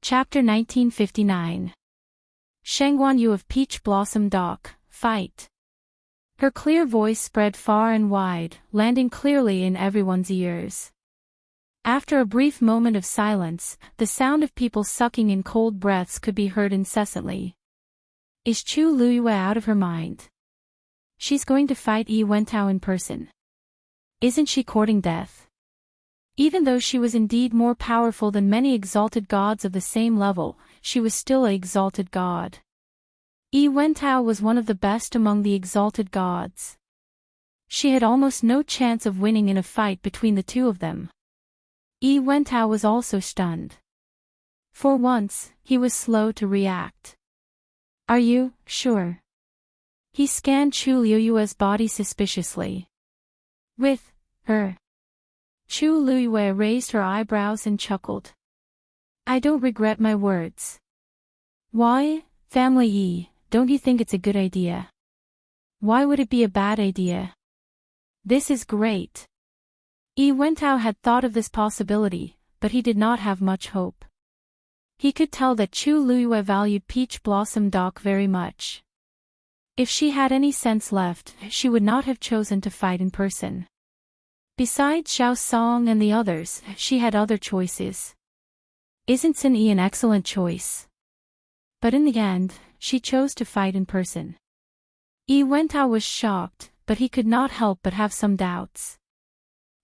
Chapter 1959. Shangguan Yu of Peach Blossom Dock, Fight. Her clear voice spread far and wide, landing clearly in everyone's ears. After a brief moment of silence, the sound of people sucking in cold breaths could be heard incessantly. Is Chu Luyue out of her mind? She's going to fight Yi Wentao in person. Isn't she courting death? Even though she was indeed more powerful than many exalted gods of the same level, she was still an exalted god. Yi Wentao was one of the best among the exalted gods. She had almost no chance of winning in a fight between the two of them. Yi Wentao was also stunned. For once, he was slow to react. Are you sure? He scanned Chu Luyue's body suspiciously. With her. Chu Luyue raised her eyebrows and chuckled. I don't regret my words. Why, Family Yi, don't you think it's a good idea? Why would it be a bad idea? This is great. Yi Wentao had thought of this possibility, but he did not have much hope. He could tell that Chu Luyue valued Peach Blossom Dock very much. If she had any sense left, she would not have chosen to fight in person. Besides Xiao Song and the others, she had other choices. Isn't Sun Yi an excellent choice? But in the end, she chose to fight in person. Yi Wentao was shocked, but he could not help but have some doubts.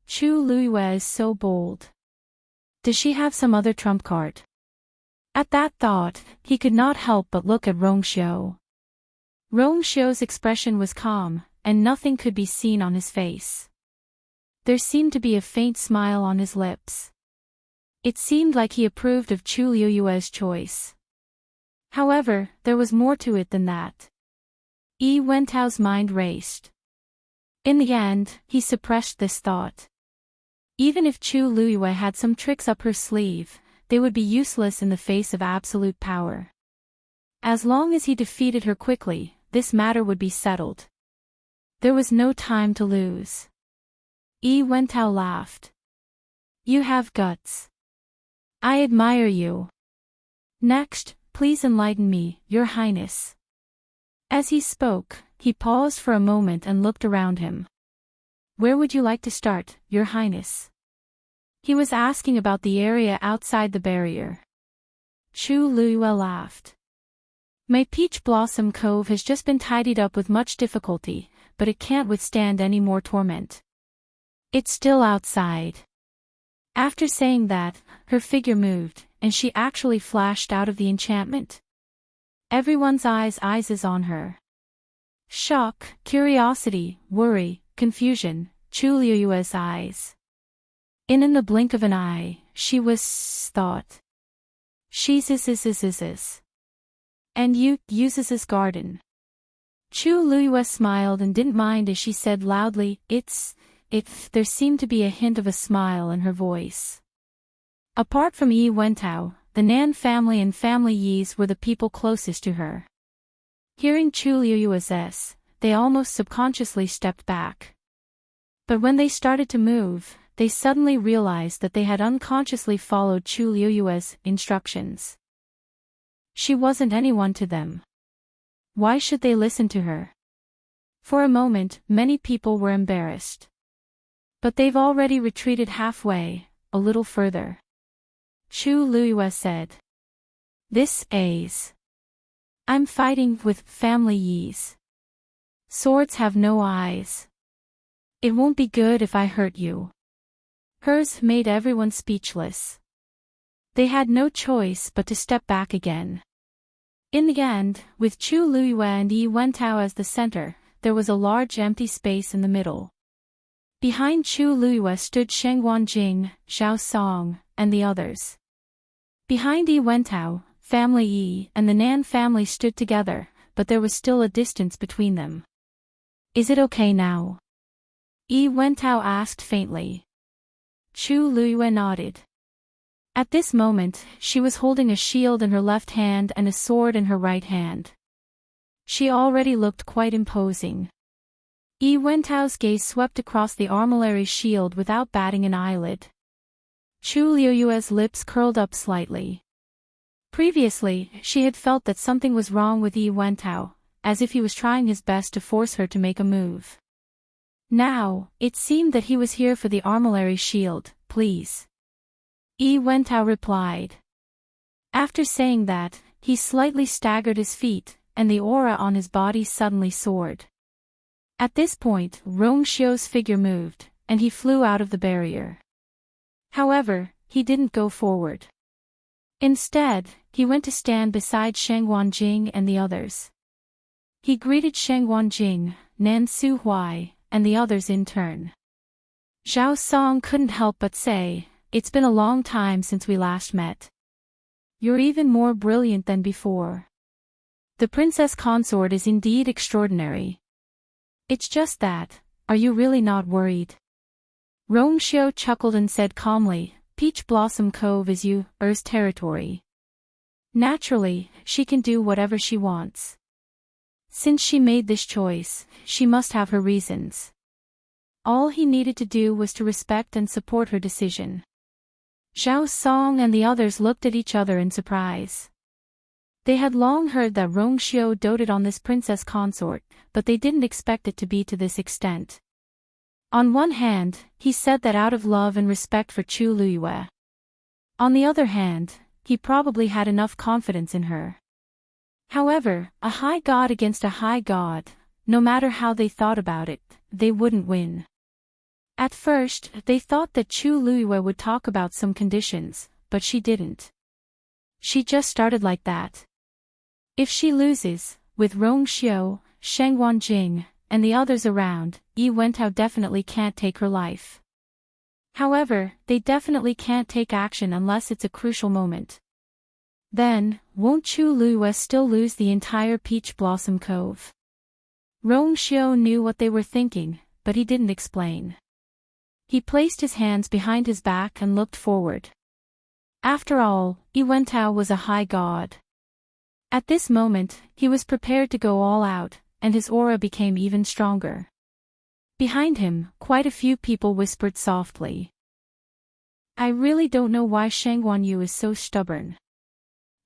Chu Luyue is so bold. Does she have some other trump card? At that thought, he could not help but look at Rongxiu. Rongxiu's expression was calm, and nothing could be seen on his face. There seemed to be a faint smile on his lips. It seemed like he approved of Chu Luyue's choice. However, there was more to it than that. Yi Wentao's mind raced. In the end, he suppressed this thought. Even if Chu Luyue had some tricks up her sleeve, they would be useless in the face of absolute power. As long as he defeated her quickly, this matter would be settled. There was no time to lose. Yi Wentao laughed. You have guts. I admire you. Next, please enlighten me, Your Highness. As he spoke, he paused for a moment and looked around him. Where would you like to start, Your Highness? He was asking about the area outside the barrier. Chu Luyue laughed. My Peach Blossom Cove has just been tidied up with much difficulty, but it can't withstand any more torment. It's still outside. After saying that, her figure moved, and she actually flashed out of the enchantment. Everyone's eyes is on her. Shock, curiosity, worry, confusion, Chu Luyue's eyes. In the blink of an eye, she was thought. She's is. And you, uses his garden. Chu Luyue smiled and didn't mind as she said loudly, there seemed to be a hint of a smile in her voice. Apart from Yi Wentao, the Nan family and family Yis were the people closest to her. Hearing Chu Luyue's s, they almost subconsciously stepped back. But when they started to move, they suddenly realized that they had unconsciously followed Chu Luyue's instructions. She wasn't anyone to them. Why should they listen to her? For a moment, many people were embarrassed. But they've already retreated halfway, a little further. Chu Luyue said. This is. I'm fighting with family Yis. Swords have no eyes. It won't be good if I hurt you. Hers made everyone speechless. They had no choice but to step back again. In the end, with Chu Luyue and Yi Wentao as the center, there was a large empty space in the middle. Behind Chu Luyue stood Shangguan Jing, Xiao Song, and the others. Behind Yi Wentao, family Yi and the Nan family stood together, but there was still a distance between them. Is it okay now? Yi Wentao asked faintly. Chu Luyue nodded. At this moment, she was holding a shield in her left hand and a sword in her right hand. She already looked quite imposing. Yi Wentao's gaze swept across the armillary shield without batting an eyelid. Chu Luyue's lips curled up slightly. Previously, she had felt that something was wrong with Yi Wentao, as if he was trying his best to force her to make a move. Now, it seemed that he was here for the armillary shield, please. Yi Wentao replied. After saying that, he slightly staggered his feet, and the aura on his body suddenly soared. At this point, Rongxiu's figure moved, and he flew out of the barrier. However, he didn't go forward. Instead, he went to stand beside Sheng Wanjing and the others. He greeted Sheng Wanjing, Nan Su Huai, and the others in turn. Zhao Song couldn't help but say, "It's been a long time since we last met. You're even more brilliant than before. The princess consort is indeed extraordinary. It's just that, are you really not worried?" Rongxiu chuckled and said calmly, "Peach Blossom Cove is Yu's territory. Naturally, she can do whatever she wants. Since she made this choice, she must have her reasons. All he needed to do was to respect and support her decision." Zhao Song and the others looked at each other in surprise. They had long heard that Rongxiu doted on this princess consort, but they didn't expect it to be to this extent. On one hand, he said that out of love and respect for Chu Luyue. On the other hand, he probably had enough confidence in her. However, a high god against a high god, no matter how they thought about it, they wouldn't win. At first, they thought that Chu Luyue would talk about some conditions, but she didn't. She just started like that. If she loses, with Rongxiu, Sheng Wanjing, and the others around, Yi Wentao definitely can't take her life. However, they definitely can't take action unless it's a crucial moment. Then, won't Chu Luyue still lose the entire Peach Blossom Cove? Rongxiu knew what they were thinking, but he didn't explain. He placed his hands behind his back and looked forward. After all, Yi Wentao was a high god. At this moment, he was prepared to go all out, and his aura became even stronger. Behind him, quite a few people whispered softly. "I really don't know why Sheng Wanyu is so stubborn.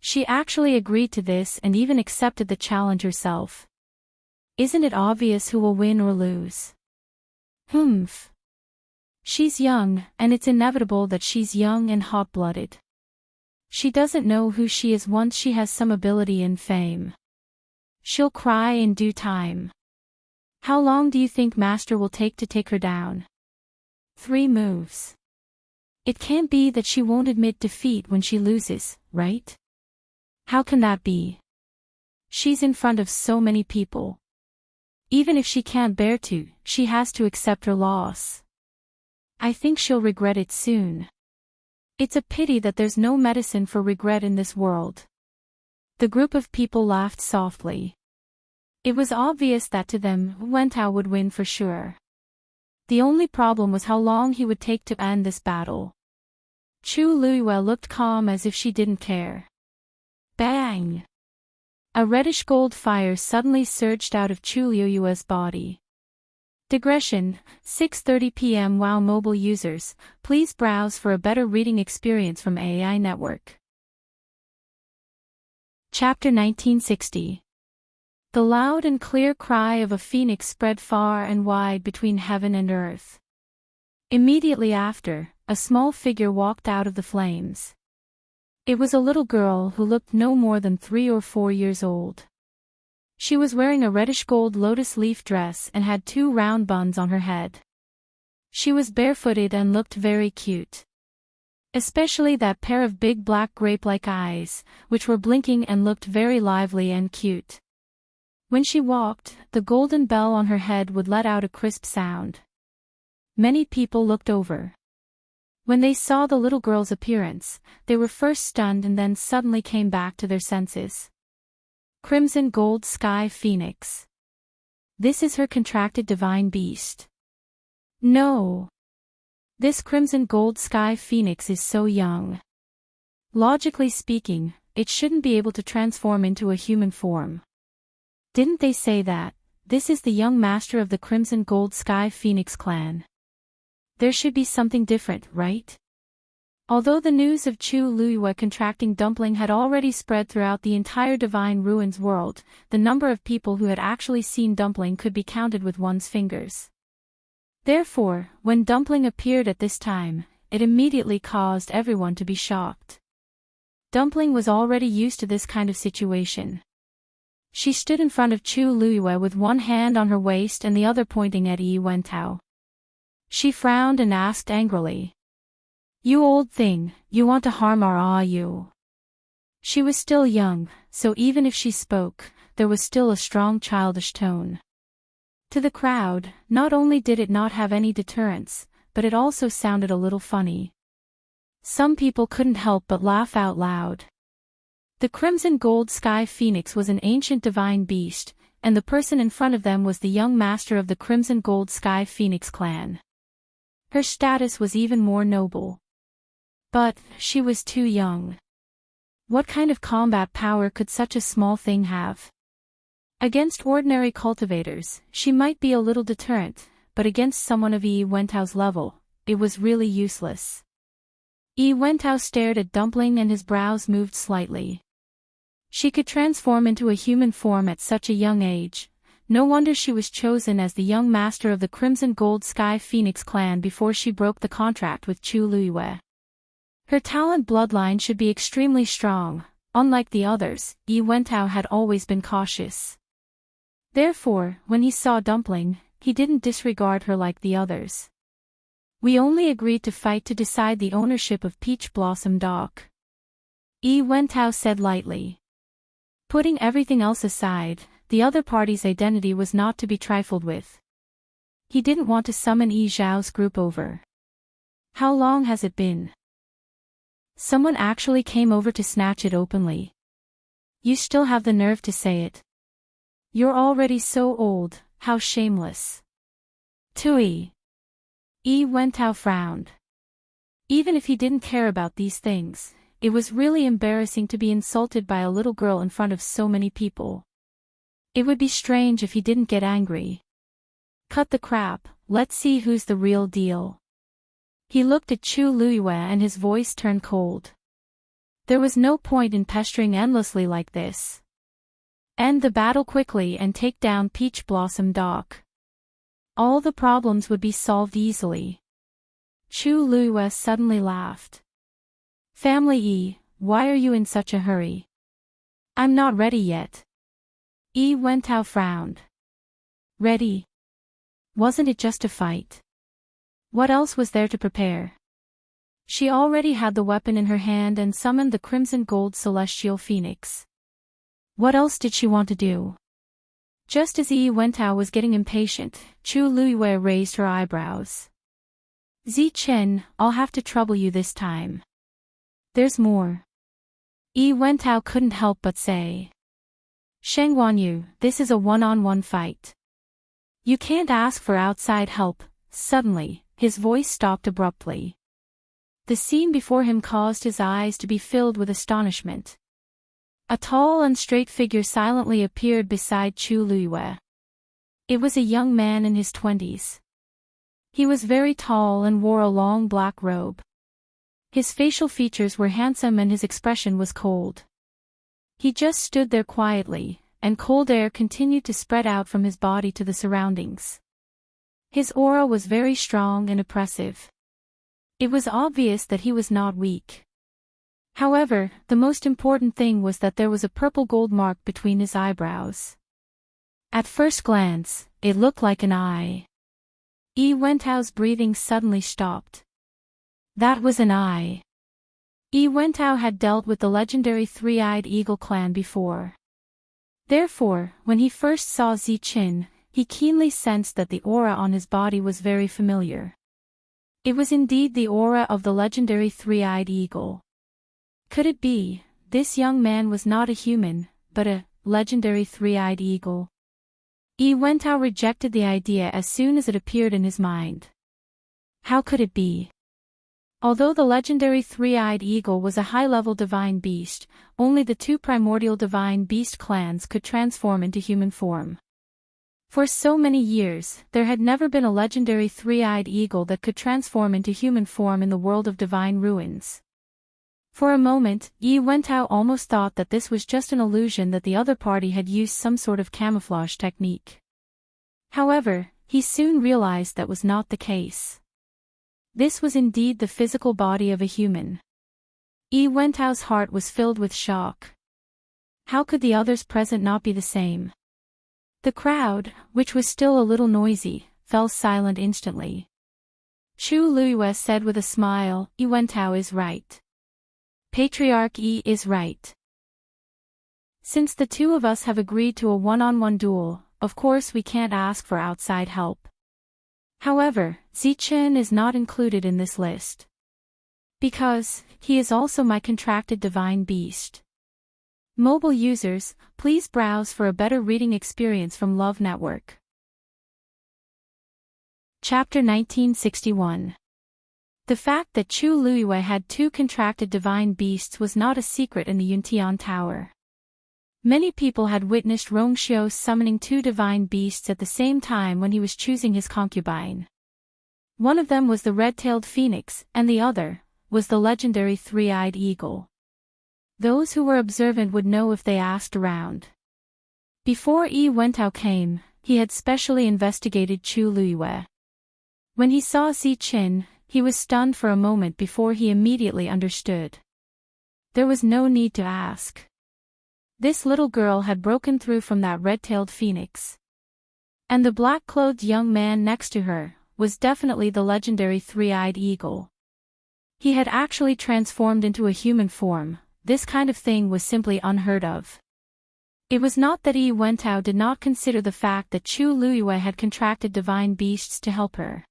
She actually agreed to this and even accepted the challenge herself. Isn't it obvious who will win or lose? Humph. She's young, and it's inevitable that she's young and hot-blooded. She doesn't know who she is once she has some ability and fame. She'll cry in due time. How long do you think Master will take her down? 3 moves. It can't be that she won't admit defeat when she loses, right? How can that be? She's in front of so many people. Even if she can't bear to, she has to accept her loss. I think she'll regret it soon. It's a pity that there's no medicine for regret in this world." The group of people laughed softly. It was obvious that to them, Wentao would win for sure. The only problem was how long he would take to end this battle. Chu Luyue looked calm as if she didn't care. Bang! A reddish-gold fire suddenly surged out of Chu Luyue's body. Digression, 6:30 p.m. WoW mobile users, please browse for a better reading experience from AI Network. Chapter 1960. The loud and clear cry of a phoenix spread far and wide between heaven and earth. Immediately after, a small figure walked out of the flames. It was a little girl who looked no more than 3 or 4 years old. She was wearing a reddish-gold lotus leaf dress and had 2 round buns on her head. She was barefooted and looked very cute. Especially that pair of big black grape-like eyes, which were blinking and looked very lively and cute. When she walked, the golden bell on her head would let out a crisp sound. Many people looked over. When they saw the little girl's appearance, they were first stunned and then suddenly came back to their senses. Crimson Gold Sky Phoenix. This is her contracted divine beast. No. This Crimson Gold Sky Phoenix is so young. Logically speaking, it shouldn't be able to transform into a human form. Didn't they say that this is the young master of the Crimson Gold Sky Phoenix clan? There should be something different, right? Although the news of Chu Luiyue contracting dumpling had already spread throughout the entire Divine Ruins world, the number of people who had actually seen dumpling could be counted with one's fingers. Therefore, when dumpling appeared at this time, it immediately caused everyone to be shocked. Dumpling was already used to this kind of situation. She stood in front of Chu Luiyue with one hand on her waist and the other pointing at Yi Wentao. She frowned and asked angrily, "You old thing, you want to harm our you?" She was still young, so even if she spoke, there was still a strong childish tone. To the crowd, not only did it not have any deterrence, but it also sounded a little funny. Some people couldn't help but laugh out loud. The Crimson Gold Sky Phoenix was an ancient divine beast, and the person in front of them was the young master of the Crimson Gold Sky Phoenix clan. Her status was even more noble. But she was too young. What kind of combat power could such a small thing have? Against ordinary cultivators, she might be a little deterrent, but against someone of Yi Wentao's level, it was really useless. Yi Wentao stared at Dumpling and his brows moved slightly. She could transform into a human form at such a young age. No wonder she was chosen as the young master of the Crimson Gold Sky Phoenix clan before she broke the contract with Chu Luiyue. Her talent bloodline should be extremely strong. Unlike the others, Yi Wentao had always been cautious. Therefore, when he saw Dumpling, he didn't disregard her like the others. "We only agreed to fight to decide the ownership of Peach Blossom Dock," Yi Wentao said lightly. Putting everything else aside, the other party's identity was not to be trifled with. He didn't want to summon Yi Zhao's group over. "How long has it been?" Someone actually came over to snatch it openly. "You still have the nerve to say it. You're already so old, how shameless." Tui. Yi Wentao frowned. Even if he didn't care about these things, it was really embarrassing to be insulted by a little girl in front of so many people. It would be strange if he didn't get angry. "Cut the crap, let's see who's the real deal." He looked at Chu Luiyue and his voice turned cold. There was no point in pestering endlessly like this. End the battle quickly and take down Peach Blossom Dock. All the problems would be solved easily. Chu Luiyue suddenly laughed. "Family Yi, why are you in such a hurry?" "I'm not ready yet." Yi Wentao frowned. "Ready? Wasn't it just a fight? What else was there to prepare?" She already had the weapon in her hand and summoned the Crimson Gold Celestial Phoenix. What else did she want to do? Just as Yi Wentao was getting impatient, Chu Luiyue raised her eyebrows. "Zi Chen, I'll have to trouble you this time. There's more." Yi Wentao couldn't help but say. "Sheng Guanyu, this is a one-on-one fight. You can't ask for outside help." Suddenly, his voice stopped abruptly. The scene before him caused his eyes to be filled with astonishment. A tall and straight figure silently appeared beside Chu Luiyue. It was a young man in his 20s. He was very tall and wore a long black robe. His facial features were handsome and his expression was cold. He just stood there quietly, and cold air continued to spread out from his body to the surroundings. His aura was very strong and oppressive. It was obvious that he was not weak. However, the most important thing was that there was a purple gold mark between his eyebrows. At first glance, it looked like an eye. Yi Wentao's breathing suddenly stopped. That was an eye. Yi Wentao had dealt with the legendary Three-Eyed Eagle clan before. Therefore, when he first saw Zi Qin, he keenly sensed that the aura on his body was very familiar. It was indeed the aura of the legendary Three-Eyed Eagle. Could it be, this young man was not a human, but a legendary Three-Eyed Eagle? Yi Wentao rejected the idea as soon as it appeared in his mind. How could it be? Although the legendary Three-Eyed Eagle was a high-level divine beast, only the two primordial divine beast clans could transform into human form. For so many years, there had never been a legendary three-eyed eagle that could transform into human form in the world of divine ruins. For a moment, Yi Wentao almost thought that this was just an illusion, that the other party had used some sort of camouflage technique. However, he soon realized that was not the case. This was indeed the physical body of a human. Yi Wentao's heart was filled with shock. How could the others present not be the same? The crowd, which was still a little noisy, fell silent instantly. Chu Luiyue said with a smile, "Yi Wentao is right. Patriarch Yi is right. Since the two of us have agreed to a one-on-one duel, of course we can't ask for outside help. However, Zichen is not included in this list. Because, he is also my contracted divine beast." Mobile users, please browse for a better reading experience from Love Network. Chapter 1961. The fact that Chu Luiyue had two contracted divine beasts was not a secret in the Yuntian Tower. Many people had witnessed Rongxiu summoning two divine beasts at the same time when he was choosing his concubine. One of them was the red-tailed phoenix, and the other was the legendary three-eyed eagle. Those who were observant would know if they asked around. Before Yi Wentao came, he had specially investigated Chu Luiyue. When he saw Zichen, he was stunned for a moment before he immediately understood. There was no need to ask. This little girl had broken through from that red-tailed phoenix. And the black-clothed young man next to her was definitely the legendary three-eyed eagle. He had actually transformed into a human form. This kind of thing was simply unheard of. It was not that Yi Wentao did not consider the fact that Chu Luiyue had contracted divine beasts to help her.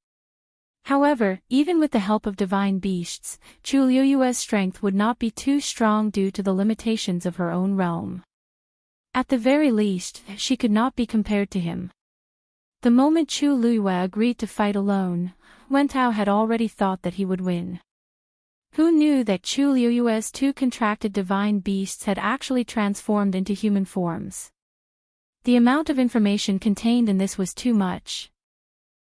However, even with the help of divine beasts, Chu Luiyue's strength would not be too strong due to the limitations of her own realm. At the very least, she could not be compared to him. The moment Chu Luiyue agreed to fight alone, Wentao had already thought that he would win. Who knew that Chu Luiyue's two contracted divine beasts had actually transformed into human forms? The amount of information contained in this was too much.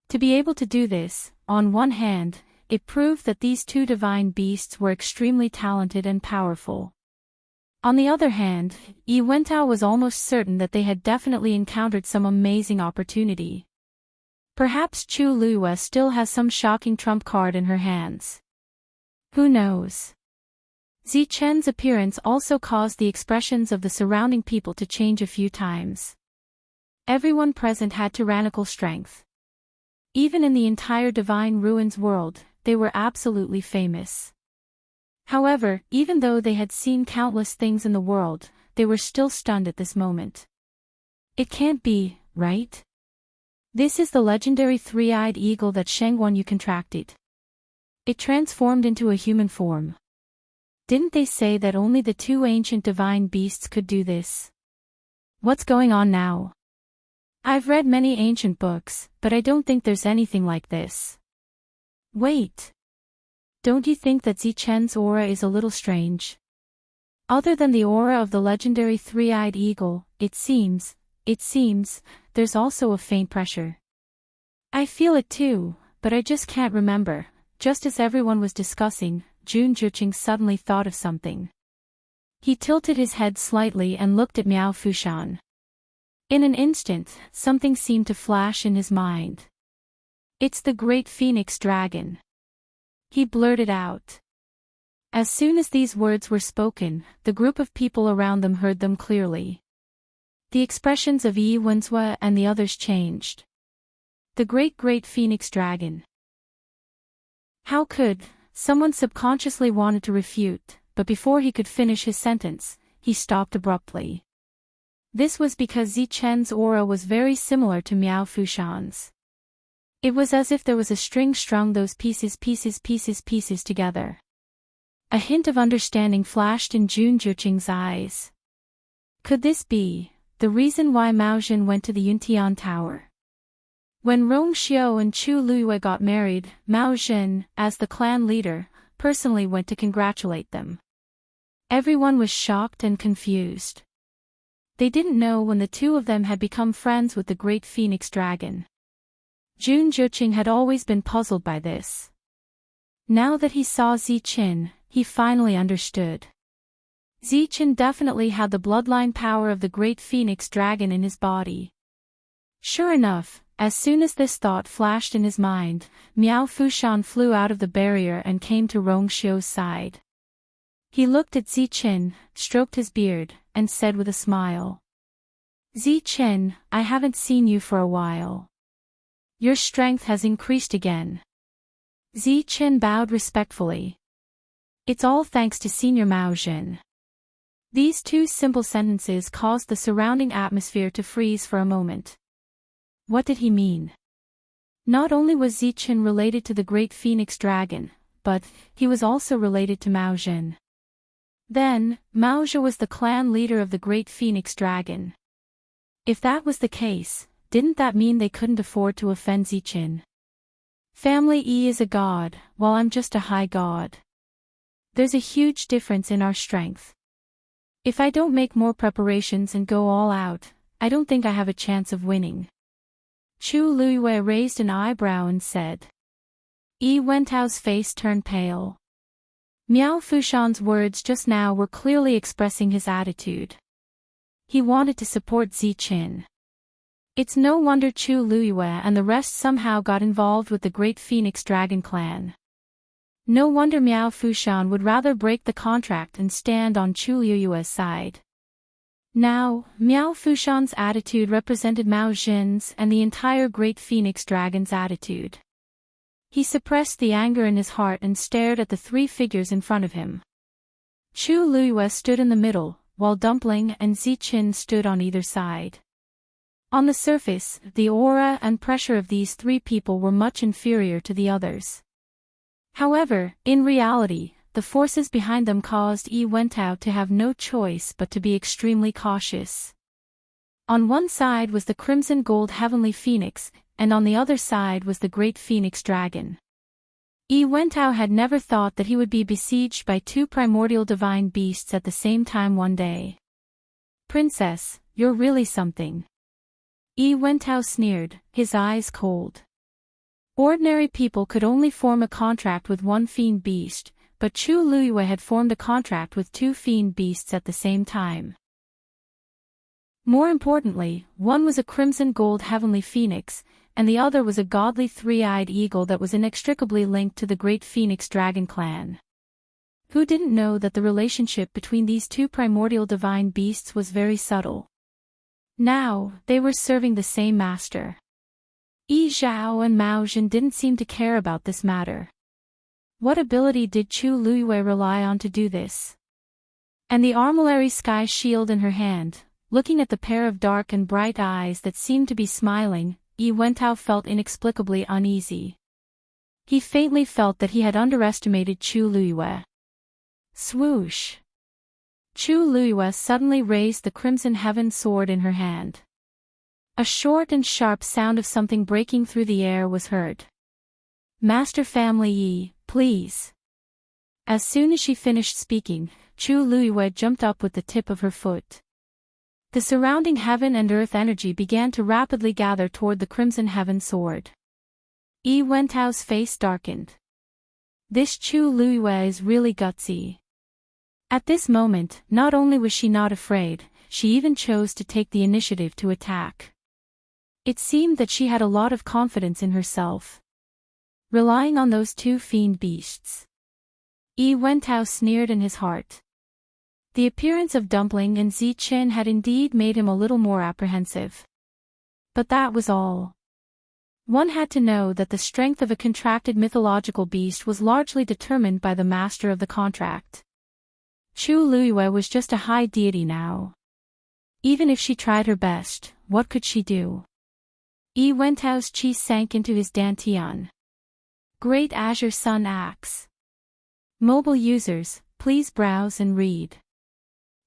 To be able to do this, on one hand, it proved that these two divine beasts were extremely talented and powerful. On the other hand, Yi Wentao was almost certain that they had definitely encountered some amazing opportunity. Perhaps Chu Luiyue still has some shocking trump card in her hands. Who knows? Zichen's appearance also caused the expressions of the surrounding people to change a few times. Everyone present had tyrannical strength. Even in the entire Divine Ruins world, they were absolutely famous. However, even though they had seen countless things in the world, they were still stunned at this moment. It can't be, right? This is the legendary three-eyed eagle that Shengguan contracted. It transformed into a human form. Didn't they say that only the two ancient divine beasts could do this? What's going on now? I've read many ancient books, but I don't think there's anything like this. Wait. Don't you think that Zichen's aura is a little strange? Other than the aura of the legendary three-eyed eagle, it seems, there's also a faint pressure. I feel it too, but I just can't remember. Just as everyone was discussing, Jun Zhiqing suddenly thought of something. He tilted his head slightly and looked at Miao Fushan. In an instant, something seemed to flash in his mind. It's the great phoenix dragon. He blurted out. As soon as these words were spoken, the group of people around them heard them clearly. The expressions of Yi Wenzhua and the others changed. The great phoenix dragon. How could? Someone subconsciously wanted to refute, but before he could finish his sentence, he stopped abruptly. This was because Zichen's aura was very similar to Miao Fushan's. It was as if there was a string strung those pieces together. A hint of understanding flashed in Jun Zhiqing's eyes. Could this be the reason why Mao Jin went to the Yuntian Tower? When Rongxiu and Chu Luiyue got married, Mao Jin, as the clan leader, personally went to congratulate them. Everyone was shocked and confused. They didn't know when the two of them had become friends with the great phoenix dragon. Jun Juqing had always been puzzled by this. Now that he saw Ziqin, he finally understood. Ziqin definitely had the bloodline power of the great phoenix dragon in his body. Sure enough, as soon as this thought flashed in his mind, Miao Fushan flew out of the barrier and came to Rong Xiu's side. He looked at Ziqin, stroked his beard, and said with a smile. Ziqin, I haven't seen you for a while. Your strength has increased again. Ziqin bowed respectfully. It's all thanks to Senior Mao Jin. These two simple sentences caused the surrounding atmosphere to freeze for a moment. What did he mean? Not only was Ziqin related to the great phoenix dragon, but he was also related to Mao Jin. Then, Mao Jin was the clan leader of the great phoenix dragon. If that was the case, didn't that mean they couldn't afford to offend Ziqin? Family E is a god, while I'm just a high god. There's a huge difference in our strength. If I don't make more preparations and go all out, I don't think I have a chance of winning. Chu Luiyue raised an eyebrow and said. Yi Wentao's face turned pale. Miao Fushan's words just now were clearly expressing his attitude. He wanted to support Ziqin. It's no wonder Chu Luiyue and the rest somehow got involved with the great phoenix dragon clan. No wonder Miao Fushan would rather break the contract and stand on Chu Luiyue's side. Now, Miao Fushan's attitude represented Mao Jin's and the entire great phoenix dragon's attitude. He suppressed the anger in his heart and stared at the three figures in front of him. Chu Luiyue stood in the middle, while Dumpling and Ziqin stood on either side. On the surface, the aura and pressure of these three people were much inferior to the others. However, in reality, the forces behind them caused Yi Wentao to have no choice but to be extremely cautious. On one side was the crimson gold heavenly phoenix, and on the other side was the great phoenix dragon. Yi Wentao had never thought that he would be besieged by two primordial divine beasts at the same time one day. Princess, you're really something. Yi Wentao sneered, his eyes cold. Ordinary people could only form a contract with one fiend beast, but Chu Luiyue had formed a contract with two fiend beasts at the same time. More importantly, one was a crimson gold heavenly phoenix, and the other was a godly three-eyed eagle that was inextricably linked to the great phoenix dragon clan. Who didn't know that the relationship between these two primordial divine beasts was very subtle? Now, they were serving the same master. Yi Zhao and Mao Jin didn't seem to care about this matter. What ability did Chu Luiyue rely on to do this? And the armillary sky shield in her hand, looking at the pair of dark and bright eyes that seemed to be smiling, Yi Wentao felt inexplicably uneasy. He faintly felt that he had underestimated Chu Luiyue. Swoosh! Chu Luiyue suddenly raised the crimson heaven sword in her hand. A short and sharp sound of something breaking through the air was heard. Master Family Yi, please. As soon as she finished speaking, Chu Luiyue jumped up with the tip of her foot. The surrounding heaven and earth energy began to rapidly gather toward the crimson heaven sword. Yi Wentao's face darkened. This Chu Luiyue is really gutsy. At this moment, not only was she not afraid, she even chose to take the initiative to attack. It seemed that she had a lot of confidence in herself. Relying on those two fiend beasts. Yi Wentao sneered in his heart. The appearance of Dumpling and Ziqin had indeed made him a little more apprehensive. But that was all. One had to know that the strength of a contracted mythological beast was largely determined by the master of the contract. Chu Luiyue was just a high deity now. Even if she tried her best, what could she do? Yi Wentao's chi sank into his dantian. Great Azure Sun Axe. Mobile users, please browse and read.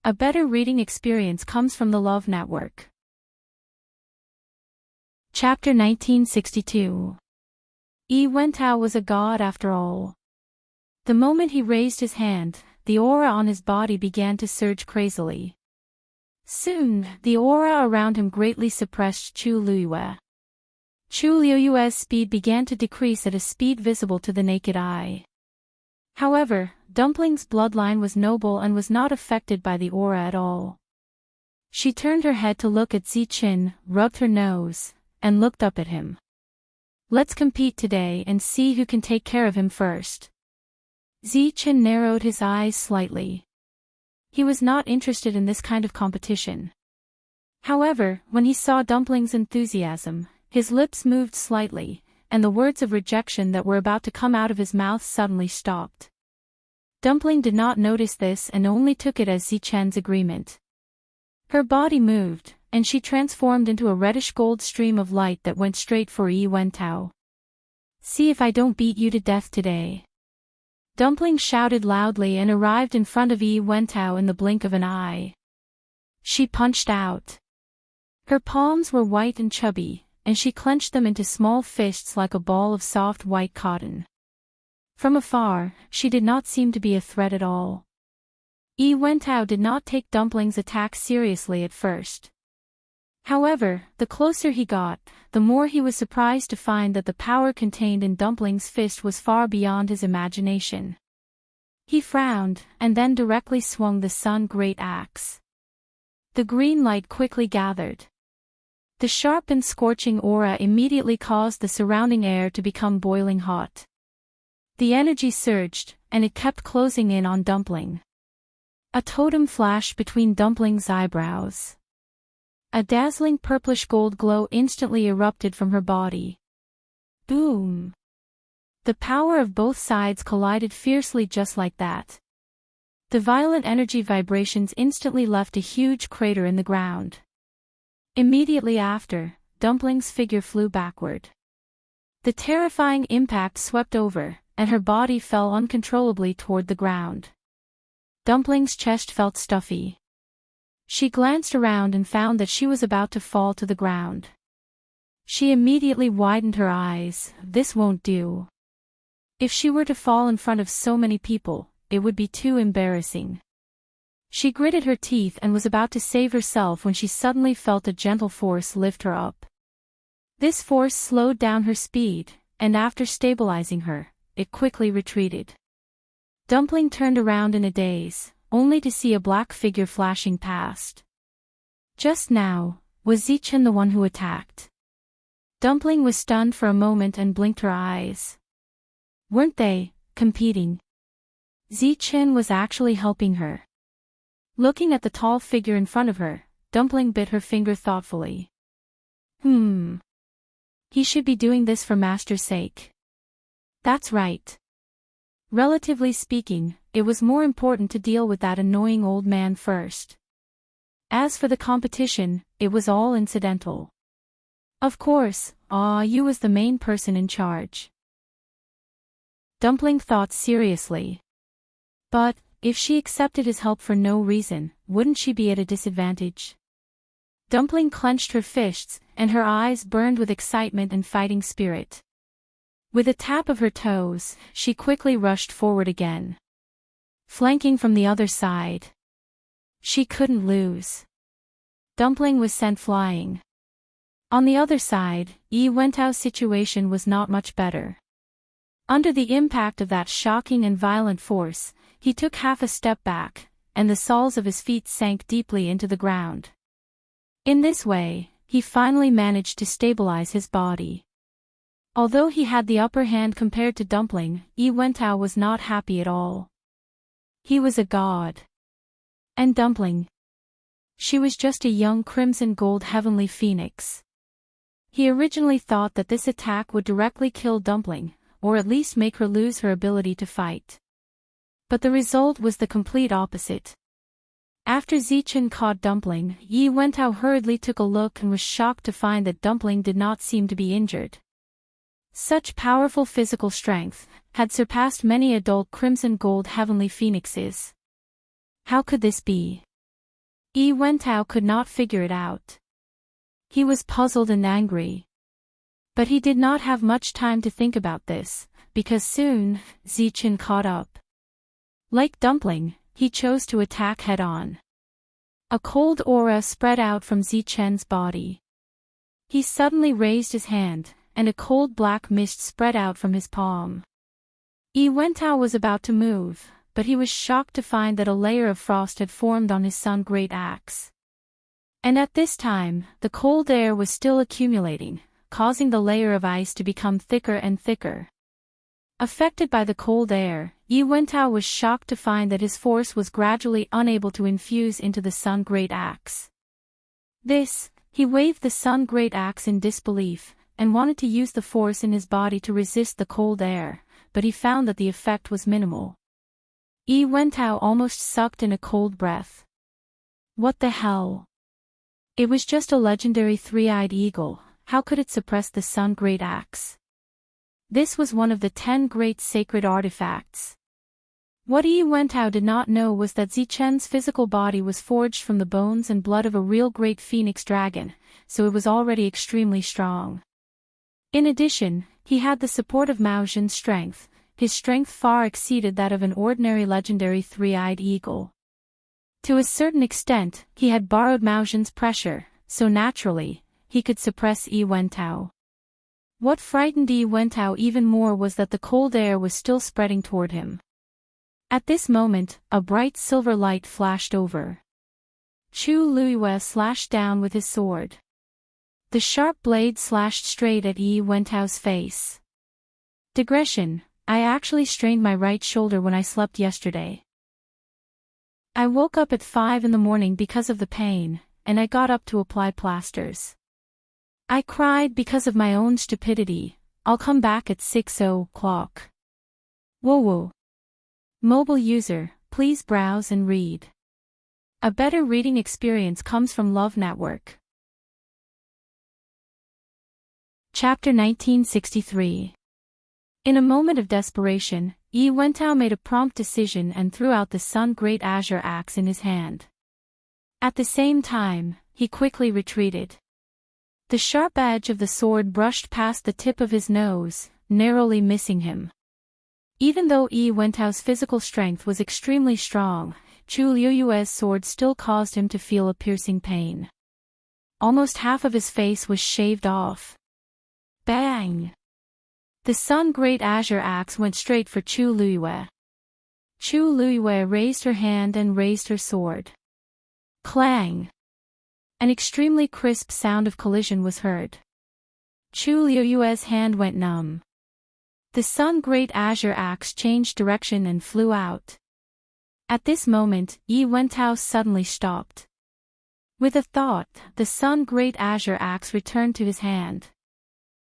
A better reading experience comes from the Love Network. Chapter 1962. Yi Wentao was a god after all. The moment he raised his hand, the aura on his body began to surge crazily. Soon, the aura around him greatly suppressed Chu Liyue. Chu Liyue's speed began to decrease at a speed visible to the naked eye. However, Dumpling's bloodline was noble and was not affected by the aura at all. She turned her head to look at Zichen, rubbed her nose, and looked up at him. Let's compete today and see who can take care of him first. Zichen narrowed his eyes slightly. He was not interested in this kind of competition. However, when he saw Dumpling's enthusiasm, his lips moved slightly, and the words of rejection that were about to come out of his mouth suddenly stopped. Dumpling did not notice this and only took it as Zichen's agreement. Her body moved, and she transformed into a reddish-gold stream of light that went straight for Yi Wentao. See if I don't beat you to death today. Dumpling shouted loudly and arrived in front of Yi Wentao in the blink of an eye. She punched out. Her palms were white and chubby, and she clenched them into small fists like a ball of soft white cotton. From afar, she did not seem to be a threat at all. Yi Wentao did not take Dumpling's attack seriously at first. However, the closer he got, the more he was surprised to find that the power contained in Dumpling's fist was far beyond his imagination. He frowned, and then directly swung the sun-great axe. The green light quickly gathered. The sharp and scorching aura immediately caused the surrounding air to become boiling hot. The energy surged, and it kept closing in on Dumpling. A totem flashed between Dumpling's eyebrows. A dazzling purplish-gold glow instantly erupted from her body. Boom! The power of both sides collided fiercely just like that. The violent energy vibrations instantly left a huge crater in the ground. Immediately after, Dumpling's figure flew backward. The terrifying impact swept over, and her body fell uncontrollably toward the ground. Dumpling's chest felt stuffy. She glanced around and found that she was about to fall to the ground. She immediately widened her eyes. This won't do. If she were to fall in front of so many people, it would be too embarrassing. She gritted her teeth and was about to save herself when she suddenly felt a gentle force lift her up. This force slowed down her speed, and after stabilizing her, it quickly retreated. Dumpling turned around in a daze, only to see a black figure flashing past. Just now, was Zichen the one who attacked? Dumpling was stunned for a moment and blinked her eyes. Weren't they competing? Zichen was actually helping her. Looking at the tall figure in front of her, Dumpling bit her finger thoughtfully. He should be doing this for Master's sake. That's right. Relatively speaking, it was more important to deal with that annoying old man first. As for the competition, it was all incidental. Of course, Yu was the main person in charge. Dumpling thought seriously. But, if she accepted his help for no reason, wouldn't she be at a disadvantage? Dumpling clenched her fists, and her eyes burned with excitement and fighting spirit. With a tap of her toes, she quickly rushed forward again. Flanking from the other side. She couldn't lose. Dumpling was sent flying. On the other side, Yi Wentao's situation was not much better. Under the impact of that shocking and violent force, he took half a step back, and the soles of his feet sank deeply into the ground. In this way, he finally managed to stabilize his body. Although he had the upper hand compared to Dumpling, Yi Wentao was not happy at all. He was a god. And Dumpling? She was just a young crimson gold heavenly phoenix. He originally thought that this attack would directly kill Dumpling, or at least make her lose her ability to fight. But the result was the complete opposite. After Zichen caught Dumpling, Yi Wentao hurriedly took a look and was shocked to find that Dumpling did not seem to be injured. Such powerful physical strength had surpassed many adult crimson gold heavenly phoenixes. How could this be? Yi Wentao could not figure it out. He was puzzled and angry. But he did not have much time to think about this, because soon, Zichen caught up. Like Dumpling, he chose to attack head-on. A cold aura spread out from Zichen's body. He suddenly raised his hand, and a cold black mist spread out from his palm. Yi Wentao was about to move, but he was shocked to find that a layer of frost had formed on his sun great axe. And at this time, the cold air was still accumulating, causing the layer of ice to become thicker and thicker. Affected by the cold air, Yi Wentao was shocked to find that his force was gradually unable to infuse into the sun great axe. He waved the sun great axe in disbelief, and wanted to use the force in his body to resist the cold air, but he found that the effect was minimal. Yi Wentao almost sucked in a cold breath. What the hell? It was just a legendary three-eyed eagle, how could it suppress the sun great axe? This was one of the 10 great sacred artifacts. What Yi Wentao did not know was that Zichen's physical body was forged from the bones and blood of a real great phoenix dragon, so it was already extremely strong. In addition, he had the support of Mao Zhen's strength. His strength far exceeded that of an ordinary legendary three-eyed eagle. To a certain extent, he had borrowed Mao Zhen's pressure, so naturally, he could suppress Yi Wentao. What frightened Yi Wentao even more was that the cold air was still spreading toward him. At this moment, a bright silver light flashed over. Chu Luiyue slashed down with his sword. The sharp blade slashed straight at Yi Wentao's face. Digression: I actually strained my right shoulder when I slept yesterday. I woke up at 5 in the morning because of the pain, and I got up to apply plasters. I cried because of my own stupidity. I'll come back at 6:00. Whoa. Mobile user, please browse and read. A better reading experience comes from Love Network. Chapter 1963. In a moment of desperation, Yi Wentao made a prompt decision and threw out the Sun Great Azure Axe in his hand. At the same time, he quickly retreated. The sharp edge of the sword brushed past the tip of his nose, narrowly missing him. Even though Yi Wentao's physical strength was extremely strong, Chu Luiyue's sword still caused him to feel a piercing pain. Almost half of his face was shaved off. Bang! The Sun Great Azure Axe went straight for Chu Luiyue. Chu Luiyue raised her hand and raised her sword. Clang! An extremely crisp sound of collision was heard. Chu Luiyue's hand went numb. The Sun Great Azure Axe changed direction and flew out. At this moment, Yi Wentao suddenly stopped. With a thought, the Sun Great Azure Axe returned to his hand.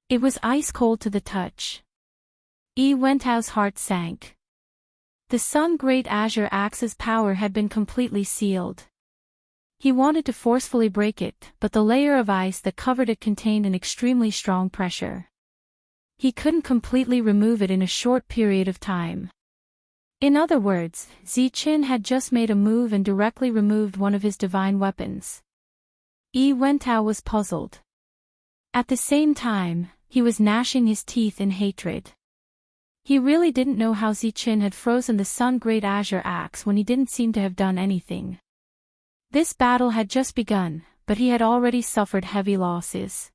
It was ice cold to the touch. Yi Wentao's heart sank. The Sun Great Azure Axe's power had been completely sealed. He wanted to forcefully break it, but the layer of ice that covered it contained an extremely strong pressure. He couldn't completely remove it in a short period of time. In other words, Zichen had just made a move and directly removed one of his divine weapons. Yi Wentao was puzzled. At the same time, he was gnashing his teeth in hatred. He really didn't know how Zichen had frozen the Sun Great Azure Axe when he didn't seem to have done anything. This battle had just begun, but he had already suffered heavy losses.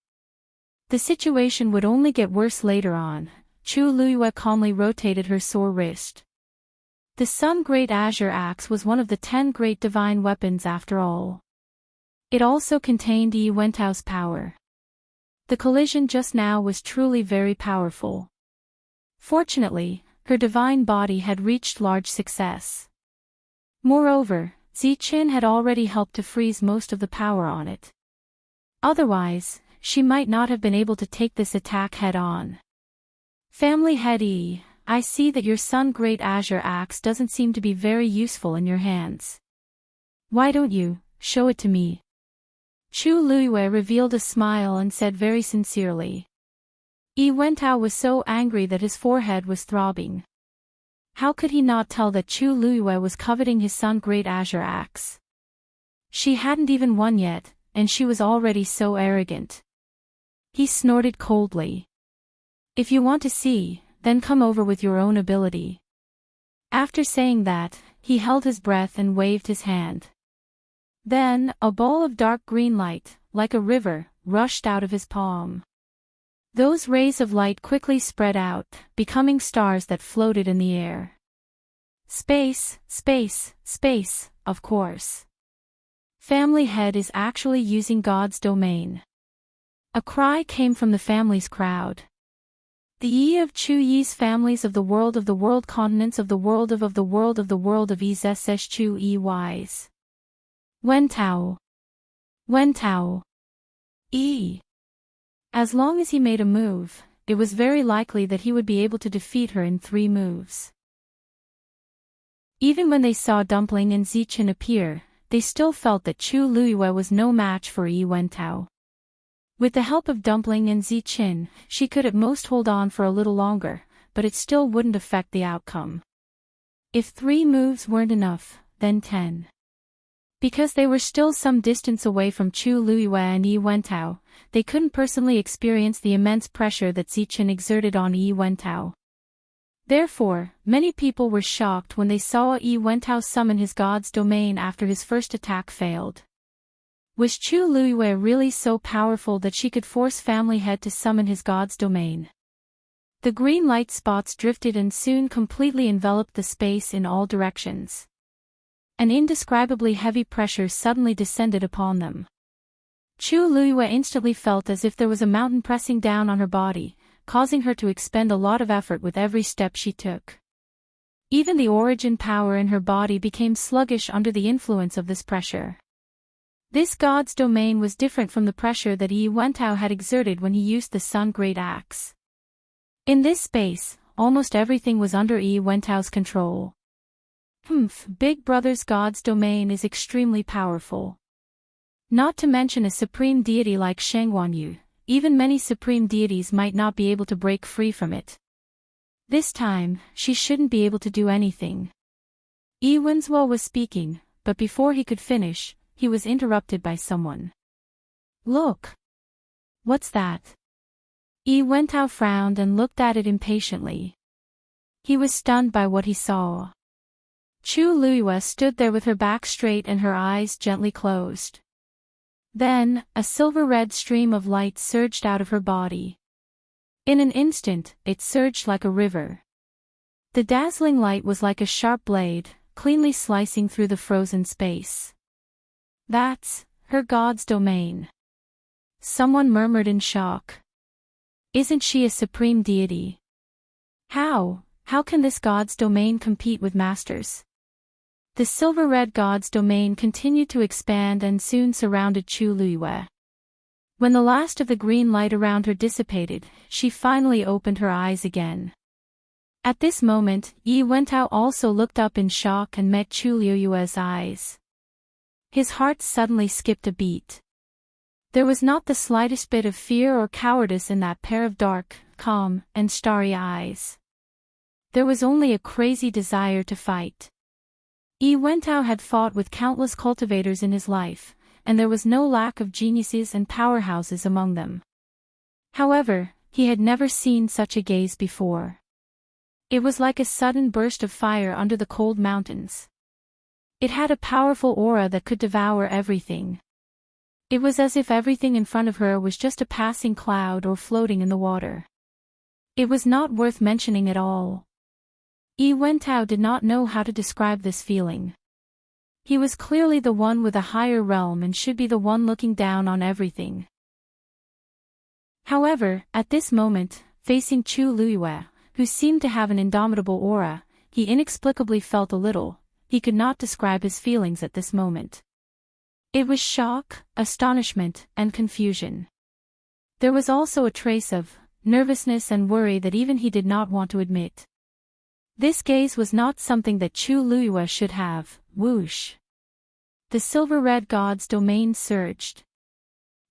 The situation would only get worse later on. Chu Luiyue calmly rotated her sore wrist. The Sun Great Azure Axe was one of the 10 great divine weapons after all. It also contained Yi Wentao's power. The collision just now was truly very powerful. Fortunately, her divine body had reached large success. Moreover, Zichen had already helped to freeze most of the power on it. Otherwise, she might not have been able to take this attack head-on. Family head Yi, I see that your Sun Great Azure Axe doesn't seem to be very useful in your hands. Why don't you show it to me? Chu Luiyue revealed a smile and said very sincerely. Yi Wentao was so angry that his forehead was throbbing. How could he not tell that Chu Luiyue was coveting his Sun Great Azure Axe? She hadn't even won yet, and she was already so arrogant. He snorted coldly. If you want to see, then come over with your own ability. After saying that, he held his breath and waved his hand. Then, a ball of dark green light, like a river, rushed out of his palm. Those rays of light quickly spread out, becoming stars that floated in the air. Space, space, space, of course. Family Head is actually using God's domain. A cry came from the family's crowd. The Yi of Chu Yi's families of the world continents of the world of the world of the world of Ess Chu Yi Y's. Wen Tao. Wen Tao. E. As long as he made a move, it was very likely that he would be able to defeat her in 3 moves. Even when they saw Dumpling and Zichen appear, they still felt that Chu Luiyue was no match for Yi Wentao. With the help of Dumpling and Zichen, she could at most hold on for a little longer, but it still wouldn't affect the outcome. If 3 moves weren't enough, then 10. Because they were still some distance away from Chu Luiyue and Yi Wentao, they couldn't personally experience the immense pressure that Zichen exerted on Yi Wentao. Therefore, many people were shocked when they saw Yi Wentao summon his God's domain after his first attack failed. Was Chu Luiyue really so powerful that she could force Family Head to summon his God's domain? The green light spots drifted and soon completely enveloped the space in all directions. An indescribably heavy pressure suddenly descended upon them. Chu Luiyue instantly felt as if there was a mountain pressing down on her body, causing her to expend a lot of effort with every step she took. Even the origin power in her body became sluggish under the influence of this pressure. This God's domain was different from the pressure that Yi Wentao had exerted when he used the Sun Great Axe. In this space, almost everything was under Yi Wentao's control. Big Brother's God's domain is extremely powerful. Not to mention a supreme deity like Shengguanyu. Even many supreme deities might not be able to break free from it. This time, she shouldn't be able to do anything. Yi Wenzuo was speaking, but before he could finish, he was interrupted by someone. Look! What's that? Yi Wentao frowned and looked at it impatiently. He was stunned by what he saw. Chu Luiyue stood there with her back straight and her eyes gently closed. Then, a silver-red stream of light surged out of her body. In an instant, it surged like a river. The dazzling light was like a sharp blade, cleanly slicing through the frozen space. That's her God's domain. Someone murmured in shock. Isn't she a supreme deity? How can this God's domain compete with Master's? The silver-red God's domain continued to expand and soon surrounded Chu Luiyue. When the last of the green light around her dissipated, she finally opened her eyes again. At this moment, Yi Wentao also looked up in shock and met Chu Luiyue's eyes. His heart suddenly skipped a beat. There was not the slightest bit of fear or cowardice in that pair of dark, calm, and starry eyes. There was only a crazy desire to fight. Yi Wentao had fought with countless cultivators in his life, and there was no lack of geniuses and powerhouses among them. However, he had never seen such a gaze before. It was like a sudden burst of fire under the cold mountains. It had a powerful aura that could devour everything. It was as if everything in front of her was just a passing cloud or floating in the water. It was not worth mentioning at all. Yi Wentao did not know how to describe this feeling. He was clearly the one with a higher realm and should be the one looking down on everything. However, at this moment, facing Chu Luiyue, who seemed to have an indomitable aura, he inexplicably felt a little. He could not describe his feelings at this moment. It was shock, astonishment, and confusion. There was also a trace of nervousness and worry that even he did not want to admit. This gaze was not something that Chu Luiyue should have. Whoosh! The silver-red God's domain surged.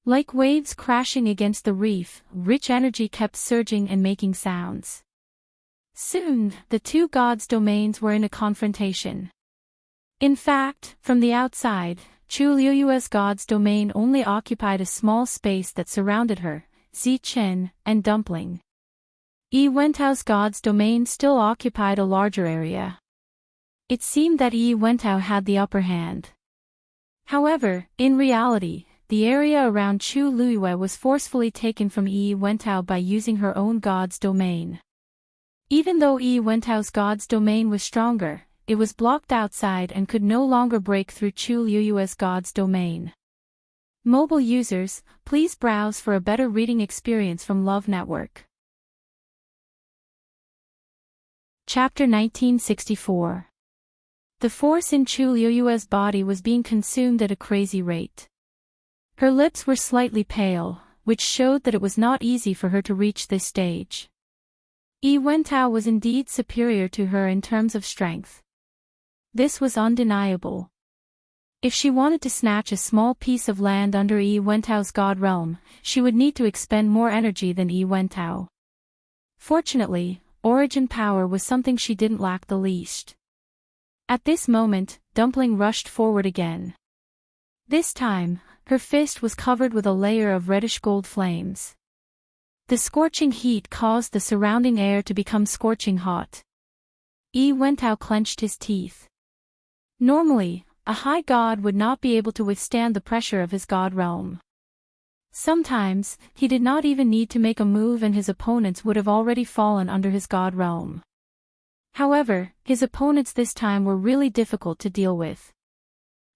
Like waves crashing against the reef, rich energy kept surging and making sounds. Soon, the two God's domains were in a confrontation. In fact, from the outside, Chu Luiyue's God's domain only occupied a small space that surrounded her, Zichen, and Dumpling. Yi Wentao's God's domain still occupied a larger area. It seemed that Yi Wentao had the upper hand. However, in reality, the area around Chu Luiyue was forcefully taken from Yi Wentao by using her own god's domain. Even though Yi Wentao's god's domain was stronger, it was blocked outside and could no longer break through Chu Luiyue's god's domain. Mobile users, please browse for a better reading experience from Love Network. Chapter 1964. The force in Chu Luiyue's body was being consumed at a crazy rate. Her lips were slightly pale, which showed that it was not easy for her to reach this stage. Yi Wentao was indeed superior to her in terms of strength. This was undeniable. If she wanted to snatch a small piece of land under Yi Wentao's god realm, she would need to expend more energy than Yi Wentao. Fortunately, origin power was something she didn't lack the least. At this moment, Dumpling rushed forward again. This time, her fist was covered with a layer of reddish-gold flames. The scorching heat caused the surrounding air to become scorching hot. Yi Wentao clenched his teeth. Normally, a high god would not be able to withstand the pressure of his god realm. Sometimes, he did not even need to make a move and his opponents would have already fallen under his god realm. However, his opponents this time were really difficult to deal with.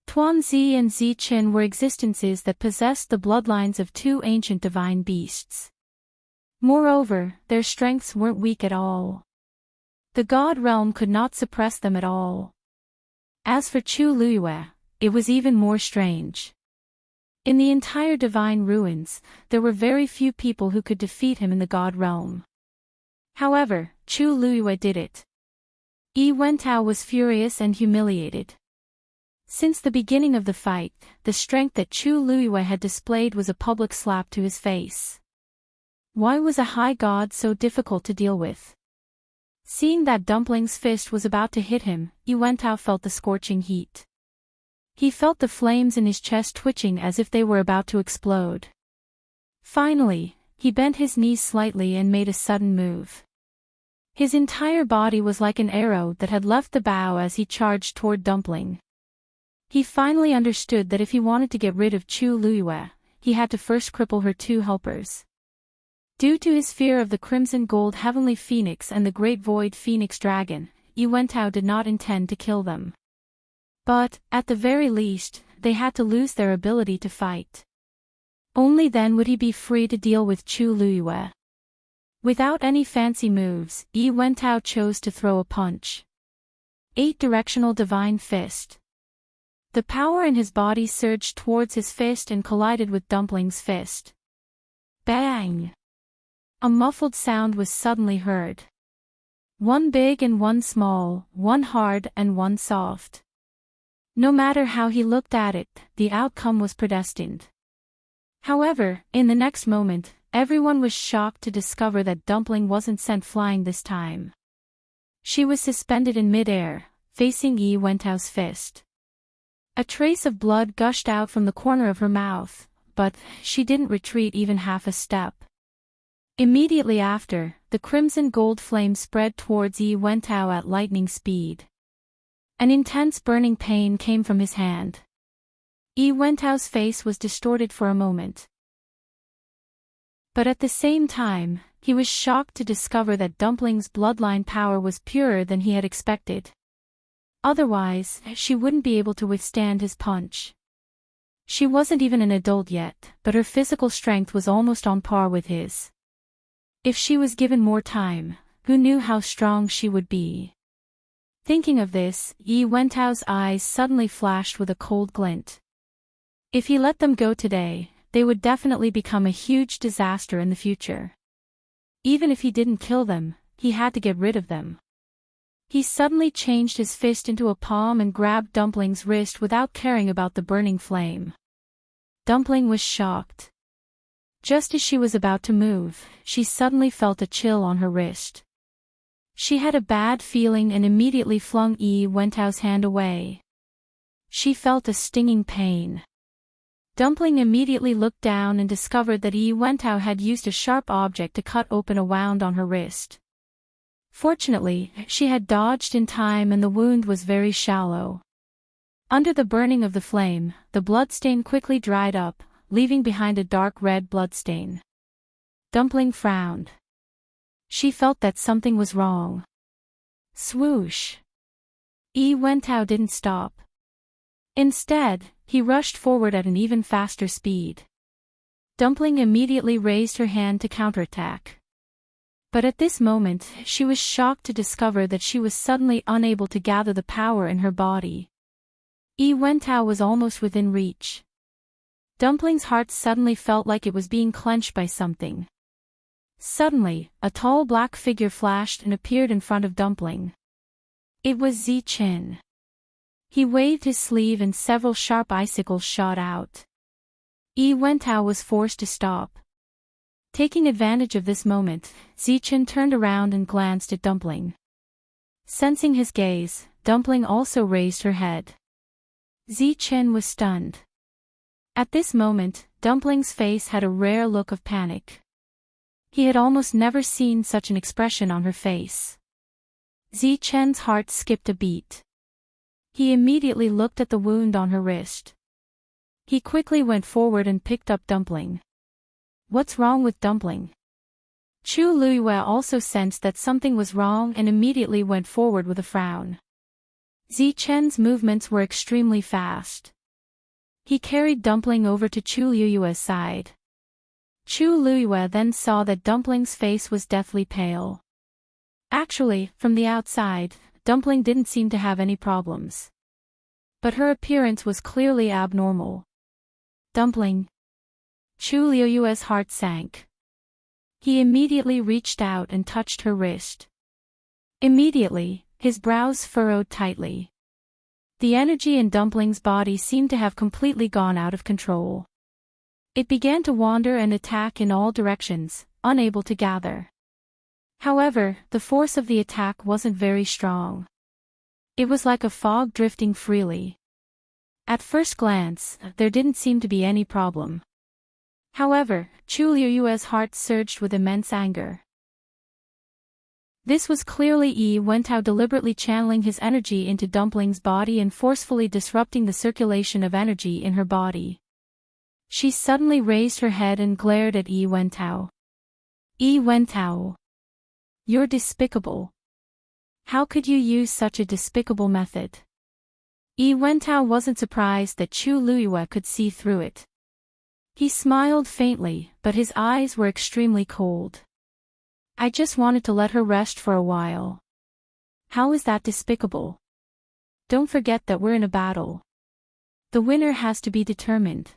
Tuanzi and Ziqin were existences that possessed the bloodlines of two ancient divine beasts. Moreover, their strengths weren't weak at all. The god realm could not suppress them at all. As for Chu Luiyue, it was even more strange. In the entire divine ruins, there were very few people who could defeat him in the god realm. However, Chu Luiyue did it. Yi Wentao was furious and humiliated. Since the beginning of the fight, the strength that Chu Luiyue had displayed was a public slap to his face. Why was a high god so difficult to deal with? Seeing that Dumpling's fist was about to hit him, Yi Wentao felt the scorching heat. He felt the flames in his chest twitching as if they were about to explode. Finally, he bent his knees slightly and made a sudden move. His entire body was like an arrow that had left the bow as he charged toward Dumpling. He finally understood that if he wanted to get rid of Chu Luiyue, he had to first cripple her two helpers. Due to his fear of the Crimson Gold Heavenly Phoenix and the Great Void Phoenix Dragon, Yi Wentao did not intend to kill them. But, at the very least, they had to lose their ability to fight. Only then would he be free to deal with Chu Luiyue. Without any fancy moves, Yi Wentao chose to throw a punch. 8-directional Divine Fist. The power in his body surged towards his fist and collided with Dumpling's fist. Bang! A muffled sound was suddenly heard. One big and one small, one hard and one soft. No matter how he looked at it, the outcome was predestined. However, in the next moment, everyone was shocked to discover that Dumpling wasn't sent flying this time. She was suspended in midair, facing Yi Wentao's fist. A trace of blood gushed out from the corner of her mouth, but she didn't retreat even half a step. Immediately after, the crimson gold flame spread towards Yi Wentao at lightning speed. An intense burning pain came from his hand. Yi Wentao's face was distorted for a moment. But at the same time, he was shocked to discover that Dumpling's bloodline power was purer than he had expected. Otherwise, she wouldn't be able to withstand his punch. She wasn't even an adult yet, but her physical strength was almost on par with his. If she was given more time, who knew how strong she would be? Thinking of this, Yi Wentao's eyes suddenly flashed with a cold glint. If he let them go today, they would definitely become a huge disaster in the future. Even if he didn't kill them, he had to get rid of them. He suddenly changed his fist into a palm and grabbed Dumpling's wrist without caring about the burning flame. Dumpling was shocked. Just as she was about to move, she suddenly felt a chill on her wrist. She had a bad feeling and immediately flung Yi Wentao's hand away. She felt a stinging pain. Dumpling immediately looked down and discovered that Yi Wentao had used a sharp object to cut open a wound on her wrist. Fortunately, she had dodged in time and the wound was very shallow. Under the burning of the flame, the bloodstain quickly dried up, leaving behind a dark red bloodstain. Dumpling frowned. She felt that something was wrong. Swoosh! Wentao didn't stop. Instead, he rushed forward at an even faster speed. Dumpling immediately raised her hand to counterattack. But at this moment, she was shocked to discover that she was suddenly unable to gather the power in her body. Wentao was almost within reach. Dumpling's heart suddenly felt like it was being clenched by something. Suddenly, a tall black figure flashed and appeared in front of Dumpling. It was Zichen. He waved his sleeve and several sharp icicles shot out. Wentao was forced to stop. Taking advantage of this moment, Zichen turned around and glanced at Dumpling. Sensing his gaze, Dumpling also raised her head. Zichen was stunned. At this moment, Dumpling's face had a rare look of panic. He had almost never seen such an expression on her face. Zichen's heart skipped a beat. He immediately looked at the wound on her wrist. He quickly went forward and picked up Dumpling. What's wrong with Dumpling? Chu Luiyue also sensed that something was wrong and immediately went forward with a frown. Zichen's movements were extremely fast. He carried Dumpling over to Chu Luiyue's side. Chu Luiyue then saw that Dumpling's face was deathly pale. Actually, from the outside, Dumpling didn't seem to have any problems. But her appearance was clearly abnormal. Dumpling. Chu Luiyue's heart sank. He immediately reached out and touched her wrist. Immediately, his brows furrowed tightly. The energy in Dumpling's body seemed to have completely gone out of control. It began to wander and attack in all directions, unable to gather. However, the force of the attack wasn't very strong. It was like a fog drifting freely. At first glance, there didn't seem to be any problem. However, Chu Luiyue's heart surged with immense anger. This was clearly Wentao deliberately channeling his energy into Dumpling's body and forcefully disrupting the circulation of energy in her body. She suddenly raised her head and glared at Wentao. Wentao. You're despicable. How could you use such a despicable method? Wentao wasn't surprised that Chu Luiyue could see through it. He smiled faintly, but his eyes were extremely cold. I just wanted to let her rest for a while. How is that despicable? Don't forget that we're in a battle. The winner has to be determined.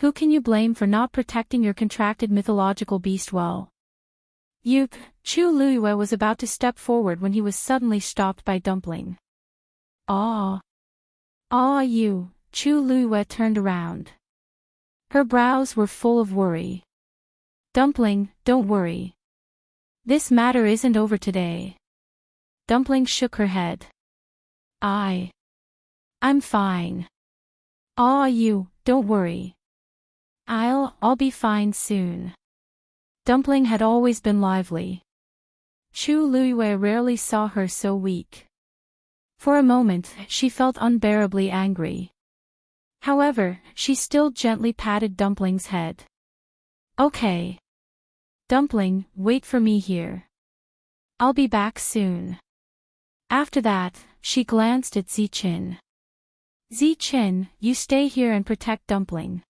Who can you blame for not protecting your contracted mythological beast well? Chu Luiyue was about to step forward when he was suddenly stopped by Dumpling. Ah, you, Chu Luiyue turned around. Her brows were full of worry. Dumpling, don't worry. This matter isn't over today. Dumpling shook her head. I'm fine. You, don't worry. I'll be fine soon. Dumpling had always been lively. Chu Luiyue rarely saw her so weak. For a moment, she felt unbearably angry. However, she still gently patted Dumpling's head. Okay. Dumpling, wait for me here. I'll be back soon. After that, she glanced at Zichen. Zichen, you stay here and protect Dumpling.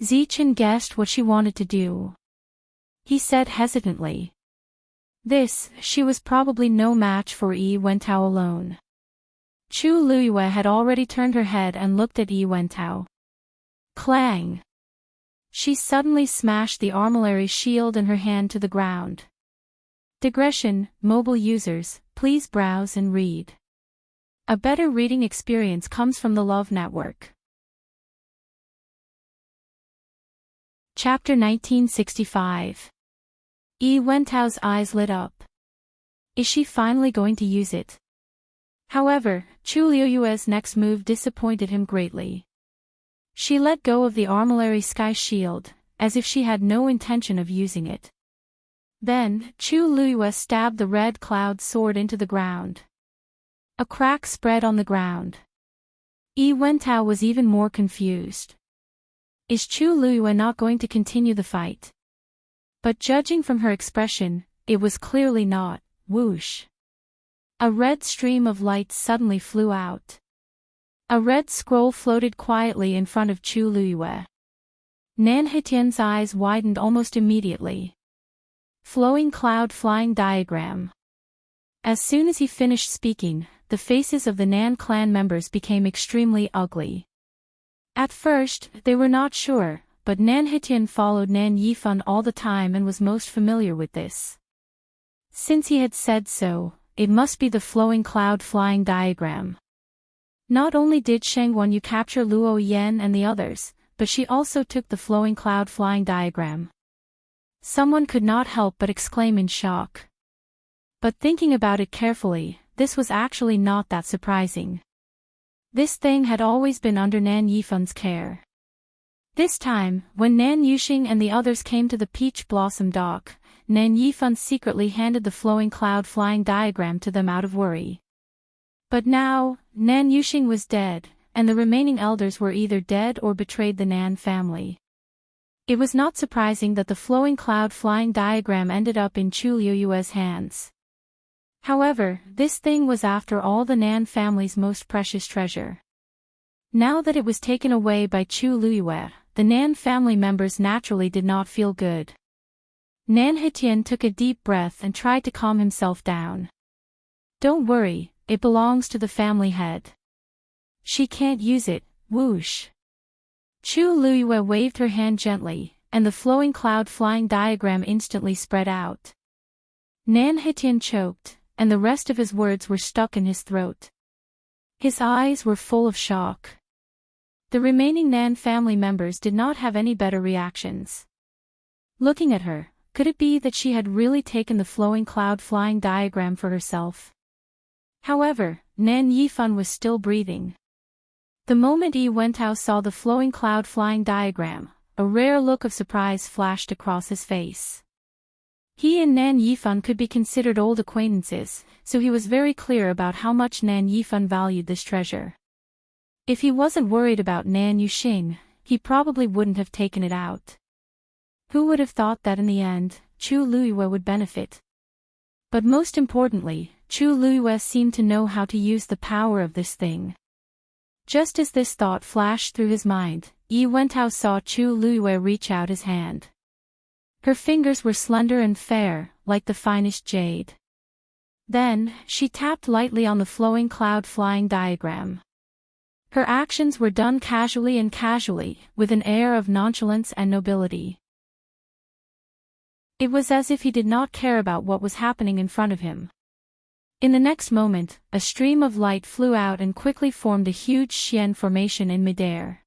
Zichen guessed what she wanted to do. He said hesitantly. She was probably no match for Wentao alone. Chu Luiyue had already turned her head and looked at Wentao. Clang! She suddenly smashed the armillary shield in her hand to the ground. Digression, mobile users, please browse and read. A better reading experience comes from the Love Network. Chapter 1965. Wentao's eyes lit up. Is she finally going to use it? However, Chu Luiyue's next move disappointed him greatly. She let go of the armillary sky shield, as if she had no intention of using it. Then, Chu Luiyue stabbed the red cloud sword into the ground. A crack spread on the ground. Yi Wentao was even more confused. Is Chu Luyue not going to continue the fight? But judging from her expression, it was clearly not. Whoosh. A red stream of light suddenly flew out. A red scroll floated quietly in front of Chu Luyue. Nan Hetian's eyes widened almost immediately. Flowing cloud flying diagram. As soon as he finished speaking, the faces of the Nan clan members became extremely ugly. At first, they were not sure, but Nan Hetian followed Nan Yifan all the time and was most familiar with this. Since he had said so, it must be the flowing cloud flying diagram. Not only did Sheng Wanyu capture Luo Yan and the others, but she also took the flowing cloud flying diagram. Someone could not help but exclaim in shock. But thinking about it carefully, this was actually not that surprising. This thing had always been under Nan Yifan's care. This time, when Nan Yuxing and the others came to the Peach Blossom dock, Nan Yifan secretly handed the flowing cloud flying diagram to them out of worry. But now, Nan Yuxing was dead, and the remaining elders were either dead or betrayed the Nan family. It was not surprising that the flowing cloud flying diagram ended up in Chu Luyue's hands. However, this thing was after all the Nan family's most precious treasure. Now that it was taken away by Chu Luyue, the Nan family members naturally did not feel good. Nan Hetian took a deep breath and tried to calm himself down. Don't worry, it belongs to the family head. She can't use it. Whoosh. Chu Luyue waved her hand gently, and the flowing cloud flying diagram instantly spread out. Nan Hetian choked, and the rest of his words were stuck in his throat. His eyes were full of shock. The remaining Nan family members did not have any better reactions. Looking at her, could it be that she had really taken the flowing cloud flying diagram for herself? However, Nan Yifan was still breathing. The moment Yi Wentao saw the flowing cloud flying diagram, a rare look of surprise flashed across his face. He and Nan Yifan could be considered old acquaintances, so he was very clear about how much Nan Yifan valued this treasure. If he wasn't worried about Nan Yuxing, he probably wouldn't have taken it out. Who would have thought that in the end, Chu Luyue would benefit? But most importantly, Chu Luyue seemed to know how to use the power of this thing. Just as this thought flashed through his mind, Yi Wentao saw Chu Luyue reach out his hand. Her fingers were slender and fair, like the finest jade. Then, she tapped lightly on the flowing cloud flying diagram. Her actions were done casually, with an air of nonchalance and nobility. It was as if he did not care about what was happening in front of him. In the next moment, a stream of light flew out and quickly formed a huge Xian formation in midair.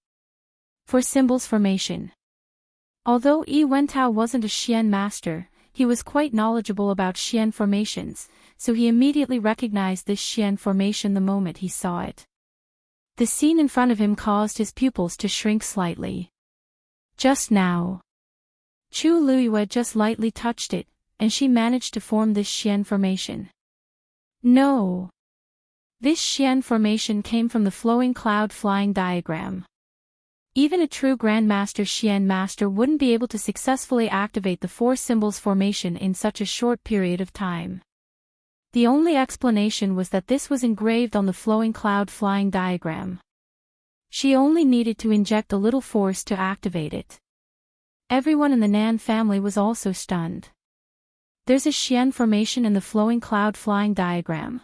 For symbols formation. Although Yi Wentao wasn't a Xian master, he was quite knowledgeable about Xian formations, so he immediately recognized this Xian formation the moment he saw it. The scene in front of him caused his pupils to shrink slightly. Just now, Chu Luyue just lightly touched it, and she managed to form this Xian formation. No! This Xian formation came from the flowing cloud flying diagram. Even a true Grandmaster Xian master wouldn't be able to successfully activate the four symbols formation in such a short period of time. The only explanation was that this was engraved on the flowing cloud flying diagram. She only needed to inject a little force to activate it. Everyone in the Nan family was also stunned. There's a Xian formation in the flowing cloud flying diagram.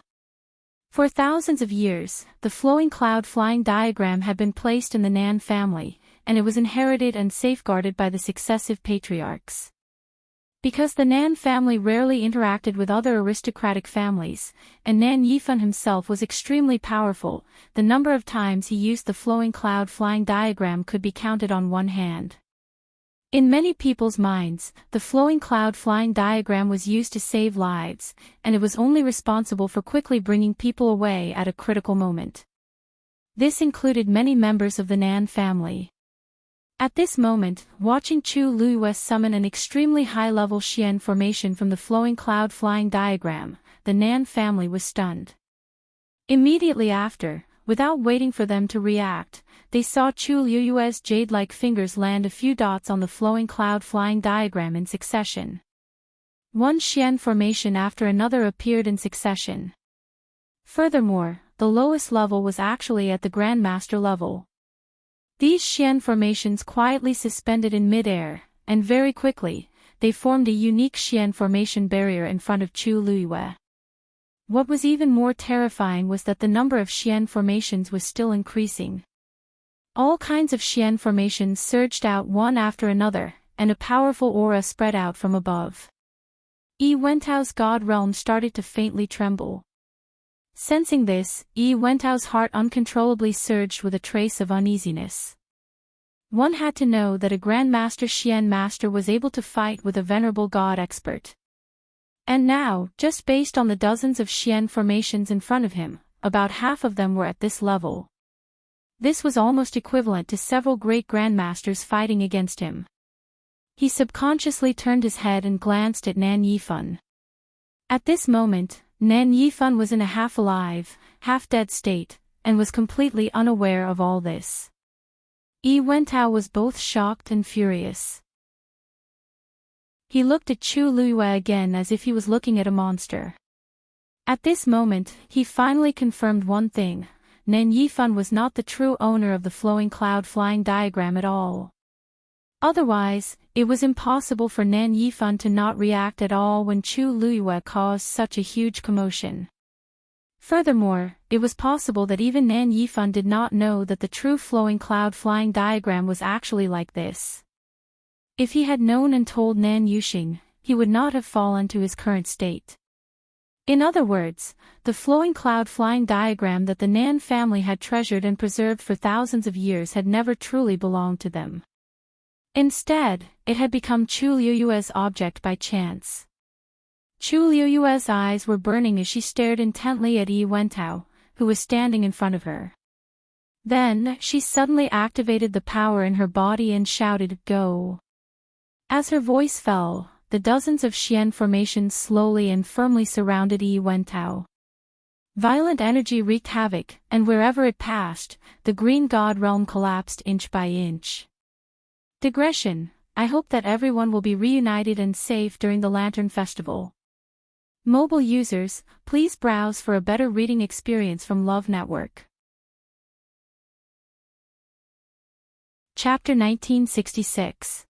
For thousands of years, the flowing cloud flying diagram had been placed in the Nan family, and it was inherited and safeguarded by the successive patriarchs. Because the Nan family rarely interacted with other aristocratic families, and Nan Yifan himself was extremely powerful, the number of times he used the flowing cloud flying diagram could be counted on one hand. In many people's minds, the flowing cloud flying diagram was used to save lives, and it was only responsible for quickly bringing people away at a critical moment. This included many members of the Nan family. At this moment, watching Chu Luyue summon an extremely high-level Xian formation from the flowing cloud flying diagram, the Nan family was stunned. Immediately after, Without waiting for them to react, they saw Chu Liyue's jade-like fingers land a few dots on the flowing cloud flying diagram in succession. One Xian formation after another appeared in succession. Furthermore, the lowest level was actually at the Grandmaster level. These Xian formations quietly suspended in mid-air, and very quickly, they formed a unique Xian formation barrier in front of Chu Liyue. What was even more terrifying was that the number of Xian formations was still increasing. All kinds of Xian formations surged out one after another, and a powerful aura spread out from above. Yi Wentao's god realm started to faintly tremble. Sensing this, Yi Wentao's heart uncontrollably surged with a trace of uneasiness. One had to know that a Grandmaster Xian master was able to fight with a venerable god expert. And now, just based on the dozens of Xian formations in front of him, about half of them were at this level. This was almost equivalent to several great grandmasters fighting against him. He subconsciously turned his head and glanced at Nan Yifan. At this moment, Nan Yifan was in a half-alive, half-dead state, and was completely unaware of all this. Yi Wentao was both shocked and furious. He looked at Chu Liyue again as if he was looking at a monster. At this moment, he finally confirmed one thing: Nan Yifan was not the true owner of the flowing cloud flying diagram at all. Otherwise, it was impossible for Nan Yifan to not react at all when Chu Liyue caused such a huge commotion. Furthermore, it was possible that even Nan Yifan did not know that the true flowing cloud flying diagram was actually like this. If he had known and told Nan Yuxing, he would not have fallen to his current state. In other words, the flowing cloud flying diagram that the Nan family had treasured and preserved for thousands of years had never truly belonged to them. Instead, it had become Chu Liyue's object by chance. Chu Liyue's eyes were burning as she stared intently at Yi Wentao, who was standing in front of her. Then, she suddenly activated the power in her body and shouted, "Go!" As her voice fell, the dozens of Xian formations slowly and firmly surrounded Yi Wentao. Violent energy wreaked havoc, and wherever it passed, the green god realm collapsed inch by inch. Digression: I hope that everyone will be reunited and safe during the Lantern Festival. Mobile users, please browse for a better reading experience from Love Network. Chapter 1966.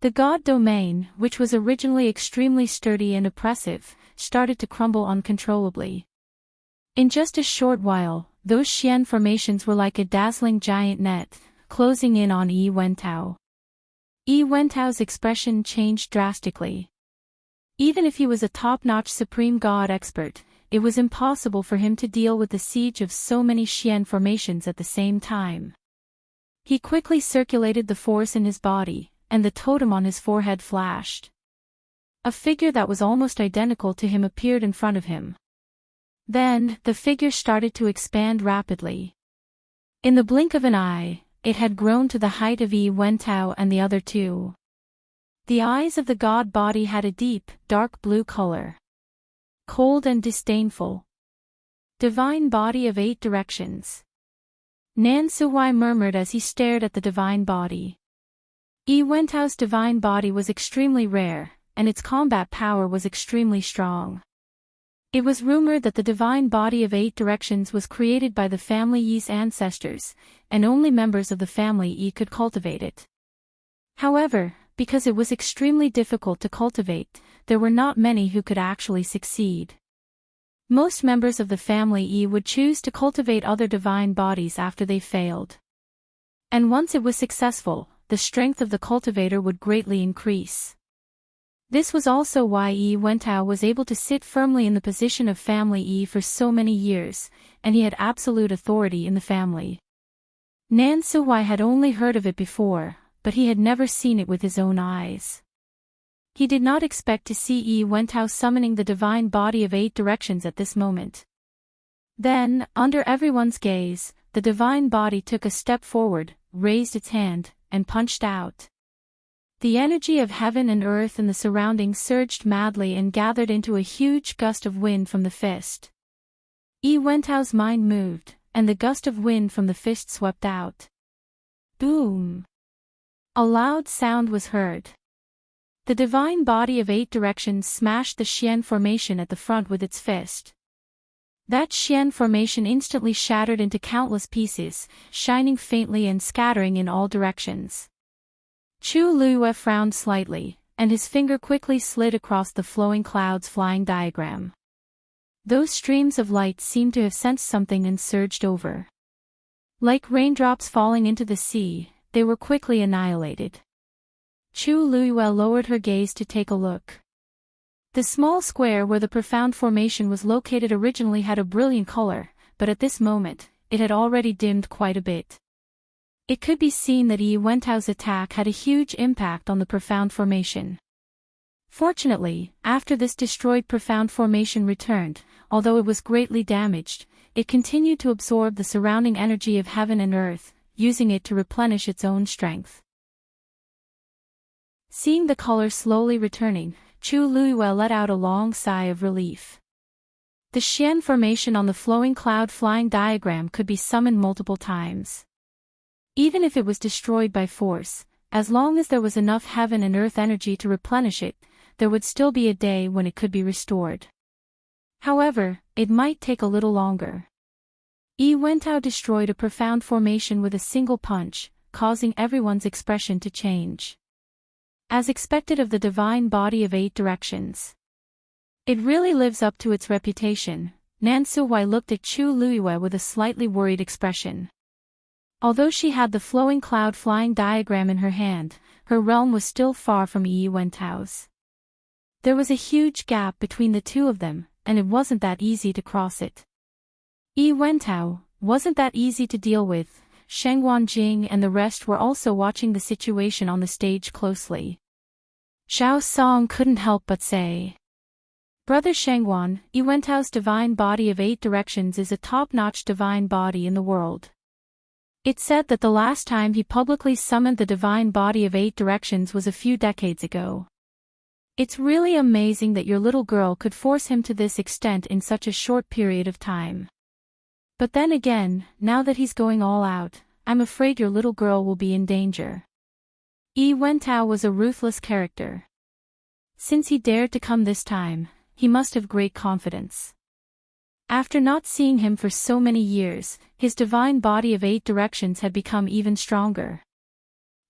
The god domain, which was originally extremely sturdy and oppressive, started to crumble uncontrollably. In just a short while, those Xian formations were like a dazzling giant net, closing in on Yi Wentao. Yi Wentao's expression changed drastically. Even if he was a top-notch supreme god expert, it was impossible for him to deal with the siege of so many Xian formations at the same time. He quickly circulated the force in his body, and the totem on his forehead flashed. A figure that was almost identical to him appeared in front of him. Then, the figure started to expand rapidly. In the blink of an eye, it had grown to the height of Yi Wentao and the other two. The eyes of the god body had a deep, dark blue color. Cold and disdainful. Divine body of 8 directions. Nan Suwai murmured as he stared at the divine body. Yi Wentao's divine body was extremely rare, and its combat power was extremely strong. It was rumored that the divine body of 8 directions was created by the family Yi's ancestors, and only members of the family Yi could cultivate it. However, because it was extremely difficult to cultivate, there were not many who could actually succeed. Most members of the family Yi would choose to cultivate other divine bodies after they failed. And once it was successful, the strength of the cultivator would greatly increase. This was also why Yi Wentao was able to sit firmly in the position of family Yi for so many years, and he had absolute authority in the family. Nan Suwai had only heard of it before, but he had never seen it with his own eyes. He did not expect to see Yi Wentao summoning the divine body of 8 directions at this moment. Then, under everyone's gaze, the divine body took a step forward, raised its hand, and punched out. The energy of heaven and earth and the surroundings surged madly and gathered into a huge gust of wind from the fist. Yi Wentao's mind moved, and the gust of wind from the fist swept out. Boom! A loud sound was heard. The divine body of 8 directions smashed the Xian formation at the front with its fist. That Xian formation instantly shattered into countless pieces, shining faintly and scattering in all directions. Chu Luiyue frowned slightly, and his finger quickly slid across the flowing clouds flying diagram. Those streams of light seemed to have sensed something and surged over. Like raindrops falling into the sea, they were quickly annihilated. Chu Luiyue lowered her gaze to take a look. The small square where the profound formation was located originally had a brilliant color, but at this moment, it had already dimmed quite a bit. It could be seen that Yi Wentao's attack had a huge impact on the profound formation. Fortunately, after this destroyed profound formation returned, although it was greatly damaged, it continued to absorb the surrounding energy of heaven and earth, using it to replenish its own strength. Seeing the color slowly returning, Chu Luiyue let out a long sigh of relief. The Xian formation on the flowing cloud flying diagram could be summoned multiple times. Even if it was destroyed by force, as long as there was enough heaven and earth energy to replenish it, there would still be a day when it could be restored. However, it might take a little longer. Yi Wentao destroyed a profound formation with a single punch, causing everyone's expression to change. As expected of the divine body of 8 directions. It really lives up to its reputation. Nan Suhui looked at Chu Luiyue with a slightly worried expression. Although she had the flowing cloud flying diagram in her hand, her realm was still far from Yi Wentao's. There was a huge gap between the two of them, and it wasn't that easy to cross it. Yi Wentao wasn't that easy to deal with. Shengwan Jing and the rest were also watching the situation on the stage closely. Zhao Song couldn't help but say, "Brother Shengwan, Yi Wentao's divine body of 8 directions is a top-notch divine body in the world. It's said that the last time he publicly summoned the divine body of 8 directions was a few decades ago. It's really amazing that your little girl could force him to this extent in such a short period of time. But then again, now that he's going all out, I'm afraid your little girl will be in danger." Yi Wentao was a ruthless character. Since he dared to come this time, he must have great confidence. After not seeing him for so many years, his divine body of 8 directions had become even stronger.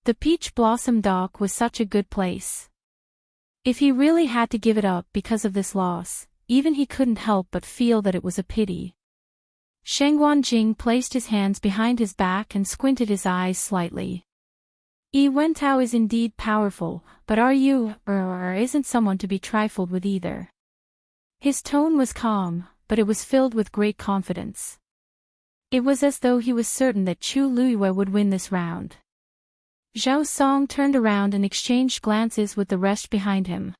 The Peach Blossom Dock was such a good place. If he really had to give it up because of this loss, even he couldn't help but feel that it was a pity. Shengwan Jing placed his hands behind his back and squinted his eyes slightly. Yi Wentao is indeed powerful, but are you, or isn't someone to be trifled with either? His tone was calm, but it was filled with great confidence. It was as though he was certain that Chu Luiyue would win this round. Zhao Song turned around and exchanged glances with the rest behind him.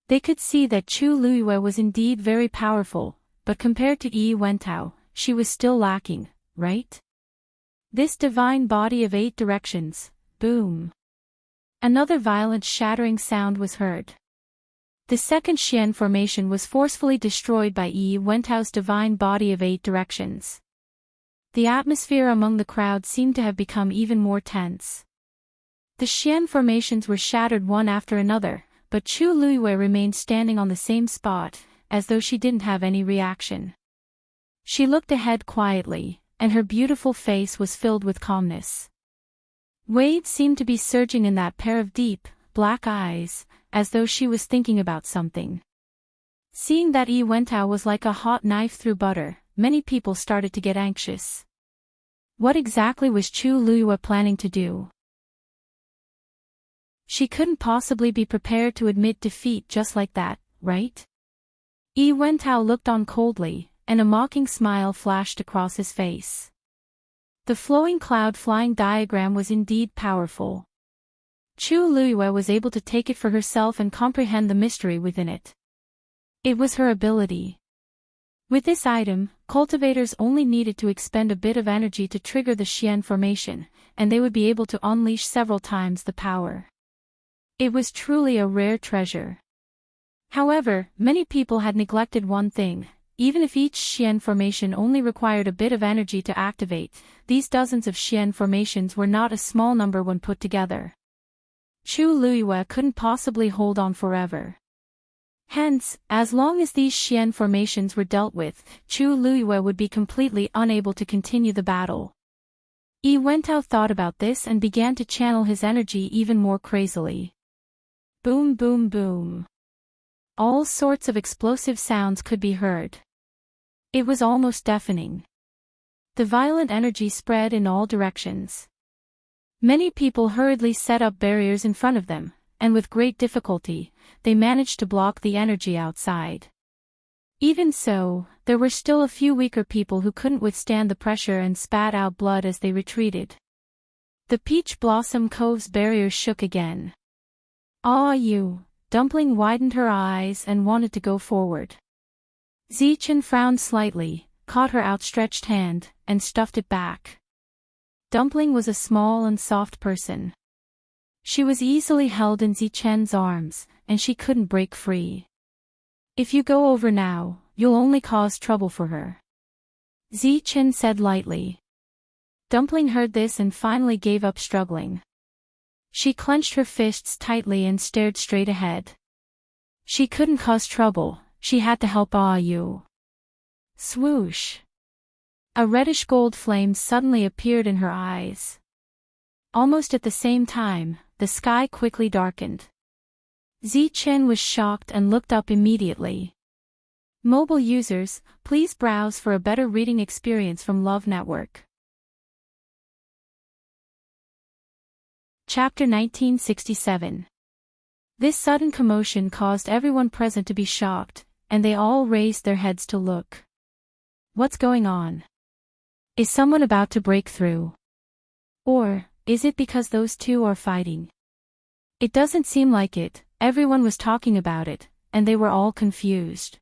They could see that Chu Luiyue was indeed very powerful, but compared to Yi Wentao, she was still lacking, right? This divine body of 8 directions, boom. Another violent shattering sound was heard. The second Xian formation was forcefully destroyed by Yi Wentao's divine body of 8 directions. The atmosphere among the crowd seemed to have become even more tense. The Xian formations were shattered one after another, but Chu Luiyue remained standing on the same spot, as though she didn't have any reaction. She looked ahead quietly, and her beautiful face was filled with calmness. Waves seemed to be surging in that pair of deep, black eyes, as though she was thinking about something. Seeing that Yi Wentao was like a hot knife through butter, many people started to get anxious. What exactly was Chu Luiyue planning to do? She couldn't possibly be prepared to admit defeat just like that, right? Yi Wentao looked on coldly, and a mocking smile flashed across his face. The flowing cloud flying diagram was indeed powerful. Chu Luiyue was able to take it for herself and comprehend the mystery within it. It was her ability. With this item, cultivators only needed to expend a bit of energy to trigger the Xian formation, and they would be able to unleash several times the power. It was truly a rare treasure. However, many people had neglected one thing. even if each Xian formation only required a bit of energy to activate, these dozens of Xian formations were not a small number when put together. Chu Luiyue couldn't possibly hold on forever. Hence, as long as these Xian formations were dealt with, Chu Luiyue would be completely unable to continue the battle. Yi Wentao thought about this and began to channel his energy even more crazily. Boom boom boom. All sorts of explosive sounds could be heard. It was almost deafening. The violent energy spread in all directions. Many people hurriedly set up barriers in front of them, and with great difficulty, they managed to block the energy outside. Even so, there were still a few weaker people who couldn't withstand the pressure and spat out blood as they retreated. The Peach Blossom Cove's barrier shook again. "Ah, you!" Dumpling widened her eyes and wanted to go forward. Zichen frowned slightly, caught her outstretched hand, and stuffed it back. Dumpling was a small and soft person. She was easily held in Zichen's arms, and she couldn't break free. "If you go over now, you'll only cause trouble for her," Zichen said lightly. Dumpling heard this and finally gave up struggling. She clenched her fists tightly and stared straight ahead. She couldn't cause trouble, she had to help Ah Yu. Swoosh! A reddish gold flame suddenly appeared in her eyes. Almost at the same time, the sky quickly darkened. Zichen was shocked and looked up immediately. Mobile users, please browse for a better reading experience from Love Network. Chapter 1967. This sudden commotion caused everyone present to be shocked, and they all raised their heads to look. What's going on? Is someone about to break through? Or, is it because those two are fighting? It doesn't seem like it. Everyone was talking about it, and they were all confused.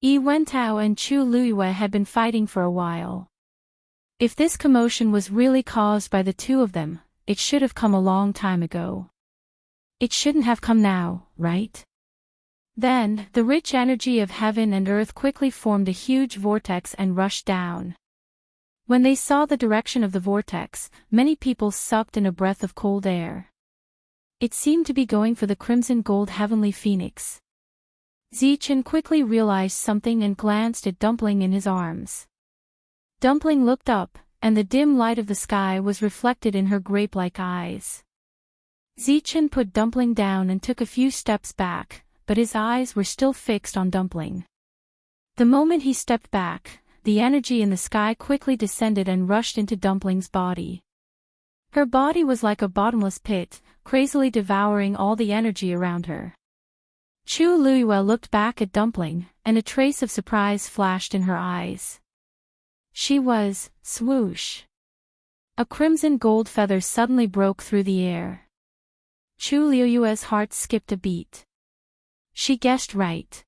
Yi Wentao and Chu Luiyue had been fighting for a while. If this commotion was really caused by the two of them, it should have come a long time ago. It shouldn't have come now, right? Then, the rich energy of heaven and earth quickly formed a huge vortex and rushed down. When they saw the direction of the vortex, many people sucked in a breath of cold air. It seemed to be going for the crimson gold heavenly phoenix. Zichen quickly realized something and glanced at Dumpling in his arms. Dumpling looked up, and the dim light of the sky was reflected in her grape-like eyes. Zichen put Dumpling down and took a few steps back, but his eyes were still fixed on Dumpling. The moment he stepped back, the energy in the sky quickly descended and rushed into Dumpling's body. Her body was like a bottomless pit, crazily devouring all the energy around her. Chu Luiyue looked back at Dumpling, and a trace of surprise flashed in her eyes. She was, swoosh. A crimson gold feather suddenly broke through the air. Chu Luiyue's heart skipped a beat. She guessed right.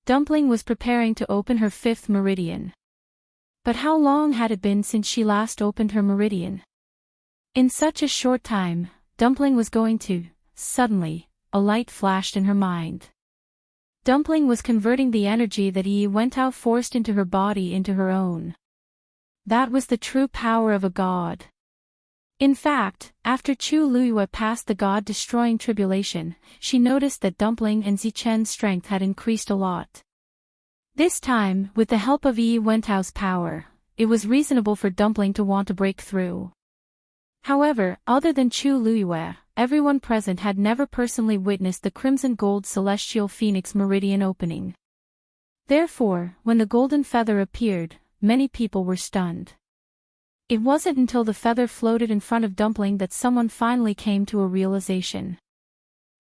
Dumpling was preparing to open her fifth meridian. But how long had it been since she last opened her meridian? In such a short time, Dumpling was going to, suddenly, a light flashed in her mind. Dumpling was converting the energy that Yi Wentao forced into her body into her own. That was the true power of a god. In fact, after Chu Luiyue passed the god-destroying tribulation, she noticed that Dumpling and Zichen's strength had increased a lot. This time, with the help of Yi Wentao's power, it was reasonable for Dumpling to want to break through. However, other than Chu Luiyue, everyone present had never personally witnessed the crimson gold celestial phoenix meridian opening. Therefore, when the golden feather appeared, many people were stunned. It wasn't until the feather floated in front of Dumpling that someone finally came to a realization.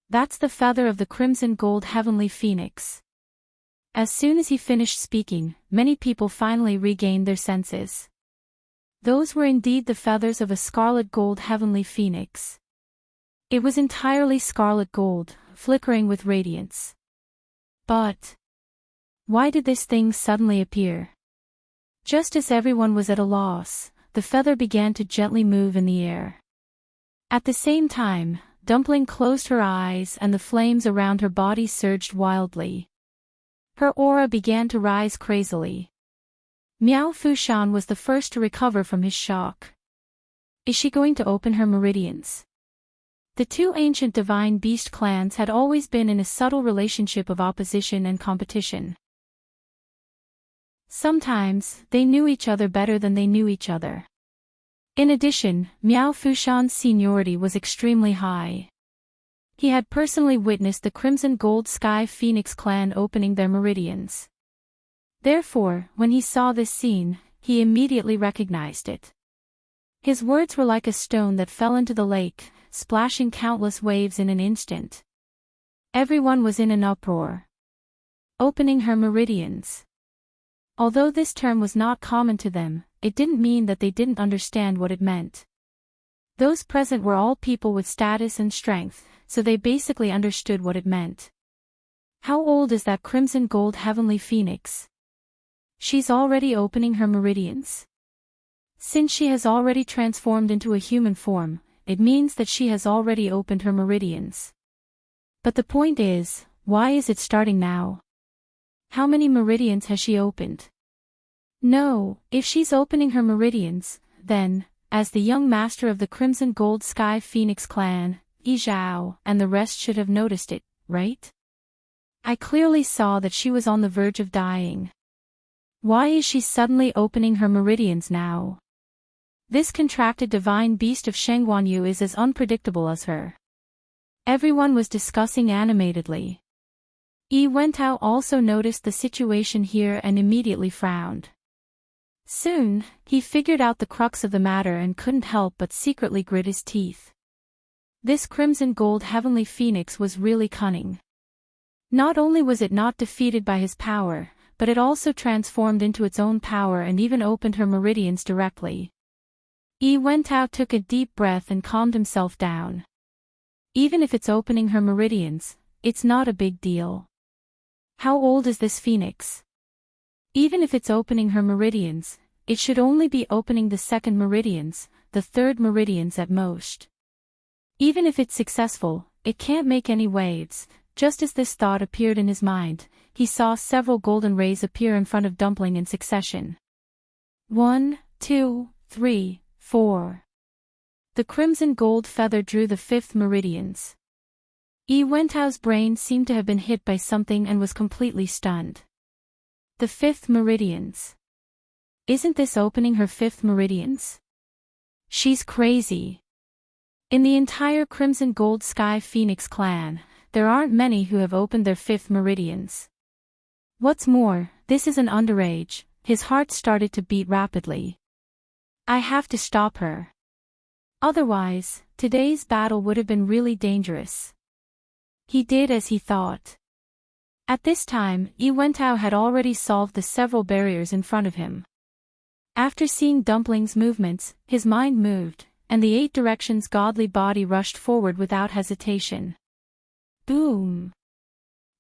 That's the feather of the crimson gold heavenly phoenix. As soon as he finished speaking, many people finally regained their senses. Those were indeed the feathers of a scarlet gold heavenly phoenix. It was entirely scarlet gold, flickering with radiance. But why did this thing suddenly appear? Just as everyone was at a loss, the feather began to gently move in the air. At the same time, Dumpling closed her eyes and the flames around her body surged wildly. Her aura began to rise crazily. Miao Fushan was the first to recover from his shock. Is she going to open her meridians? The two ancient divine beast clans had always been in a subtle relationship of opposition and competition. Sometimes, they knew each other better than they knew each other. In addition, Miao Fushan's seniority was extremely high. He had personally witnessed the Crimson Gold Sky Phoenix clan opening their meridians. Therefore, when he saw this scene, he immediately recognized it. His words were like a stone that fell into the lake, splashing countless waves in an instant. Everyone was in an uproar. Opening her meridians. Although this term was not common to them, it didn't mean that they didn't understand what it meant. Those present were all people with status and strength, so they basically understood what it meant. How old is that Crimson Gold Heavenly Phoenix? She's already opening her meridians. Since she has already transformed into a human form, it means that she has already opened her meridians. But the point is, why is it starting now? How many meridians has she opened? No, if she's opening her meridians, then, as the young master of the Crimson Gold Sky Phoenix clan, Yi Zhao and the rest should have noticed it, right? I clearly saw that she was on the verge of dying. Why is she suddenly opening her meridians now? This contracted divine beast of Shengguanyu is as unpredictable as her. Everyone was discussing animatedly. Yi Wentao also noticed the situation here and immediately frowned. Soon, he figured out the crux of the matter and couldn't help but secretly grit his teeth. This Crimson Gold Heavenly Phoenix was really cunning. Not only was it not defeated by his power, but it also transformed into its own power and even opened her meridians directly. Yi Wentao took a deep breath and calmed himself down. Even if it's opening her meridians, it's not a big deal. How old is this phoenix? Even if it's opening her meridians, it should only be opening the second meridians, the third meridians at most. Even if it's successful, it can't make any waves. Just as this thought appeared in his mind, he saw several golden rays appear in front of Dumpling in succession. 1, 2, 3, 4. The crimson gold feather drew the fifth meridians. Yi Wentao's brain seemed to have been hit by something and was completely stunned. The fifth meridians. Isn't this opening her fifth meridians? She's crazy. In the entire Crimson Gold Sky Phoenix clan, there aren't many who have opened their fifth meridians. What's more, this is an underage. His heart started to beat rapidly. I have to stop her. Otherwise, today's battle would have been really dangerous. He did as he thought. At this time, Yi Wentao had already solved the several barriers in front of him. After seeing Dumpling's movements, his mind moved, and the 8 directions godly body rushed forward without hesitation. Boom!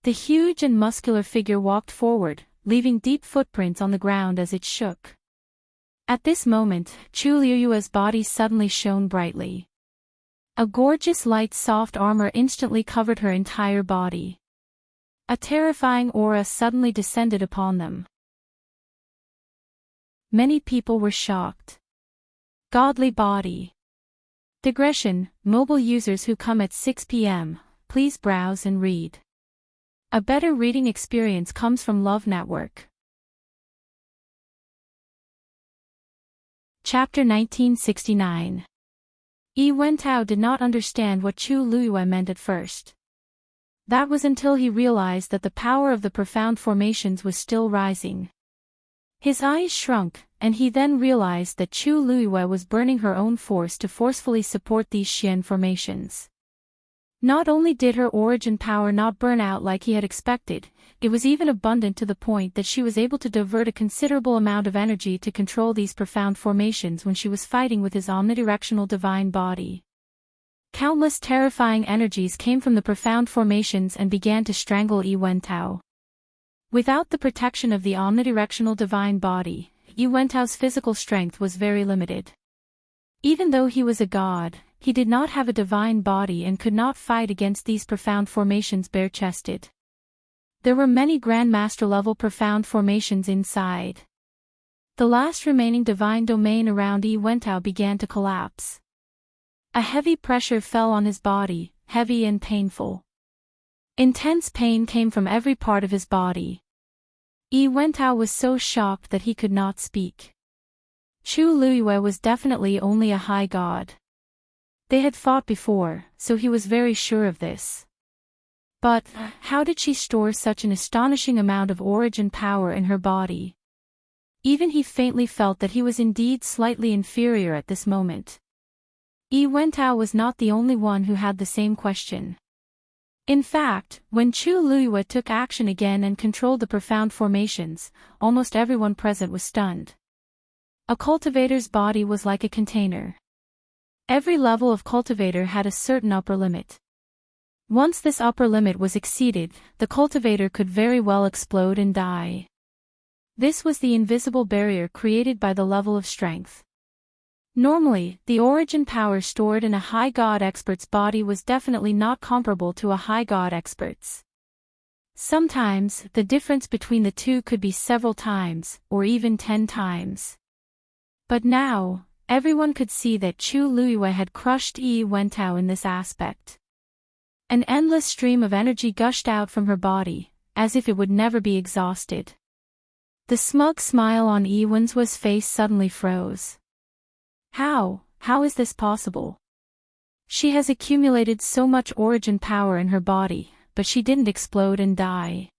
The huge and muscular figure walked forward, leaving deep footprints on the ground as it shook. At this moment, Chu Liuyue's body suddenly shone brightly. A gorgeous light soft armor instantly covered her entire body. A terrifying aura suddenly descended upon them. Many people were shocked. Godly body. Digression: mobile users who come at 6 p.m., please browse and read. A better reading experience comes from Love Network. Chapter 1969. Yi Wentao did not understand what Chu Liyue meant at first. That was until he realized that the power of the profound formations was still rising. His eyes shrunk, and he then realized that Chu Liyue was burning her own force to forcefully support these Xian formations. Not only did her origin power not burn out like he had expected, it was even abundant to the point that she was able to divert a considerable amount of energy to control these profound formations when she was fighting with his omnidirectional divine body. Countless terrifying energies came from the profound formations and began to strangle Yi Wentao. Without the protection of the omnidirectional divine body, Yi Wentao's physical strength was very limited. Even though he was a god, he did not have a divine body and could not fight against these profound formations bare-chested. There were many Grandmaster-level profound formations inside. The last remaining divine domain around Yi Wentao began to collapse. A heavy pressure fell on his body, heavy and painful. Intense pain came from every part of his body. Yi Wentao was so shocked that he could not speak. Chu Luiyue was definitely only a high god. They had fought before, so he was very sure of this. But, how did she store such an astonishing amount of origin power in her body? Even he faintly felt that he was indeed slightly inferior at this moment. Yi Wentao was not the only one who had the same question. In fact, when Chu Luiyue took action again and controlled the profound formations, almost everyone present was stunned. A cultivator's body was like a container. Every level of cultivator had a certain upper limit. Once this upper limit was exceeded, the cultivator could very well explode and die. This was the invisible barrier created by the level of strength. Normally, the origin power stored in a high god expert's body was definitely not comparable to a high god expert's. Sometimes, the difference between the two could be several times, or even 10 times. But now, everyone could see that Chu Luiyue had crushed Yi Wentao in this aspect. An endless stream of energy gushed out from her body, as if it would never be exhausted. The smug smile on Yi Wen's face suddenly froze. How is this possible? She has accumulated so much origin power in her body, but she didn't explode and die.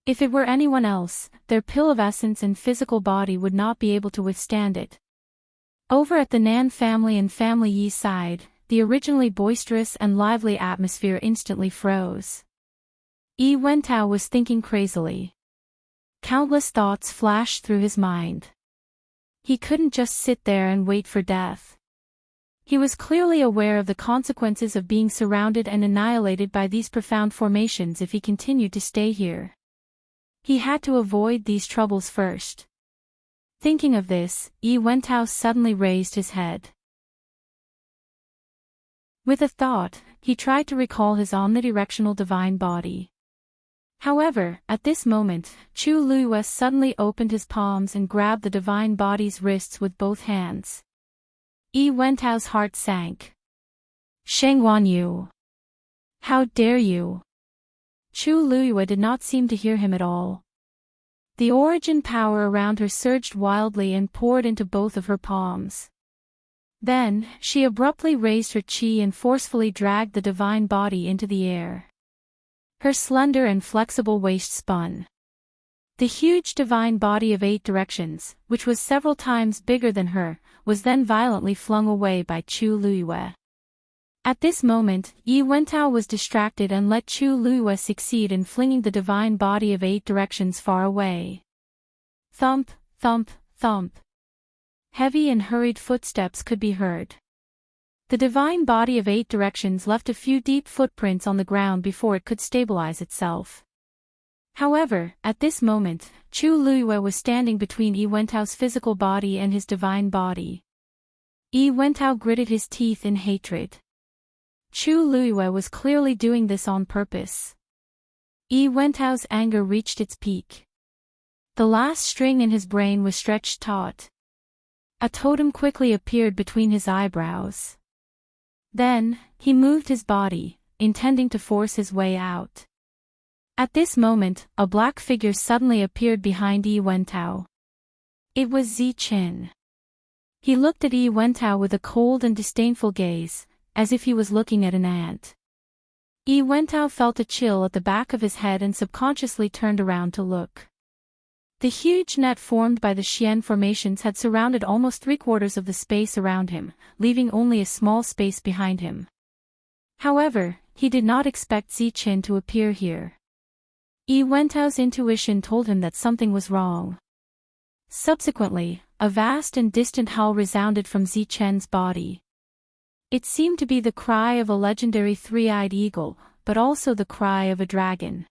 If it were anyone else, their pill of essence and physical body would not be able to withstand it. Over at the Nan family and Family Yi side, the originally boisterous and lively atmosphere instantly froze. Yi Wentao was thinking crazily. Countless thoughts flashed through his mind. He couldn't just sit there and wait for death. He was clearly aware of the consequences of being surrounded and annihilated by these profound formations if he continued to stay here. He had to avoid these troubles first. Thinking of this, Yi Wentao suddenly raised his head. With a thought, he tried to recall his omnidirectional divine body. However, at this moment, Chu Luiyue suddenly opened his palms and grabbed the divine body's wrists with both hands. Yi Wentao's heart sank. Shengguan Yu! How dare you! Chu Luiyue did not seem to hear him at all. The origin power around her surged wildly and poured into both of her palms. Then, she abruptly raised her chi and forcefully dragged the divine body into the air. Her slender and flexible waist spun. The huge divine body of 8 directions, which was several times bigger than her, was then violently flung away by Chu Luiyue. At this moment, Yi Wentao was distracted and let Chu Luiyue succeed in flinging the divine body of 8 directions far away. Thump, thump, thump. Heavy and hurried footsteps could be heard. The divine body of 8 directions left a few deep footprints on the ground before it could stabilize itself. However, at this moment, Chu Luiyue was standing between Yi Wentao's physical body and his divine body. Yi Wentao gritted his teeth in hatred. Chu Luiyue was clearly doing this on purpose. Yi Wentao's anger reached its peak. The last string in his brain was stretched taut. A totem quickly appeared between his eyebrows. Then, he moved his body, intending to force his way out. At this moment, a black figure suddenly appeared behind Yi Wentao. It was Zichen. He looked at Yi Wentao with a cold and disdainful gaze, as if he was looking at an ant. Yi Wentao felt a chill at the back of his head and subconsciously turned around to look. The huge net formed by the Xian formations had surrounded almost 3/4 of the space around him, leaving only a small space behind him. However, he did not expect Zichen to appear here. Yi Wentao's intuition told him that something was wrong. Subsequently, a vast and distant howl resounded from Zichen's body. It seemed to be the cry of a legendary 3-eyed eagle, but also the cry of a dragon.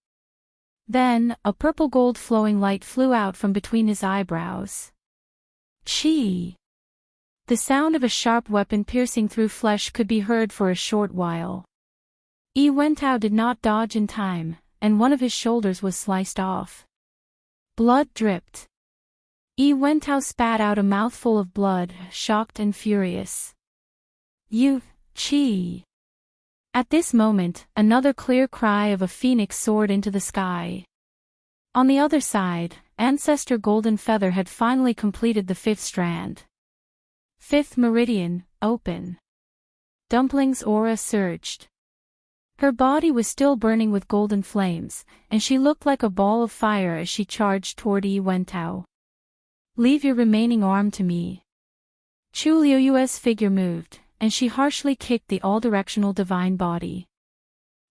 Then, a purple-gold flowing light flew out from between his eyebrows. Chi! The sound of a sharp weapon piercing through flesh could be heard for a short while. Yi Wentao did not dodge in time, and one of his shoulders was sliced off. Blood dripped. Yi Wentao spat out a mouthful of blood, shocked and furious. You, Chi. At this moment, another clear cry of a phoenix soared into the sky. On the other side, Ancestor Golden Feather had finally completed the 5th strand. 5th meridian, open. Dumpling's aura surged. Her body was still burning with golden flames, and she looked like a ball of fire as she charged toward Yi Wentao. Leave your remaining arm to me. Chu Liuyue's figure moved, and she harshly kicked the all-directional divine body.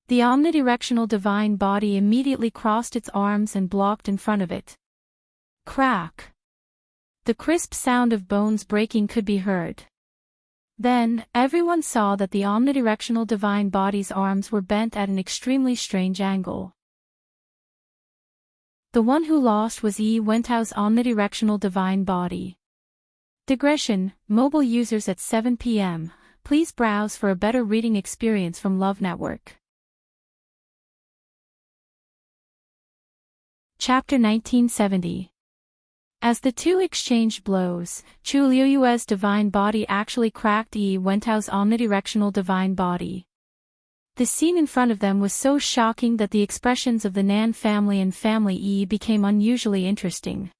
The omnidirectional divine body immediately crossed its arms and blocked in front of it. Crack! The crisp sound of bones breaking could be heard. Then, everyone saw that the omnidirectional divine body's arms were bent at an extremely strange angle. The one who lost was Yi Wentao's omnidirectional divine body. Digression, mobile users at 7 p.m., please browse for a better reading experience from Love Network. Chapter 1970. As the two exchanged blows, Chu Liuyue's divine body actually cracked Yi Wentao's omnidirectional divine body. The scene in front of them was so shocking that the expressions of the Nan family and Family Yi became unusually interesting.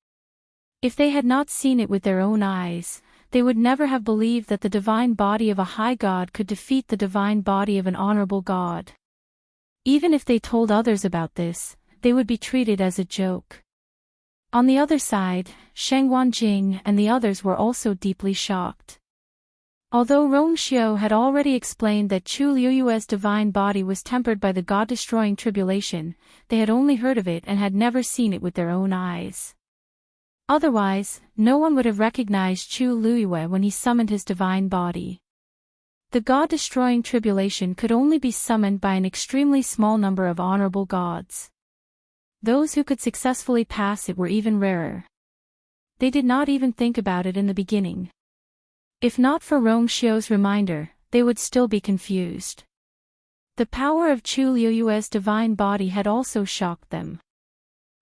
If they had not seen it with their own eyes, they would never have believed that the divine body of a high god could defeat the divine body of an honorable god. Even if they told others about this, they would be treated as a joke. On the other side, Sheng Wanjing and the others were also deeply shocked. Although Rong Xiu had already explained that Chu Liuyue's divine body was tempered by the god-destroying tribulation, they had only heard of it and had never seen it with their own eyes. Otherwise, no one would have recognized Chu Liuyue when he summoned his divine body. The god-destroying tribulation could only be summoned by an extremely small number of honorable gods. Those who could successfully pass it were even rarer. They did not even think about it in the beginning. If not for Rong Xiu's reminder, they would still be confused. The power of Chu Liuyue's divine body had also shocked them.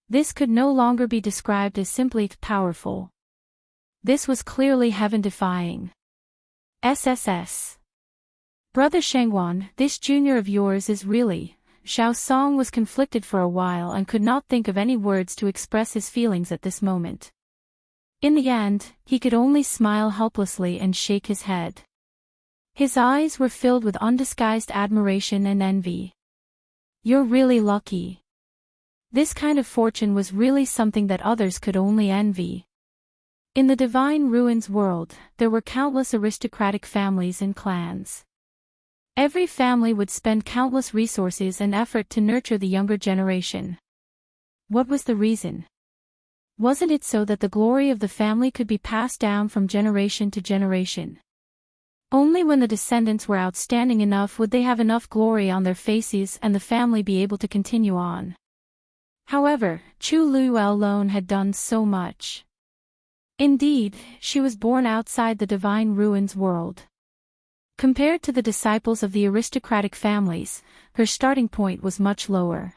This could no longer be described as simply powerful. This was clearly heaven-defying. SSS. Brother Shengwan, this junior of yours is really... Xiao Song was conflicted for a while and could not think of any words to express his feelings at this moment. In the end, he could only smile helplessly and shake his head. His eyes were filled with undisguised admiration and envy. You're really lucky. This kind of fortune was really something that others could only envy. In the Divine Ruins world, there were countless aristocratic families and clans. Every family would spend countless resources and effort to nurture the younger generation. What was the reason? Wasn't it so that the glory of the family could be passed down from generation to generation? Only when the descendants were outstanding enough would they have enough glory on their faces and the family be able to continue on. However, Chu Liuyue alone had done so much. Indeed, she was born outside the Divine Ruins world. Compared to the disciples of the aristocratic families, her starting point was much lower.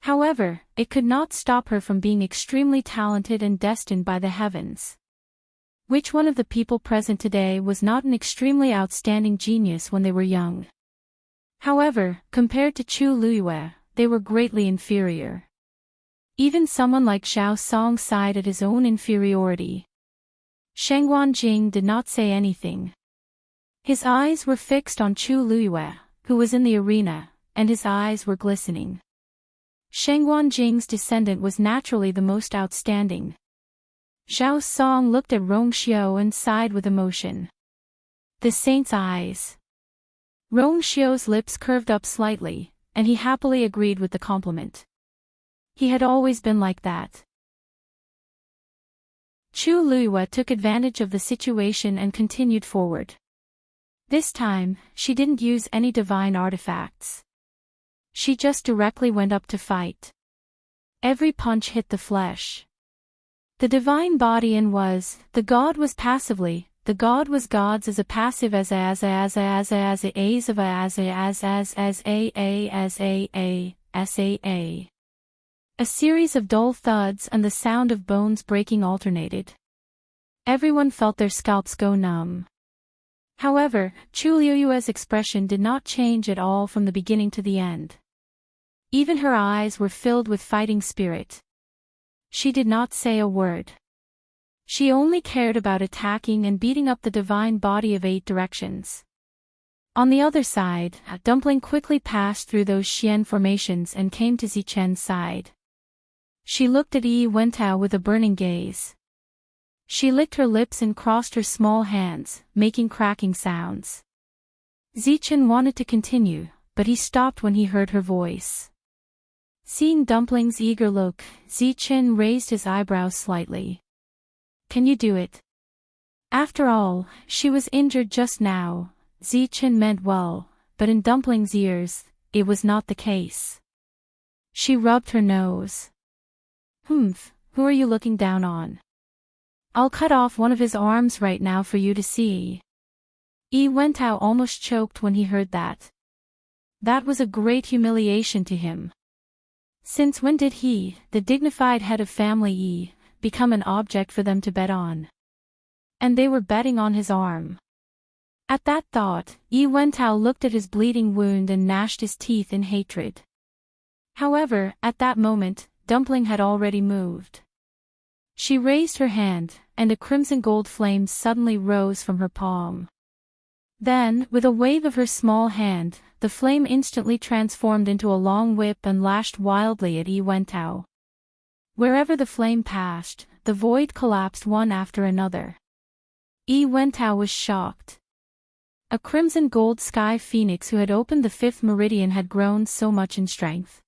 However, it could not stop her from being extremely talented and destined by the heavens. Which one of the people present today was not an extremely outstanding genius when they were young? However, compared to Chu Liuyue, they were greatly inferior. Even someone like Xiao Song sighed at his own inferiority. Sheng Wanjing did not say anything. His eyes were fixed on Chu Liuyue, who was in the arena, and his eyes were glistening. Sheng Wanjing's descendant was naturally the most outstanding. Xiao Song looked at Rong Xiu and sighed with emotion. The saint's eyes. Rong Xiu's lips curved up slightly, and he happily agreed with the compliment. He had always been like that. Chu Liuyue took advantage of the situation and continued forward. This time, she didn't use any divine artifacts. She just directly went up to fight. Every punch hit the flesh. The divine body and the god was passively, the god was gods as a passive saa. A series of dull thuds and the sound of bones breaking alternated. Everyone felt their scalps go numb. However, Chu Liuyue's expression did not change at all from the beginning to the end. Even her eyes were filled with fighting spirit. She did not say a word. She only cared about attacking and beating up the divine body of 8 directions. On the other side, Dumpling quickly passed through those Xian formations and came to Zichen's side. She looked at Yi Wentao with a burning gaze. She licked her lips and crossed her small hands, making cracking sounds. Zichen wanted to continue, but he stopped when he heard her voice. Seeing Dumpling's eager look, Zichen raised his eyebrows slightly. Can you do it? After all, she was injured just now. Zichen meant well, but in Dumpling's ears, it was not the case. She rubbed her nose. Who are you looking down on? I'll cut off one of his arms right now for you to see. Yi Wentao almost choked when he heard that. That was a great humiliation to him. Since when did he, the dignified head of family Yi, become an object for them to bet on? And they were betting on his arm. At that thought, Yi Wentao looked at his bleeding wound and gnashed his teeth in hatred. However, at that moment, Dumpling had already moved. She raised her hand, and a crimson gold flame suddenly rose from her palm. Then, with a wave of her small hand, the flame instantly transformed into a long whip and lashed wildly at Yi Wentao. Wherever the flame passed, the void collapsed one after another. Yi Wentao was shocked. A crimson gold sky phoenix who had opened the 5th meridian had grown so much in strength.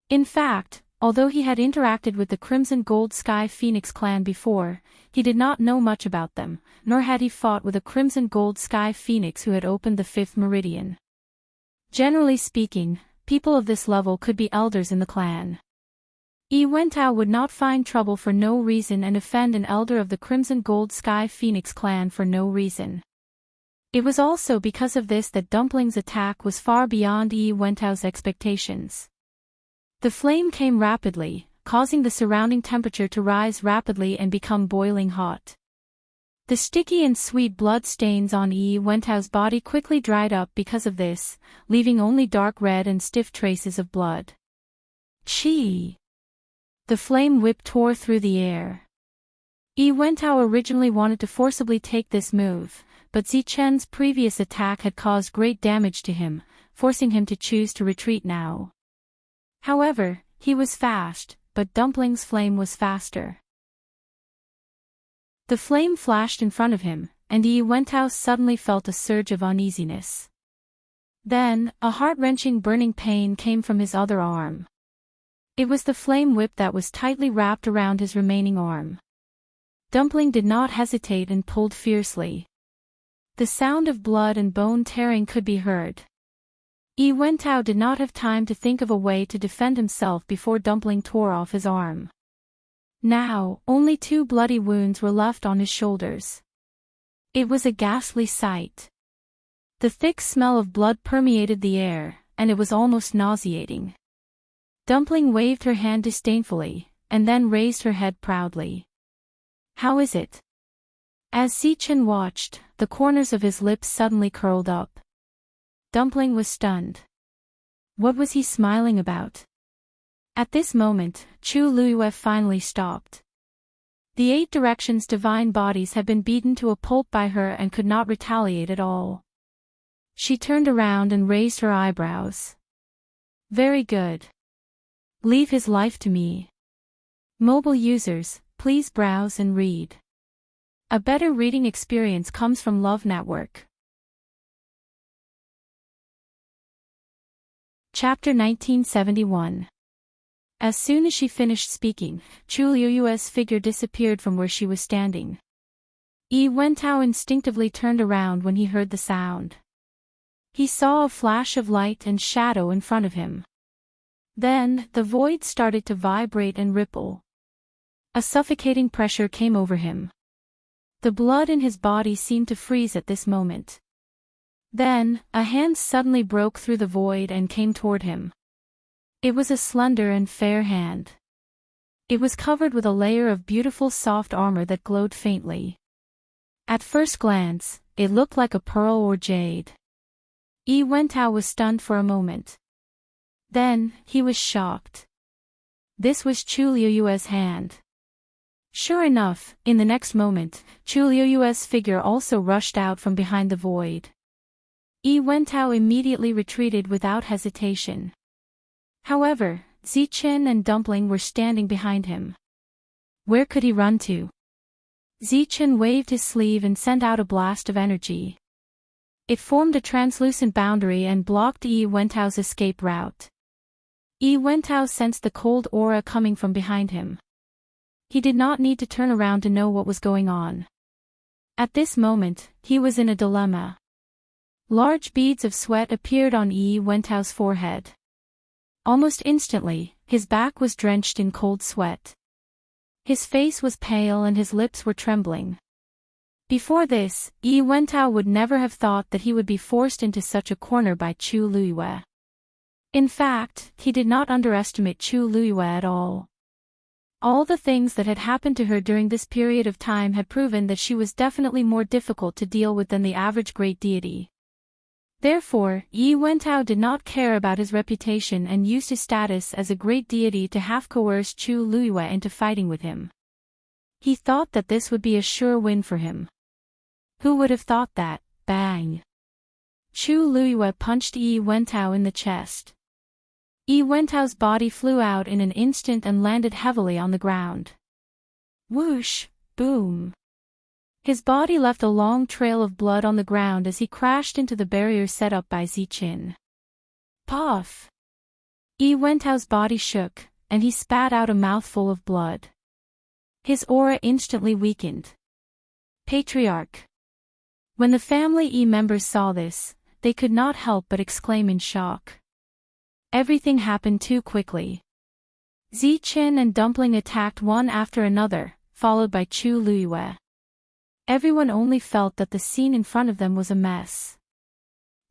In fact, although he had interacted with the Crimson Gold Sky Phoenix clan before, he did not know much about them, nor had he fought with a Crimson Gold Sky Phoenix who had opened the 5th meridian. Generally speaking, people of this level could be elders in the clan. Yi Wentao would not find trouble for no reason and offend an elder of the Crimson Gold Sky Phoenix clan for no reason. It was also because of this that Dumpling's attack was far beyond Yi Wentao's expectations. The flame came rapidly, causing the surrounding temperature to rise rapidly and become boiling hot. The sticky and sweet blood stains on Yi Wentao's body quickly dried up because of this, leaving only dark red and stiff traces of blood. Chi! The flame whip tore through the air. Yi Wentao originally wanted to forcibly take this move, but Zichen's previous attack had caused great damage to him, forcing him to choose to retreat now. However, he was fast, but Dumpling's flame was faster. The flame flashed in front of him, and Yi Wentao suddenly felt a surge of uneasiness. Then, a heart-wrenching burning pain came from his other arm. It was the flame whip that was tightly wrapped around his remaining arm. Dumpling did not hesitate and pulled fiercely. The sound of blood and bone tearing could be heard. Yi Wentao did not have time to think of a way to defend himself before Dumpling tore off his arm. Now, only 2 bloody wounds were left on his shoulders. It was a ghastly sight. The thick smell of blood permeated the air, and it was almost nauseating. Dumpling waved her hand disdainfully, and then raised her head proudly. How is it? As Zichen watched, the corners of his lips suddenly curled up. Dumpling was stunned. What was he smiling about? At this moment, Chu Liyue finally stopped. The 8 directions' divine bodies had been beaten to a pulp by her and could not retaliate at all. She turned around and raised her eyebrows. Very good. Leave his life to me. Mobile users, please browse and read. A better reading experience comes from Love Network. Chapter 1971. As soon as she finished speaking, Chu Liyue's figure disappeared from where she was standing. Yi Wentao instinctively turned around when he heard the sound. He saw a flash of light and shadow in front of him. Then, the void started to vibrate and ripple. A suffocating pressure came over him. The blood in his body seemed to freeze at this moment. Then, a hand suddenly broke through the void and came toward him. It was a slender and fair hand. It was covered with a layer of beautiful soft armor that glowed faintly. At first glance, it looked like a pearl or jade. Yi Wentao was stunned for a moment. Then, he was shocked. This was Chu Liuyue's hand. Sure enough, in the next moment, Chu Liuyue's figure also rushed out from behind the void. Yi Wentao immediately retreated without hesitation. However, Zichen and Dumpling were standing behind him. Where could he run to? Zichen waved his sleeve and sent out a blast of energy. It formed a translucent boundary and blocked Yi Wentao's escape route. Yi Wentao sensed the cold aura coming from behind him. He did not need to turn around to know what was going on. At this moment, he was in a dilemma. Large beads of sweat appeared on Yi Wentao's forehead. Almost instantly, his back was drenched in cold sweat. His face was pale and his lips were trembling. Before this, Yi Wentao would never have thought that he would be forced into such a corner by Chu Liyue. In fact, he did not underestimate Chu Liyue at all. All the things that had happened to her during this period of time had proven that she was definitely more difficult to deal with than the average great deity. Therefore, Yi Wentao did not care about his reputation and used his status as a great deity to half-coerce Chu Liyue into fighting with him. He thought that this would be a sure win for him. Who would have thought that? Bang! Chu Liyue punched Yi Wentao in the chest. Yi Wentao's body flew out in an instant and landed heavily on the ground. Whoosh! Boom! His body left a long trail of blood on the ground as he crashed into the barrier set up by Zichen. Puff! Yi Wentao's body shook, and he spat out a mouthful of blood. His aura instantly weakened. Patriarch! When the family Yi members saw this, they could not help but exclaim in shock. Everything happened too quickly. Zichen and Dumpling attacked one after another, followed by Chu Liyue. Everyone only felt that the scene in front of them was a mess.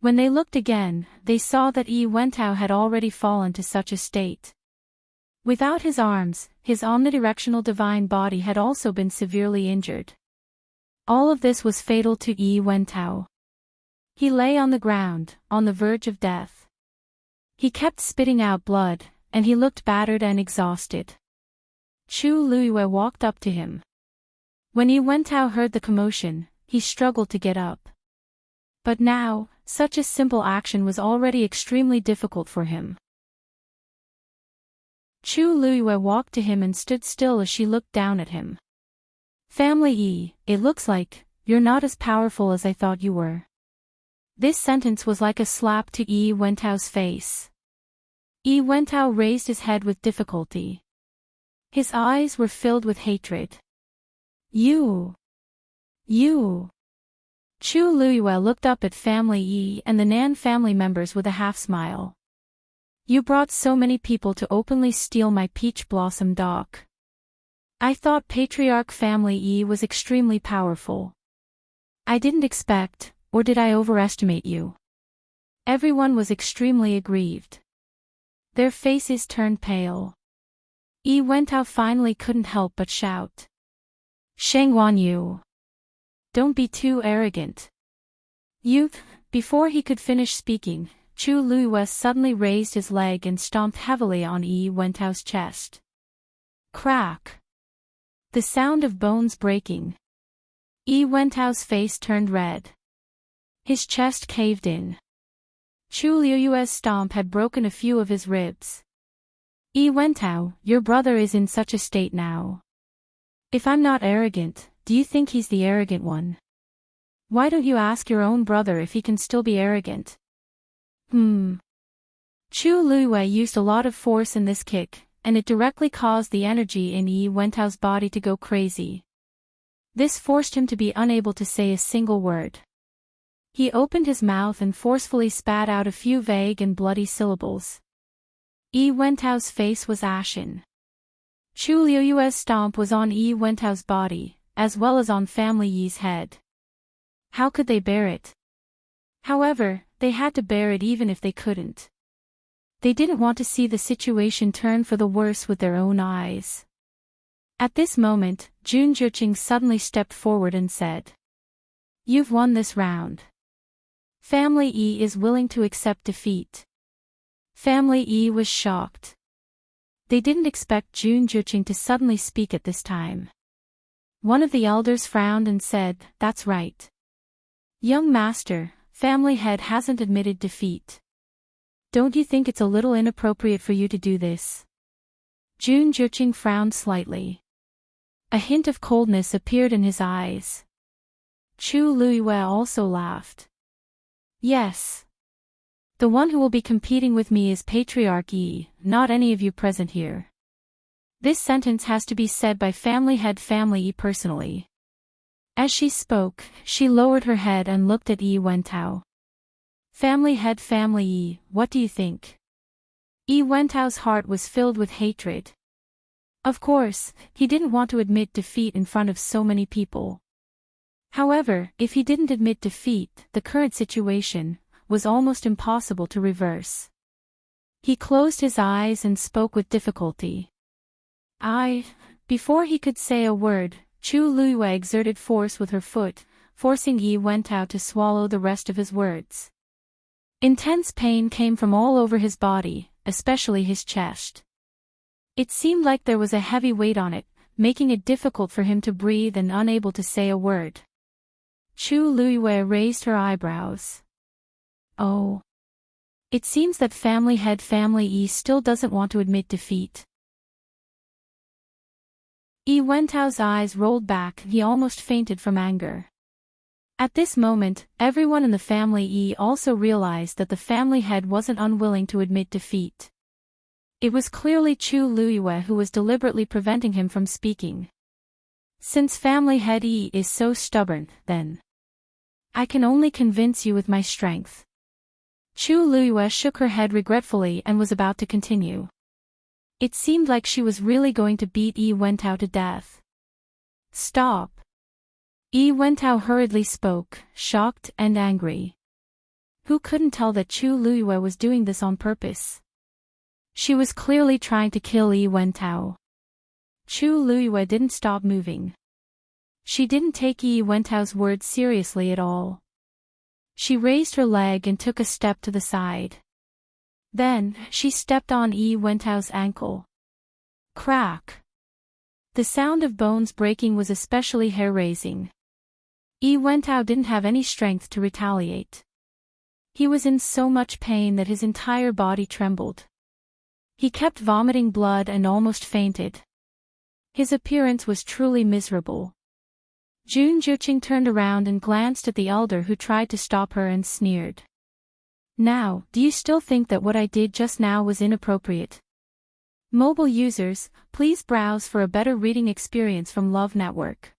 When they looked again, they saw that Yi Wentao had already fallen to such a state. Without his arms, his omnidirectional divine body had also been severely injured. All of this was fatal to Yi Wentao. He lay on the ground, on the verge of death. He kept spitting out blood, and he looked battered and exhausted. Chu Liyue walked up to him. When Yi Wentao heard the commotion, he struggled to get up. But now, such a simple action was already extremely difficult for him. Chu Liyue walked to him and stood still as she looked down at him. Family Yi, it looks like, you're not as powerful as I thought you were. This sentence was like a slap to Yi Wentao's face. Yi Wentao raised his head with difficulty. His eyes were filled with hatred. You! Chu Liyue looked up at family Yi and the Nan family members with a half-smile. You brought so many people to openly steal my peach blossom dock. I thought Patriarch family Yi was extremely powerful. I didn't expect, or did I overestimate you? Everyone was extremely aggrieved. Their faces turned pale. Yi Wentao finally couldn't help but shout. Shengguan Yu! Don't be too arrogant. You! Before he could finish speaking, Chu Liyue suddenly raised his leg and stomped heavily on Yi Wentao's chest. Crack! The sound of bones breaking. Yi Wentao's face turned red. His chest caved in. Chu Liyue's stomp had broken a few of his ribs. Yi Wentao, your brother is in such a state now. If I'm not arrogant, do you think he's the arrogant one? Why don't you ask your own brother if he can still be arrogant? Chu Liyue used a lot of force in this kick, and it directly caused the energy in Yi Wentao's body to go crazy. This forced him to be unable to say a single word. He opened his mouth and forcefully spat out a few vague and bloody syllables. Yi Wentao's face was ashen. Chu Liyue's stomp was on Yi Wentao's body, as well as on family Yi's head. How could they bear it? However, they had to bear it even if they couldn't. They didn't want to see the situation turn for the worse with their own eyes. At this moment, Junjuqing suddenly stepped forward and said, "You've won this round. Family E is willing to accept defeat." Family E was shocked. They didn't expect Junjuqing to suddenly speak at this time. One of the elders frowned and said, "That's right. Young master, family head hasn't admitted defeat. Don't you think it's a little inappropriate for you to do this?" Junjuqing frowned slightly. A hint of coldness appeared in his eyes. Chu Luiyue also laughed. "Yes. The one who will be competing with me is Patriarch Yi, not any of you present here. This sentence has to be said by family head Family Yi personally." As she spoke, she lowered her head and looked at Yi Wentao. "Family head Family Yi, what do you think?" Yi Wentao's heart was filled with hatred. Of course, he didn't want to admit defeat in front of so many people. However, if he didn't admit defeat, the current situation was almost impossible to reverse. He closed his eyes and spoke with difficulty. Before he could say a word, Chu Luiyue exerted force with her foot, forcing Yi Wentao to swallow the rest of his words. Intense pain came from all over his body, especially his chest. It seemed like there was a heavy weight on it, making it difficult for him to breathe and unable to say a word. Chu Luiyue raised her eyebrows. "Oh. It seems that family head Family E still doesn't want to admit defeat." Yi Wentao's eyes rolled back and he almost fainted from anger. At this moment, everyone in the Family E also realized that the family head wasn't unwilling to admit defeat. It was clearly Chu Luiyue who was deliberately preventing him from speaking. Since family head E is so stubborn, then I can only convince you with my strength. Chu Luiyue shook her head regretfully and was about to continue. It seemed like she was really going to beat Yi Wentao to death. "Stop." Yi Wentao hurriedly spoke, shocked and angry. Who couldn't tell that Chu Luiyue was doing this on purpose? She was clearly trying to kill Yi Wentao. Chu Luiyue didn't stop moving. She didn't take Yi Wentao's words seriously at all. She raised her leg and took a step to the side. Then, she stepped on Yi Wentao's ankle. Crack! The sound of bones breaking was especially hair-raising. Yi Wentao didn't have any strength to retaliate. He was in so much pain that his entire body trembled. He kept vomiting blood and almost fainted. His appearance was truly miserable. Junjuqing turned around and glanced at the elder who tried to stop her and sneered. "Now, do you still think that what I did just now was inappropriate?" Mobile users, please browse for a better reading experience from Love Network.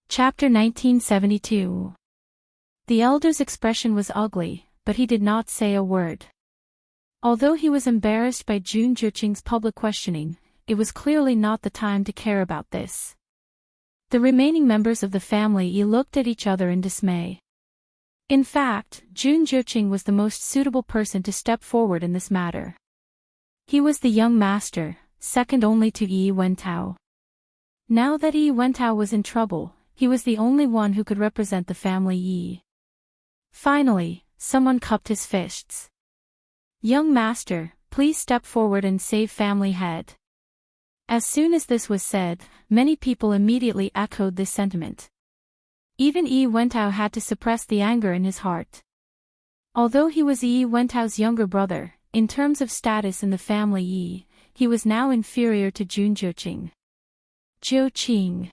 Chapter 1972. The elder's expression was ugly, but he did not say a word. Although he was embarrassed by Junjuqing's public questioning, it was clearly not the time to care about this. The remaining members of the family looked at each other in dismay. In fact, Junjuqing was the most suitable person to step forward in this matter. He was the young master, second only to Yi Wentao. Now that Yi Wentao was in trouble, he was the only one who could represent the family Yi. Finally, someone cupped his fists. "Young master, please step forward and save family head." As soon as this was said, many people immediately echoed this sentiment. Even Yi Wentao had to suppress the anger in his heart. Although he was Yi Wentao's younger brother, in terms of status in the family Yi, he was now inferior to Junjuqing. "Jiuqing."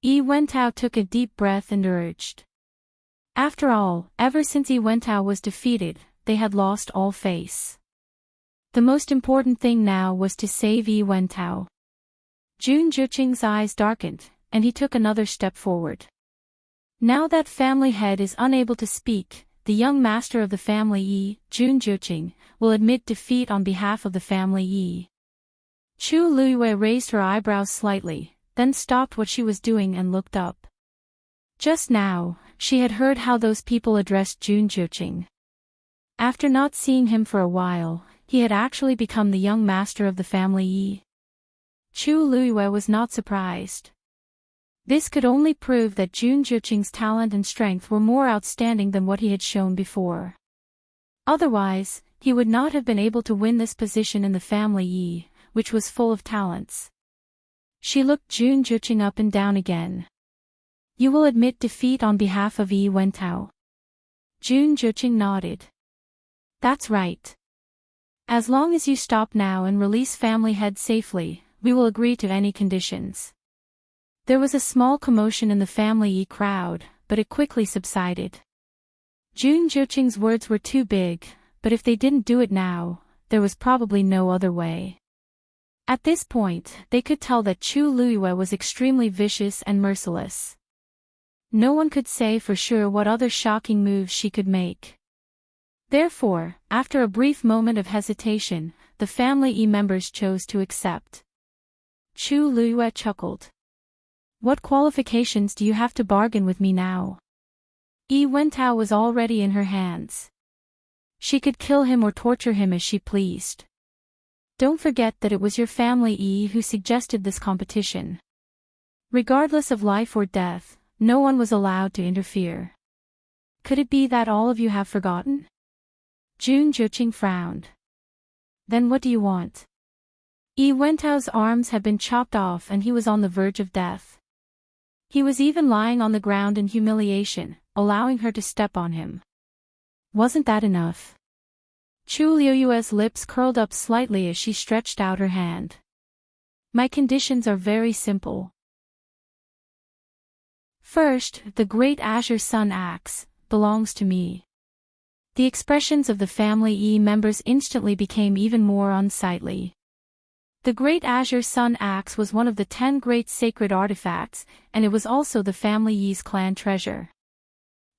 Yi Wentao took a deep breath and urged. After all, ever since Yi Wentao was defeated, they had lost all face. The most important thing now was to save Yi Wentao. Junjuqing's eyes darkened, and he took another step forward. Now that family head is unable to speak, the young master of the family Yi, Junjuqing, will admit defeat on behalf of the family Yi. Chu Luiyue raised her eyebrows slightly, then stopped what she was doing and looked up. Just now, she had heard how those people addressed Jun Juqing. After not seeing him for a while, he had actually become the young master of the family Yi. Chu Luiyue was not surprised. This could only prove that Jun Juqing's talent and strength were more outstanding than what he had shown before. Otherwise, he would not have been able to win this position in the family Yi, which was full of talents. She looked Jun Juqing up and down again. You will admit defeat on behalf of Yi Wentao? Jun Juqing nodded. That's right. As long as you stop now and release family head safely, we will agree to any conditions. There was a small commotion in the family Yi crowd, but it quickly subsided. Jun Juqing's words were too big, but if they didn't do it now, there was probably no other way. At this point, they could tell that Chu Luiyue was extremely vicious and merciless. No one could say for sure what other shocking moves she could make. Therefore, after a brief moment of hesitation, the family Yi members chose to accept. Chu Luiyue chuckled. What qualifications do you have to bargain with me now? Yi Wentao was already in her hands. She could kill him or torture him as she pleased. Don't forget that it was your family Yi who suggested this competition. Regardless of life or death, no one was allowed to interfere. Could it be that all of you have forgotten? Jun Juqing frowned. Then what do you want? Yi Wentao's arms had been chopped off and he was on the verge of death. He was even lying on the ground in humiliation, allowing her to step on him. Wasn't that enough? Chu Luiyue's lips curled up slightly as she stretched out her hand. My conditions are very simple. First, the Great Azure Sun Axe belongs to me. The expressions of the family Yi members instantly became even more unsightly. The Great Azure Sun Axe was one of the 10 great sacred artifacts, and it was also the family Yi's clan treasure.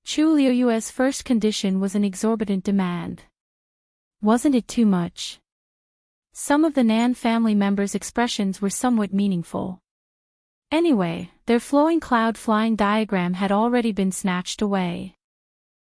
Chu Luiyue's first condition was an exorbitant demand. Wasn't it too much? Some of the Nan family members' expressions were somewhat meaningful. Anyway, their flowing cloud flying diagram had already been snatched away.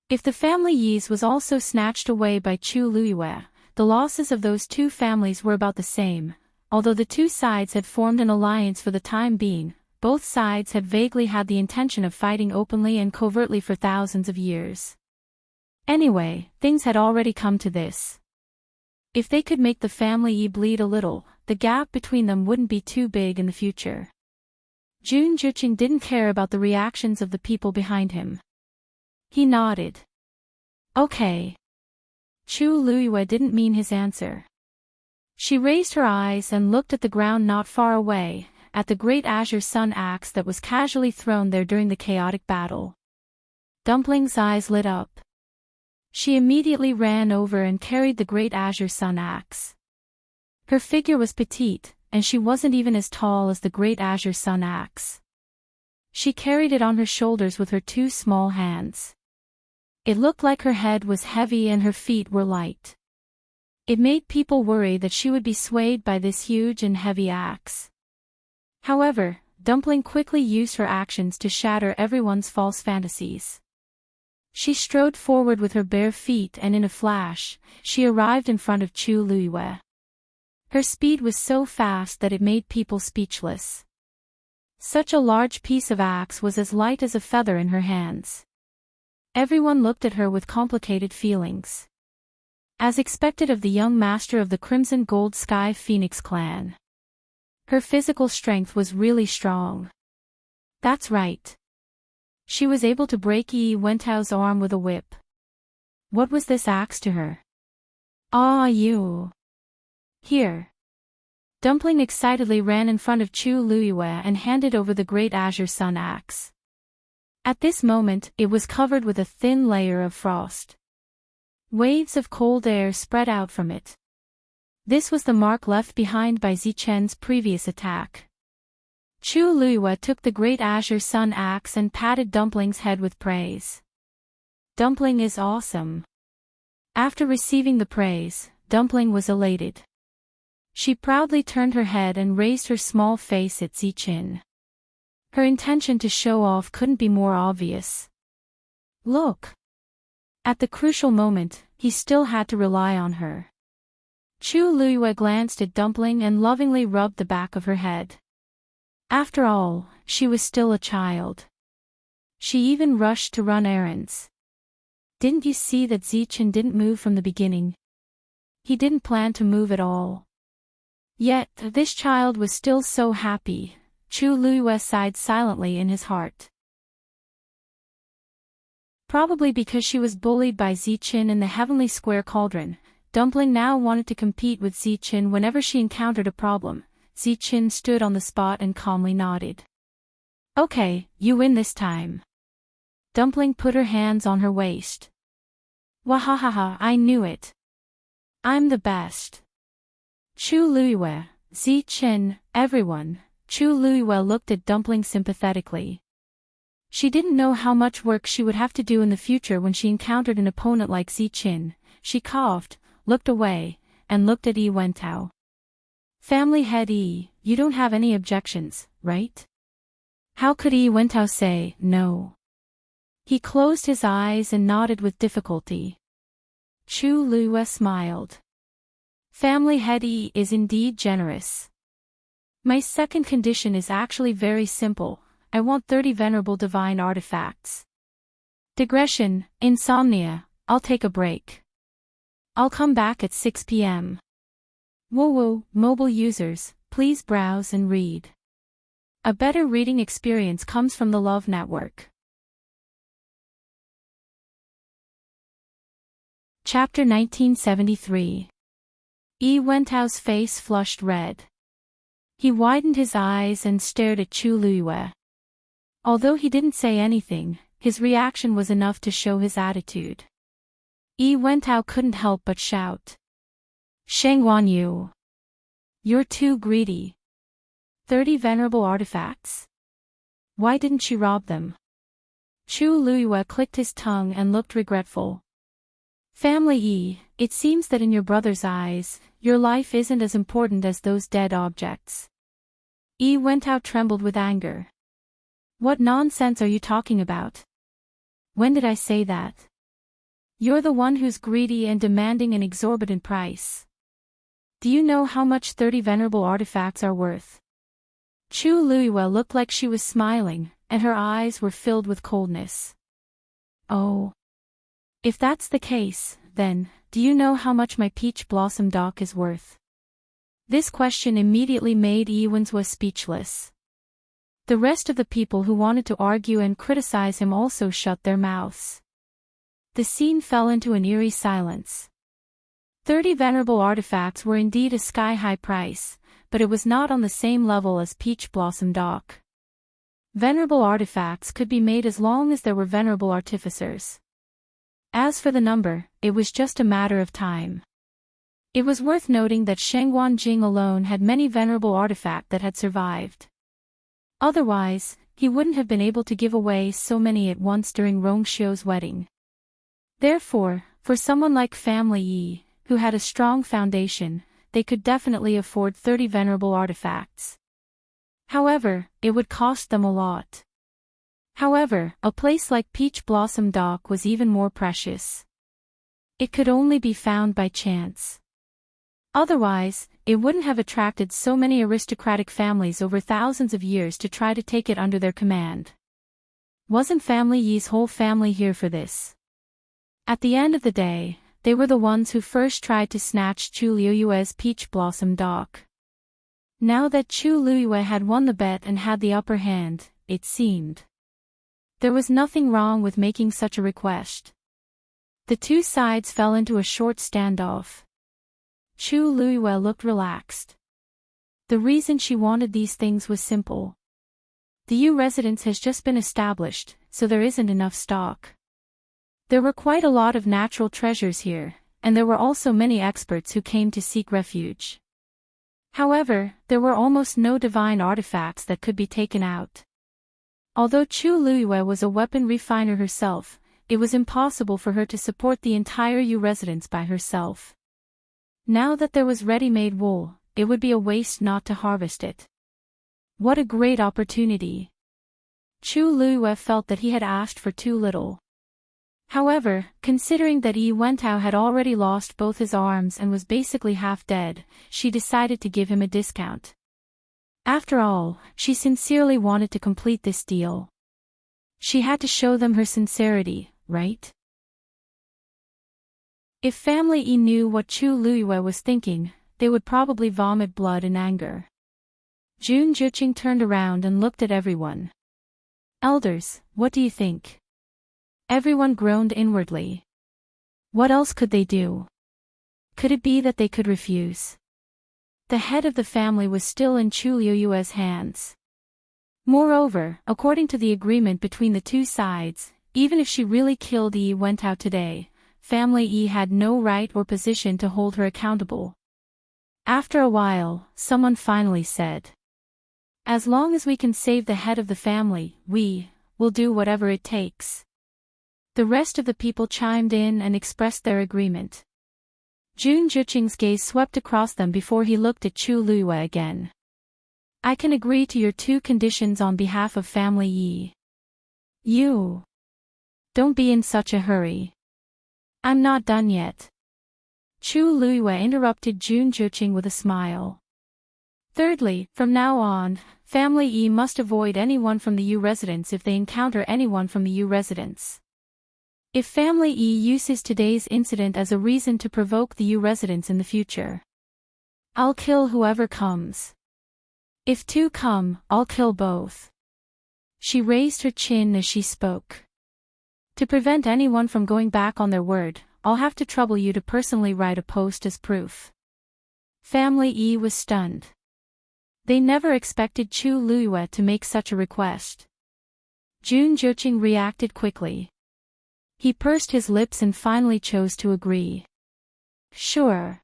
If the family Yi's was also snatched away by Chu Luiyue, the losses of those two families were about the same. Although the two sides had formed an alliance for the time being, both sides had vaguely had the intention of fighting openly and covertly for thousands of years. Anyway, things had already come to this. If they could make the family Yi bleed a little, the gap between them wouldn't be too big in the future. Jun Juqing didn't care about the reactions of the people behind him. He nodded. Okay. Chu Luiyue didn't mean his answer. She raised her eyes and looked at the ground not far away, at the Great Azure Sun Axe that was casually thrown there during the chaotic battle. Dumpling's eyes lit up. She immediately ran over and carried the Great Azure Sun Axe. Her figure was petite, and she wasn't even as tall as the Great Azure Sun Axe. She carried it on her shoulders with her two small hands. It looked like her head was heavy and her feet were light. It made people worry that she would be swayed by this huge and heavy axe. However, Dumpling quickly used her actions to shatter everyone's false fantasies. She strode forward with her bare feet and in a flash, she arrived in front of Chu Luiyue. Her speed was so fast that it made people speechless. Such a large piece of axe was as light as a feather in her hands. Everyone looked at her with complicated feelings. As expected of the young master of the Crimson Gold Sky Phoenix clan. Her physical strength was really strong. That's right. She was able to break Yi Wentao's arm with a whip. What was this axe to her? Ah, you. Here. Dumpling excitedly ran in front of Chu Luiyue and handed over the Great Azure Sun Axe. At this moment, it was covered with a thin layer of frost. Waves of cold air spread out from it. This was the mark left behind by Zichen's previous attack. Chu Luiyue took the Great Azure Sun Axe and patted Dumpling's head with praise. Dumpling is awesome. After receiving the praise, Dumpling was elated. She proudly turned her head and raised her small face at Zichin. Her intention to show off couldn't be more obvious. Look! At the crucial moment, he still had to rely on her. Chu Luiyue glanced at Dumpling and lovingly rubbed the back of her head. After all, she was still a child. She even rushed to run errands. Didn't you see that Zichen didn't move from the beginning? He didn't plan to move at all. Yet, this child was still so happy. Chu Luiyue sighed silently in his heart. Probably because she was bullied by Zichen in the Heavenly Square Cauldron, Dumpling now wanted to compete with Zichen whenever she encountered a problem. Zichen stood on the spot and calmly nodded. Okay, you win this time. Dumpling put her hands on her waist. Wahahaha, I knew it. I'm the best. Chu Luiyue, Zichen, everyone. Chu Luiyue looked at Dumpling sympathetically. She didn't know how much work she would have to do in the future when she encountered an opponent like Zichen. She coughed, looked away, and looked at Yi Wentao. Family head Yi, you don't have any objections, right? How could Yi Wentao say no? He closed his eyes and nodded with difficulty. Chu Luiyue smiled. Family head Yi is indeed generous. My second condition is actually very simple. I want 30 venerable divine artifacts. Digression, insomnia, I'll take a break. I'll come back at 6 p.m. Woo, mobile users, please browse and read. A better reading experience comes from the Love Network. Chapter 1973. Yi Wentao's face flushed red. He widened his eyes and stared at Chu Luiyue. Although he didn't say anything, his reaction was enough to show his attitude. Yi Wentao couldn't help but shout. Sheng Guanyu! You're too greedy. 30 venerable artifacts? Why didn't she rob them? Chu Luiyue clicked his tongue and looked regretful. Family Yi, it seems that in your brother's eyes, your life isn't as important as those dead objects. Yi Wentao trembled with anger. What nonsense are you talking about? When did I say that? You're the one who's greedy and demanding an exorbitant price. Do you know how much 30 venerable artifacts are worth? Chu Luiyue looked like she was smiling, and her eyes were filled with coldness. Oh. If that's the case, then, do you know how much my peach blossom dock is worth? This question immediately made Yi Wentao speechless. The rest of the people who wanted to argue and criticize him also shut their mouths. The scene fell into an eerie silence. 30 venerable artifacts were indeed a sky-high price, but it was not on the same level as Peach Blossom Dock. Venerable artifacts could be made as long as there were venerable artificers. As for the number, it was just a matter of time. It was worth noting that Sheng Guanjing alone had many venerable artifacts that had survived. Otherwise, he wouldn't have been able to give away so many at once during Rongxiu's wedding. Therefore, for someone like Family Yi, who had a strong foundation, they could definitely afford 30 venerable artifacts. However, it would cost them a lot. However, a place like Peach Blossom Dock was even more precious. It could only be found by chance. Otherwise, it wouldn't have attracted so many aristocratic families over thousands of years to try to take it under their command. Wasn't Family Yi's whole family here for this? At the end of the day, they were the ones who first tried to snatch Chu Luiyue's Peach Blossom Dock. Now that Chu Luiyue had won the bet and had the upper hand, it seemed there was nothing wrong with making such a request. The two sides fell into a short standoff. Chu Luiyue looked relaxed. The reason she wanted these things was simple. The Yu residence has just been established, so there isn't enough stock. There were quite a lot of natural treasures here, and there were also many experts who came to seek refuge. However, there were almost no divine artifacts that could be taken out. Although Chu Luiyue was a weapon refiner herself, it was impossible for her to support the entire Yu residence by herself. Now that there was ready-made wool, it would be a waste not to harvest it. What a great opportunity! Chu Liyue felt that he had asked for too little. However, considering that Yi Wentao had already lost both his arms and was basically half dead, she decided to give him a discount. After all, she sincerely wanted to complete this deal. She had to show them her sincerity, right? If Family Yi knew what Chu Liyue was thinking, they would probably vomit blood in anger. Jun Juqing turned around and looked at everyone. Elders, what do you think? Everyone groaned inwardly. What else could they do? Could it be that they could refuse? The head of the family was still in Chu Liyue's hands. Moreover, according to the agreement between the two sides, even if she really killed Yi Wentao today, Family Yi had no right or position to hold her accountable. After a while, someone finally said, "As long as we can save the head of the family, we will do whatever it takes." The rest of the people chimed in and expressed their agreement. Jun Juqing's gaze swept across them before he looked at Chu Liyue again. "I can agree to your two conditions on behalf of Family Yi. You don't be in such a hurry. I'm not done yet." Chu Liyue interrupted Jun Juqing with a smile. "Thirdly, from now on, Family Yi must avoid anyone from the Yu residence if they encounter anyone from the Yu residence. If Family Yi uses today's incident as a reason to provoke the Yu residents in the future, I'll kill whoever comes. If two come, I'll kill both." She raised her chin as she spoke. "To prevent anyone from going back on their word, I'll have to trouble you to personally write a post as proof." Family Yi was stunned. They never expected Chu Liyue to make such a request. Jun Juqing reacted quickly. He pursed his lips and finally chose to agree. "Sure."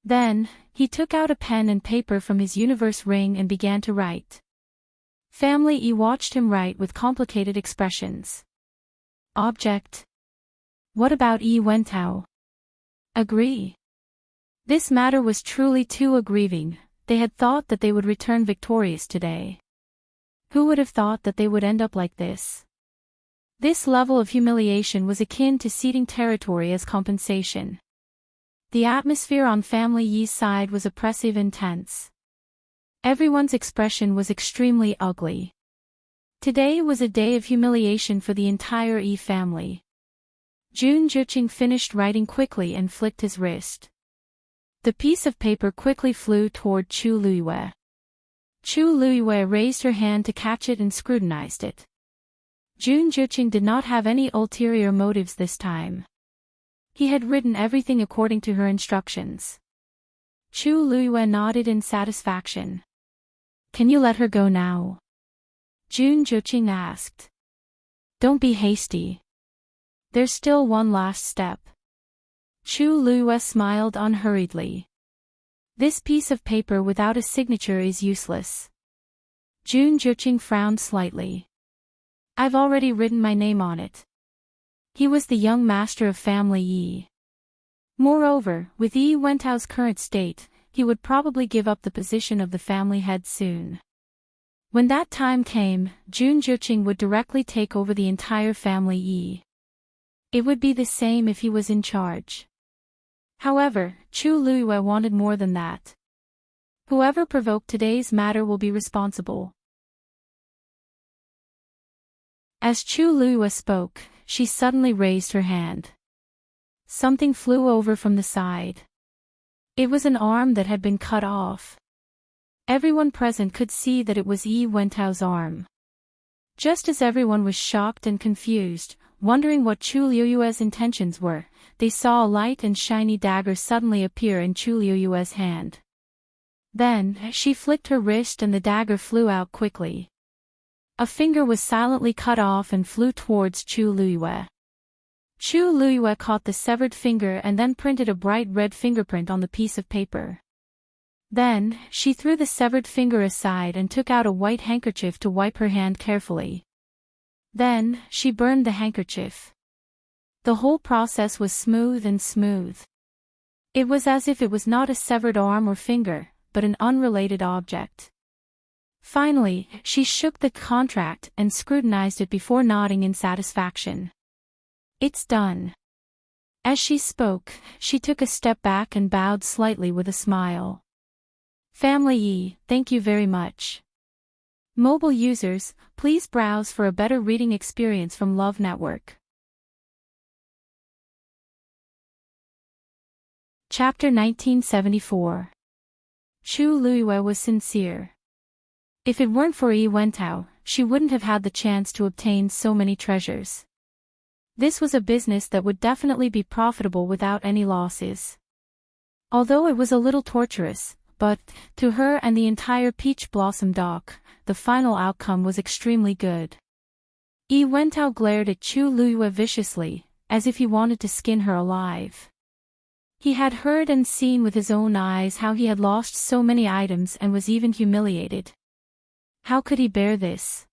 Then, he took out a pen and paper from his universe ring and began to write. Family Yi watched him write with complicated expressions. Object. What about Yi Wentao? Agree. This matter was truly too aggrieving. They had thought that they would return victorious today. Who would have thought that they would end up like this? This level of humiliation was akin to ceding territory as compensation. The atmosphere on Family Yi's side was oppressive and tense. Everyone's expression was extremely ugly. Today was a day of humiliation for the entire Yi family. Jun Juqing finished writing quickly and flicked his wrist. The piece of paper quickly flew toward Chu Liyue. Chu Liyue raised her hand to catch it and scrutinized it. Jun Juqing did not have any ulterior motives this time. He had written everything according to her instructions. Chu Liyue nodded in satisfaction. "Can you let her go now?" Jun Juqing asked. "Don't be hasty. There's still one last step." Chu Liyue smiled unhurriedly. "This piece of paper without a signature is useless." Jun Juqing frowned slightly. "I've already written my name on it." He was the young master of Family Yi. Moreover, with Yi Wentao's current state, he would probably give up the position of the family head soon. When that time came, Jun Juqing would directly take over the entire Family Yi. It would be the same if he was in charge. However, Chu Liyue wanted more than that. Whoever provoked today's matter will be responsible. As Chu Liyue spoke, she suddenly raised her hand. Something flew over from the side. It was an arm that had been cut off. Everyone present could see that it was Yi Wentao's arm. Just as everyone was shocked and confused, wondering what Chu Liyue's intentions were, they saw a light and shiny dagger suddenly appear in Chu Liyue's hand. Then, she flicked her wrist and the dagger flew out quickly. A finger was silently cut off and flew towards Chu Liyue. Chu Liyue caught the severed finger and then printed a bright red fingerprint on the piece of paper. Then, she threw the severed finger aside and took out a white handkerchief to wipe her hand carefully. Then, she burned the handkerchief. The whole process was smooth and smooth. It was as if it was not a severed arm or finger, but an unrelated object. Finally, she shook the contract and scrutinized it before nodding in satisfaction. It's done. As she spoke, she took a step back and bowed slightly with a smile. Family E, thank you very much. Mobile users, please browse for a better reading experience from Love Network. Chapter 1974. Chu Luiyue was sincere. If it weren't for Yi Wentao, she wouldn't have had the chance to obtain so many treasures. This was a business that would definitely be profitable without any losses. Although it was a little torturous, but, to her and the entire Peach Blossom Dock, the final outcome was extremely good. Yi Wentao glared at Chu Luiyue viciously, as if he wanted to skin her alive. He had heard and seen with his own eyes how he had lost so many items and was even humiliated. How could he bear this?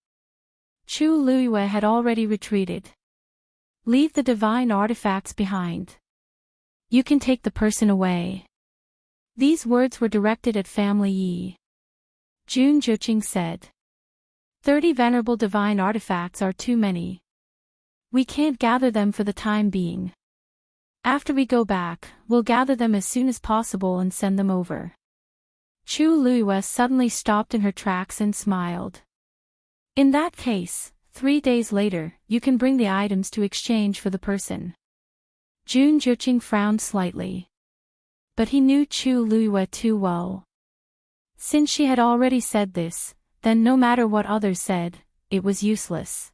Chu Luiyue had already retreated. Leave the divine artifacts behind. You can take the person away. These words were directed at Family Yi. Jun Juqing said. 30 venerable divine artifacts are too many. We can't gather them for the time being. After we go back, we'll gather them as soon as possible and send them over. Chu Luiyue suddenly stopped in her tracks and smiled. In that case, 3 days later, you can bring the items to exchange for the person. Jun Juqing frowned slightly. But he knew Chu Luiyue too well. Since she had already said this, then no matter what others said, it was useless.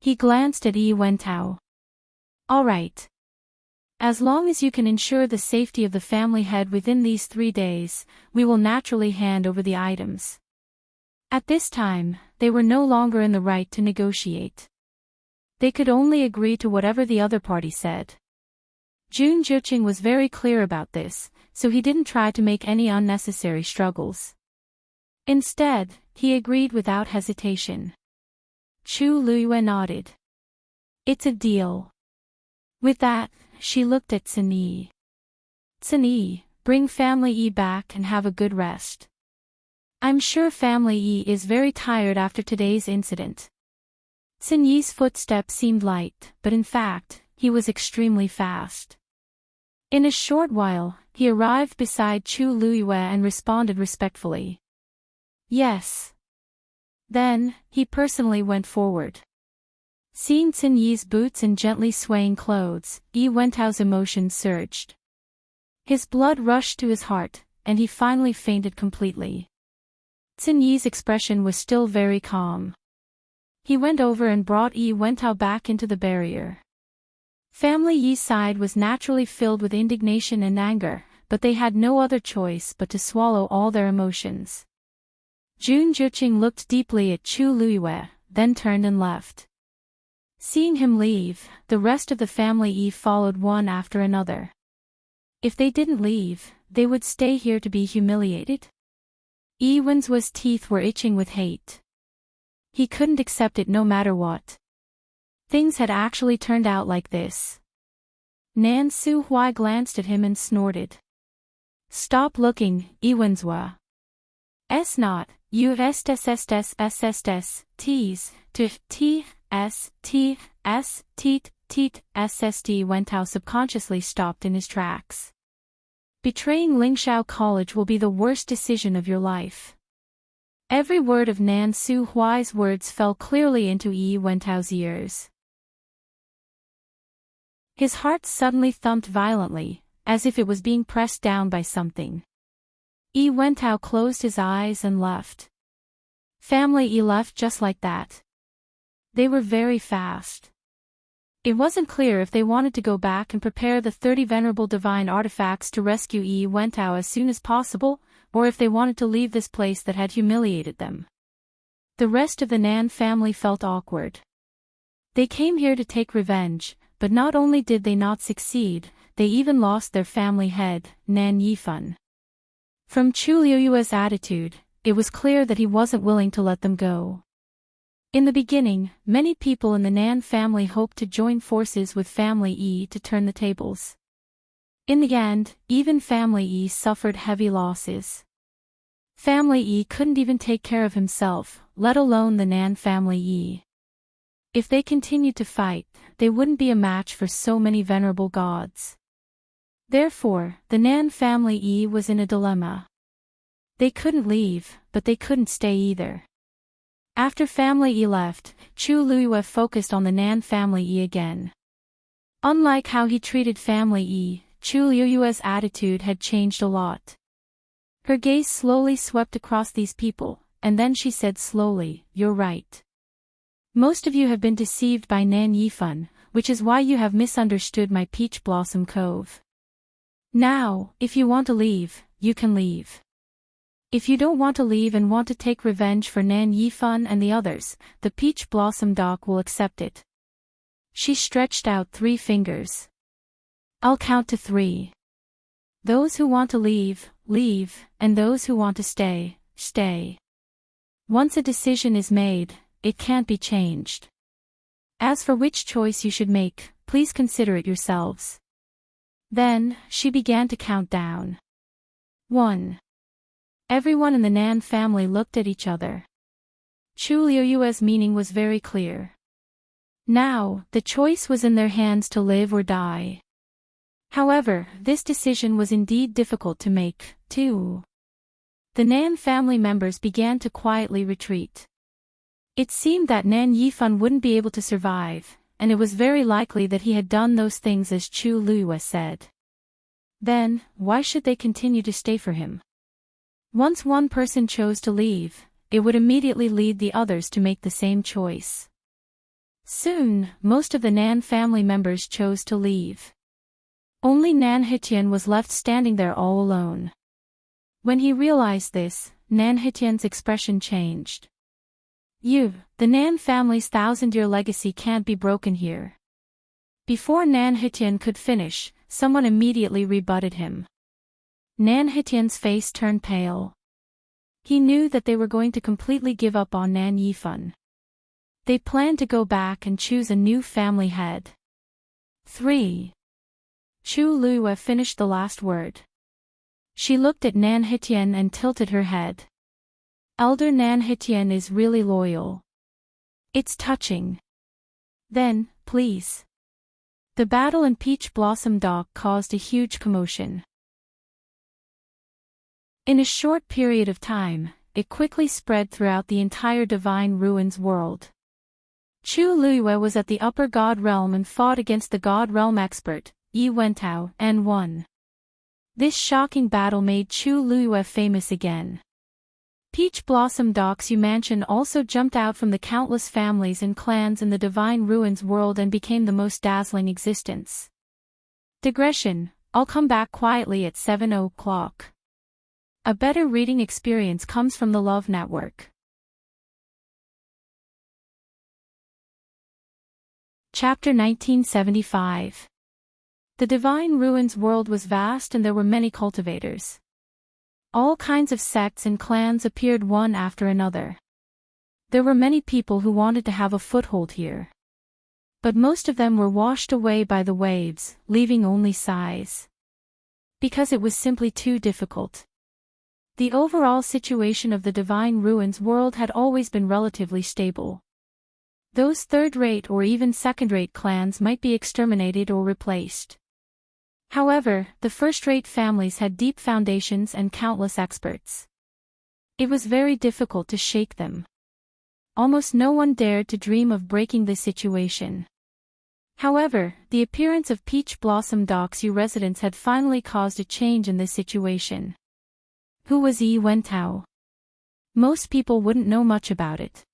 He glanced at Yi Wentao. All right. As long as you can ensure the safety of the family head within these 3 days, we will naturally hand over the items. At this time, they were no longer in the right to negotiate. They could only agree to whatever the other party said. Jun Juqing was very clear about this, so he didn't try to make any unnecessary struggles. Instead, he agreed without hesitation. Chu Luiyue nodded. It's a deal. With that, she looked at Xin Yi. Xin Yi, bring Family Yi back and have a good rest. I'm sure Family Yi is very tired after today's incident. Xin Yi's footsteps seemed light, but in fact, he was extremely fast. In a short while, he arrived beside Chu Luiyue and responded respectfully. Yes. Then, he personally went forward. Seeing Xin Yi's boots and gently swaying clothes, Yi Wentao's emotions surged. His blood rushed to his heart, and he finally fainted completely. Xin Yi's expression was still very calm. He went over and brought Yi Wentao back into the barrier. Family Yi's side was naturally filled with indignation and anger, but they had no other choice but to swallow all their emotions. Jun Juqing looked deeply at Chu Luiyue, then turned and left. Seeing him leave, the rest of the Family Yi followed one after another. If they didn't leave, they would stay here to be humiliated. Yi Wen's teeth were itching with hate. He couldn't accept it no matter what. Things had actually turned out like this. Nan Su Hui glanced at him and snorted. Stop looking, Yi Wen's. S not, you estes, tees, t, s, t, s, teet, SSD Wentao subconsciously stopped in his tracks. Betraying Lingxiao College will be the worst decision of your life. Every word of Nan Su Hui's words fell clearly into Yi Wentao's ears. His heart suddenly thumped violently, as if it was being pressed down by something. Yi Wentao closed his eyes and left. Family Yi left just like that. They were very fast. It wasn't clear if they wanted to go back and prepare the 30 venerable divine artifacts to rescue Yi Wentao as soon as possible, or if they wanted to leave this place that had humiliated them. The rest of the Nan family felt awkward. They came here to take revenge, but not only did they not succeed, they even lost their family head, Nan Yifan. From Chu Luiyue's attitude, it was clear that he wasn't willing to let them go. In the beginning, many people in the Nan family hoped to join forces with Family Yi to turn the tables. In the end, even Family Yi suffered heavy losses. Family E couldn't even take care of himself, let alone the Nan family E. If they continued to fight, they wouldn't be a match for so many venerable gods. Therefore, the Nan family E was in a dilemma. They couldn't leave, but they couldn't stay either. After family E left, Chu Luiyue focused on the Nan family E again. Unlike how he treated family E, Chu Luiyue's attitude had changed a lot. Her gaze slowly swept across these people, and then she said slowly, "You're right. Most of you have been deceived by Nan Yifan, which is why you have misunderstood my Peach Blossom Cove. Now, if you want to leave, you can leave. If you don't want to leave and want to take revenge for Nan Yifan and the others, the Peach Blossom Dock will accept it." She stretched out 3 fingers. "I'll count to 3. Those who want to leave, leave, and those who want to stay, stay. Once a decision is made, it can't be changed. As for which choice you should make, please consider it yourselves." Then, she began to count down. 1. Everyone in the Nan family looked at each other. Chu Luiyue's meaning was very clear. Now, the choice was in their hands to live or die. However, this decision was indeed difficult to make, too. The Nan family members began to quietly retreat. It seemed that Nan Yifan wouldn't be able to survive, and it was very likely that he had done those things as Chu Luiyue said. Then, why should they continue to stay for him? Once one person chose to leave, it would immediately lead the others to make the same choice. Soon, most of the Nan family members chose to leave. Only Nan Hitian was left standing there all alone. When he realized this, Nan Hitian's expression changed. The Nan family's 1,000-year legacy can't be broken here." Before Nan Hitian could finish, someone immediately rebutted him. Nan Hitian's face turned pale. He knew that they were going to completely give up on Nan Yifan. They planned to go back and choose a new family head. 3. Chu Luiyue finished the last word. She looked at Nan Hitian and tilted her head. Elder Nan Hitian is really loyal. It's touching. Then, please. The battle in Peach Blossom Dock caused a huge commotion. In a short period of time, it quickly spread throughout the entire Divine Ruins world. Chu Luiyue was at the Upper God Realm and fought against the God Realm expert, Yi Wentao, and won. This shocking battle made Chu Luiyue famous again. Peach Blossom Dock's mansion also jumped out from the countless families and clans in the Divine Ruins world and became the most dazzling existence. Digression, I'll come back quietly at 7 o'clock. A better reading experience comes from the Love Network. Chapter 1975. The Divine Ruins world was vast and there were many cultivators. All kinds of sects and clans appeared one after another. There were many people who wanted to have a foothold here. But most of them were washed away by the waves, leaving only sighs. Because it was simply too difficult. The overall situation of the Divine Ruins world had always been relatively stable. Those third-rate or even second-rate clans might be exterminated or replaced. However, the first-rate families had deep foundations and countless experts. It was very difficult to shake them. Almost no one dared to dream of breaking the situation. However, the appearance of Peach Blossom Dock's residents had finally caused a change in this situation. Who was Yi Wentao? Most people wouldn't know much about it.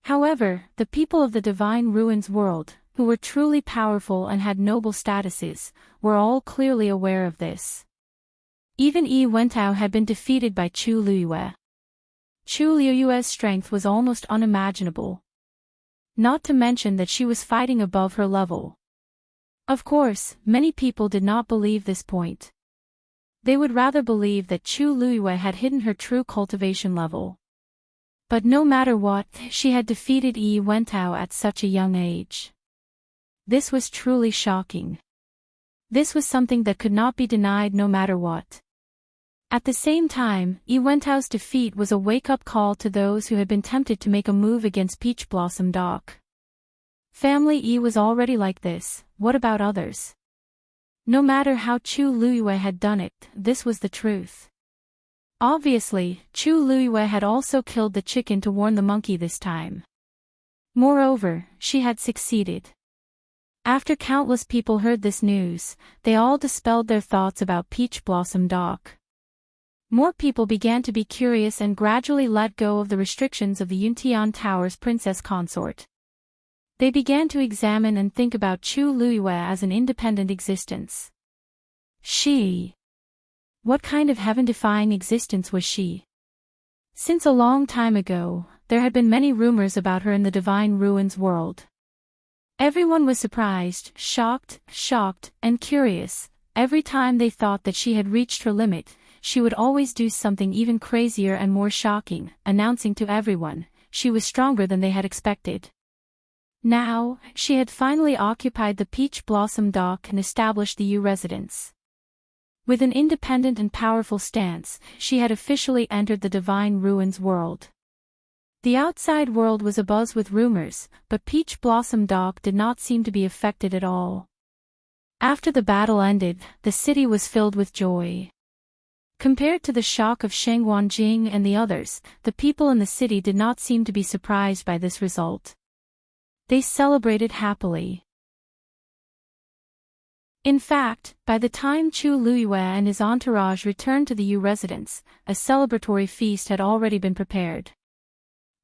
However, the people of the Divine Ruins world, who were truly powerful and had noble statuses, were all clearly aware of this. Even Yi Wentao had been defeated by Chu Luiyue. Chu Luiyue's strength was almost unimaginable. Not to mention that she was fighting above her level. Of course, many people did not believe this point. They would rather believe that Chu Luiyue had hidden her true cultivation level. But no matter what, she had defeated Yi Wentao at such a young age. This was truly shocking. This was something that could not be denied no matter what. At the same time, Yi Wentao's defeat was a wake-up call to those who had been tempted to make a move against Peach Blossom Dock. Family Yi was already like this, what about others? No matter how Chu Luiyue had done it, this was the truth. Obviously, Chu Luiyue had also killed the chicken to warn the monkey this time. Moreover, she had succeeded. After countless people heard this news, they all dispelled their thoughts about Peach Blossom Dock. More people began to be curious and gradually let go of the restrictions of the Yuntian Tower's princess consort. They began to examine and think about Chu Luiyue as an independent existence. What kind of heaven-defying existence was she? Since a long time ago, there had been many rumors about her in the Divine Ruins world. Everyone was surprised, shocked, and curious. Every time they thought that she had reached her limit, she would always do something even crazier and more shocking, announcing to everyone, she was stronger than they had expected. Now, she had finally occupied the Peach Blossom Dock and established the Yu residence. With an independent and powerful stance, she had officially entered the Divine Ruins world. The outside world was abuzz with rumors, but Peach Blossom Dock did not seem to be affected at all. After the battle ended, the city was filled with joy. Compared to the shock of Sheng Wanjing and the others, the people in the city did not seem to be surprised by this result. They celebrated happily. In fact, by the time Chu Luiyue and his entourage returned to the Yu residence, a celebratory feast had already been prepared.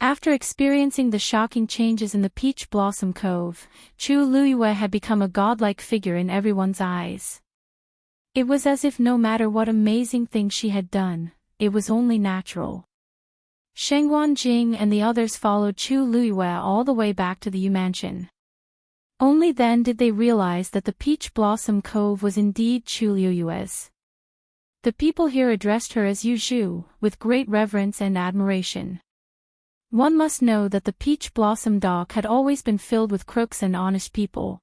After experiencing the shocking changes in the Peach Blossom Cove, Chu Luiyue had become a godlike figure in everyone's eyes. It was as if no matter what amazing thing she had done, it was only natural. Sheng Wanjing and the others followed Chu Luiyue all the way back to the Yu mansion. Only then did they realize that the Peach Blossom Cove was indeed Chu Luiyue's. The people here addressed her as Yu Zhu, with great reverence and admiration. One must know that the Peach Blossom Dock had always been filled with crooks and honest people.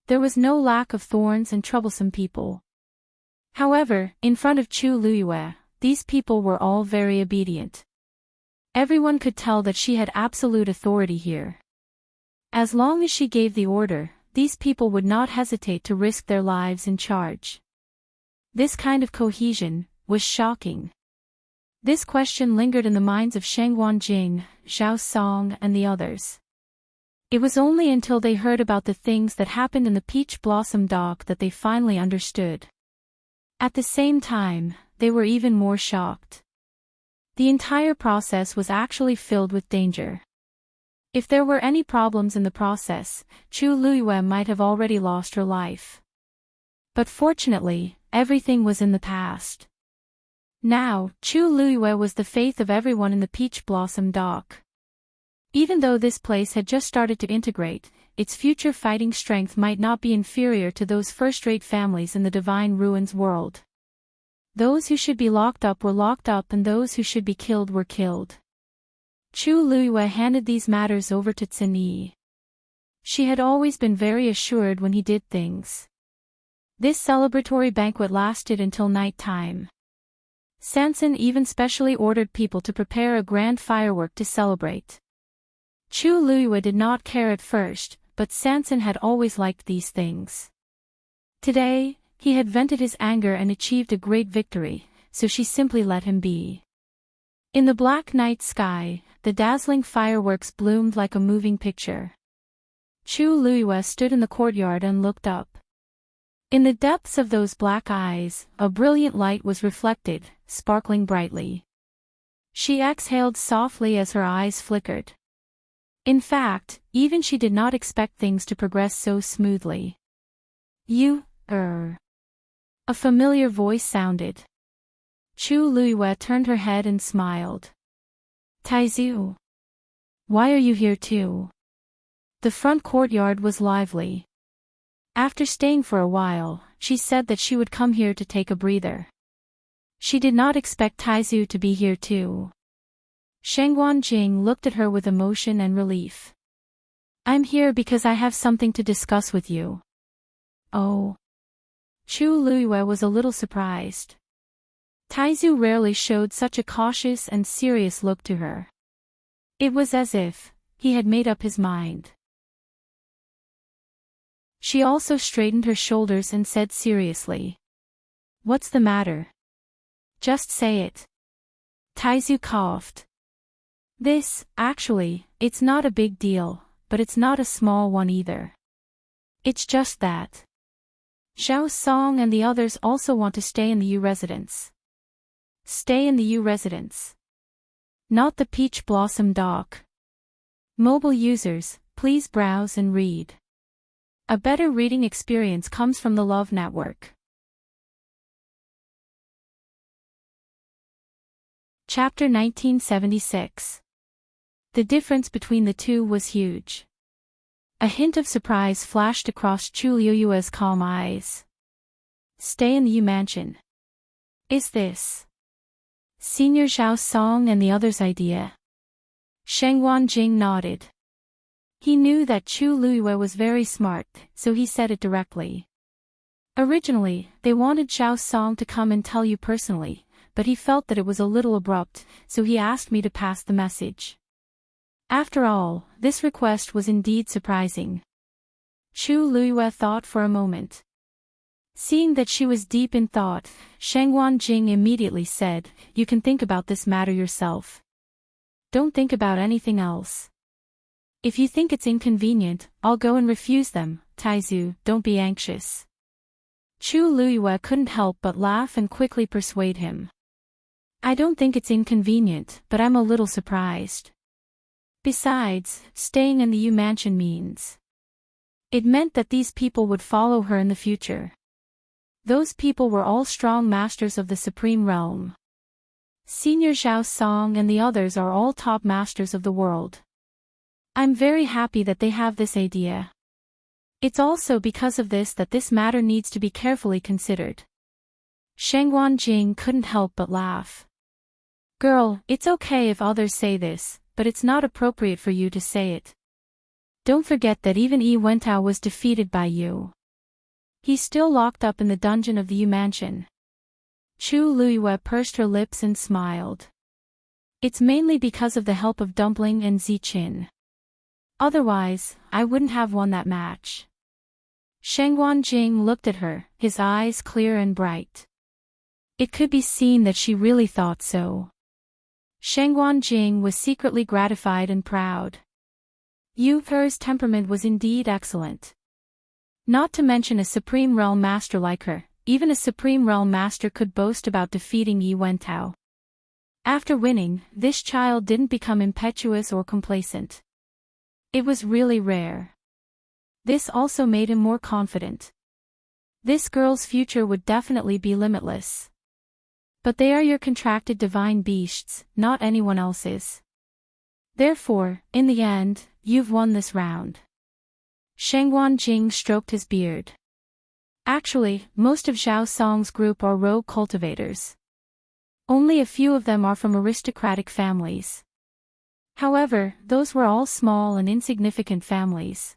There was no lack of thorns and troublesome people. However, in front of Chu Luiyue, these people were all very obedient. Everyone could tell that she had absolute authority here. As long as she gave the order, these people would not hesitate to risk their lives in charge. This kind of cohesion was shocking. This question lingered in the minds of Sheng Wanjing, Zhao Song and the others. It was only until they heard about the things that happened in the Peach Blossom Dock that they finally understood. At the same time, they were even more shocked. The entire process was actually filled with danger. If there were any problems in the process, Chu Luiyue might have already lost her life. But fortunately, everything was in the past. Now, Chu Luiyue was the faith of everyone in the Peach Blossom Dock. Even though this place had just started to integrate, its future fighting strength might not be inferior to those first-rate families in the Divine Ruins world. Those who should be locked up were locked up and those who should be killed were killed. Chu Luiyue handed these matters over to Zhenyi. She had always been very assured when he did things. This celebratory banquet lasted until night time. Sanson even specially ordered people to prepare a grand firework to celebrate. Chu Luiyue did not care at first, but Sanson had always liked these things. Today, he had vented his anger and achieved a great victory, so she simply let him be. In the black night sky, the dazzling fireworks bloomed like a moving picture. Chu Luiyue stood in the courtyard and looked up. In the depths of those black eyes, a brilliant light was reflected, sparkling brightly. She exhaled softly as her eyes flickered. In fact, even she did not expect things to progress so smoothly. A familiar voice sounded. Chu Luiyue turned her head and smiled. Taizu. Why are you here too? The front courtyard was lively. After staying for a while, she said that she would come here to take a breather. She did not expect Taizu to be here too. Sheng Wanjing looked at her with emotion and relief. I'm here because I have something to discuss with you. Oh. Chu Luiyue was a little surprised. Taizu rarely showed such a cautious and serious look to her. It was as if he had made up his mind. She also straightened her shoulders and said seriously, "What's the matter? Just say it." Taizu coughed. Actually, it's not a big deal, but it's not a small one either. It's just that Zhao Song and the others also want to stay in the U residence. Stay in the U residence. Not the Peach Blossom Dock. Mobile users, please browse and read. A better reading experience comes from the Love Network. Chapter 1976. The difference between the two was huge. A hint of surprise flashed across Chu Liuyue's calm eyes. Stay in the U mansion. Is this Senior Zhao Song and the others' idea? Shengwan Jing nodded. He knew that Chu Liyue was very smart, so he said it directly. Originally, they wanted Zhao Song to come and tell you personally, but he felt that it was a little abrupt, so he asked me to pass the message. After all, this request was indeed surprising. Chu Liyue thought for a moment. Seeing that she was deep in thought, Shengwan Jing immediately said, "You can think about this matter yourself. Don't think about anything else. If you think it's inconvenient, I'll go and refuse them, Taizu, don't be anxious." Chu Liyue couldn't help but laugh and quickly persuade him. "I don't think it's inconvenient, but I'm a little surprised. Besides, staying in the U mansion means. It meant that these people would follow her in the future. Those people were all strong masters of the Supreme Realm. Senior Zhao Song and the others are all top masters of the world. I'm very happy that they have this idea. It's also because of this that this matter needs to be carefully considered." Shengwan Jing couldn't help but laugh. "Girl, it's okay if others say this, but it's not appropriate for you to say it. Don't forget that even Yi Wentao was defeated by you. He's still locked up in the dungeon of the U mansion." Chu Liyue pursed her lips and smiled. "It's mainly because of the help of Dumpling and Ziqin. Otherwise, I wouldn't have won that match." Shengwan Jing looked at her, his eyes clear and bright. It could be seen that she really thought so. Shengwan Jing was secretly gratified and proud. Yu He's temperament was indeed excellent. Not to mention a Supreme Realm Master like her, even a Supreme Realm Master could boast about defeating Yi Wentao. After winning, this child didn't become impetuous or complacent. It was really rare. This also made him more confident. This girl's future would definitely be limitless. But they are your contracted divine beasts, not anyone else's. Therefore, in the end, you've won this round. Shengwan Jing stroked his beard. Actually, most of Zhao Song's group are rogue cultivators. Only a few of them are from aristocratic families. However, those were all small and insignificant families.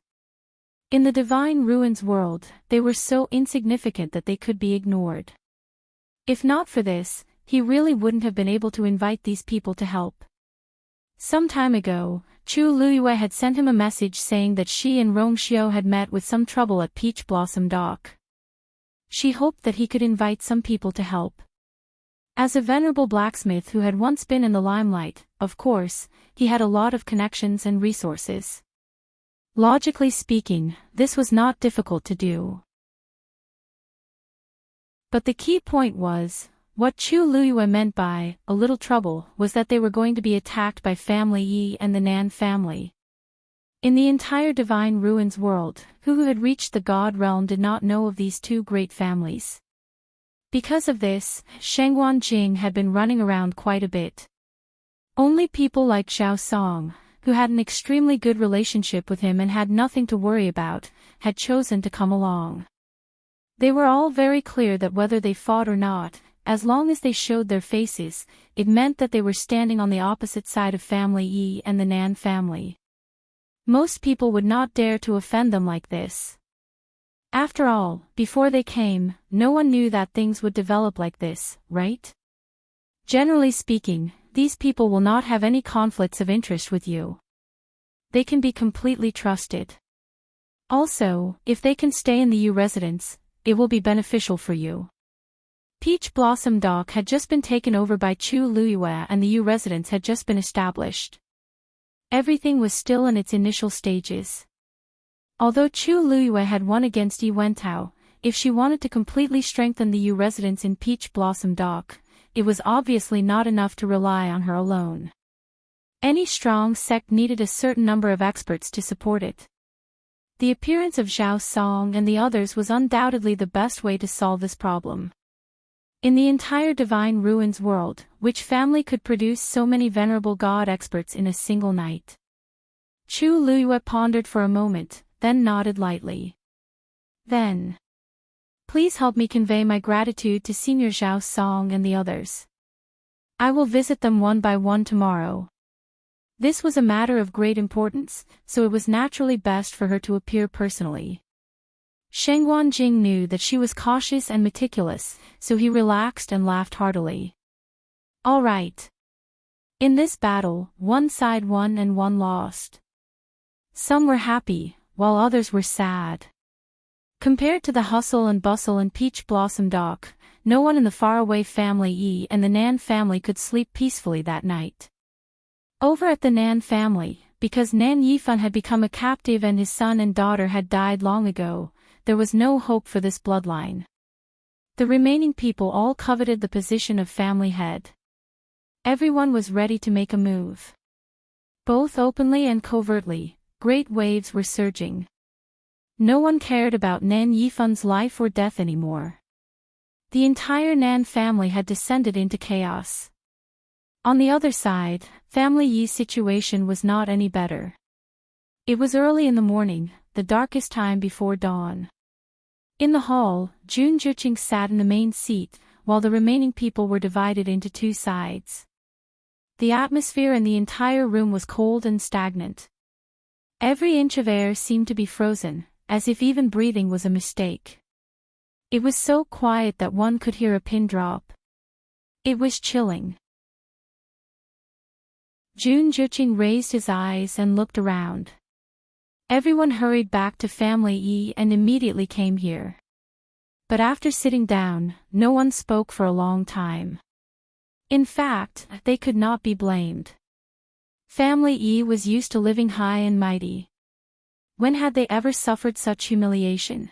In the Divine Ruins world, they were so insignificant that they could be ignored. If not for this, he really wouldn't have been able to invite these people to help. Some time ago, Chu Liyue had sent him a message saying that she and Rongxiu had met with some trouble at Peach Blossom Dock. She hoped that he could invite some people to help. As a venerable blacksmith who had once been in the limelight, of course, he had a lot of connections and resources. Logically speaking, this was not difficult to do. But the key point was, what Chu Liyue meant by a little trouble was that they were going to be attacked by Family Yi and the Nan family. In the entire Divine Ruins world, who had reached the God realm did not know of these two great families. Because of this, Shengwan Jing had been running around quite a bit. Only people like Zhao Song, who had an extremely good relationship with him and had nothing to worry about, had chosen to come along. They were all very clear that whether they fought or not, as long as they showed their faces, it meant that they were standing on the opposite side of Family Yi and the Nan family. Most people would not dare to offend them like this. After all, before they came, no one knew that things would develop like this, right? Generally speaking, these people will not have any conflicts of interest with you. They can be completely trusted. Also, if they can stay in the U residence, it will be beneficial for you. Peach Blossom Dock had just been taken over by Chu Luiyue and the U residence had just been established. Everything was still in its initial stages. Although Chu Luiyue had won against Yi Wentao, if she wanted to completely strengthen the U residence in Peach Blossom Dock, it was obviously not enough to rely on her alone. Any strong sect needed a certain number of experts to support it. The appearance of Zhao Song and the others was undoubtedly the best way to solve this problem. In the entire Divine Ruins world, which family could produce so many venerable god experts in a single night? Chu Luiyue pondered for a moment, then nodded lightly. Then, please help me convey my gratitude to Senior Zhao Song and the others. I will visit them one by one tomorrow. This was a matter of great importance, so it was naturally best for her to appear personally. Sheng Wanjing knew that she was cautious and meticulous, so he relaxed and laughed heartily. All right. In this battle, one side won and one lost. Some were happy, while others were sad. Compared to the hustle and bustle in Peach Blossom Dock, no one in the faraway family Yi and the Nan family could sleep peacefully that night. Over at the Nan family, because Nan Yifan had become a captive and his son and daughter had died long ago, there was no hope for this bloodline. The remaining people all coveted the position of family head. Everyone was ready to make a move. Both openly and covertly, great waves were surging. No one cared about Nan Yifan's life or death anymore. The entire Nan family had descended into chaos. On the other side, family Yi's situation was not any better. It was early in the morning, the darkest time before dawn. In the hall, Jun Juqing sat in the main seat, while the remaining people were divided into two sides. The atmosphere in the entire room was cold and stagnant. Every inch of air seemed to be frozen, as if even breathing was a mistake. It was so quiet that one could hear a pin drop. It was chilling. Jun Juqing raised his eyes and looked around. Everyone hurried back to Family Yi and immediately came here. But after sitting down, no one spoke for a long time. In fact, they could not be blamed. Family Yi was used to living high and mighty. When had they ever suffered such humiliation?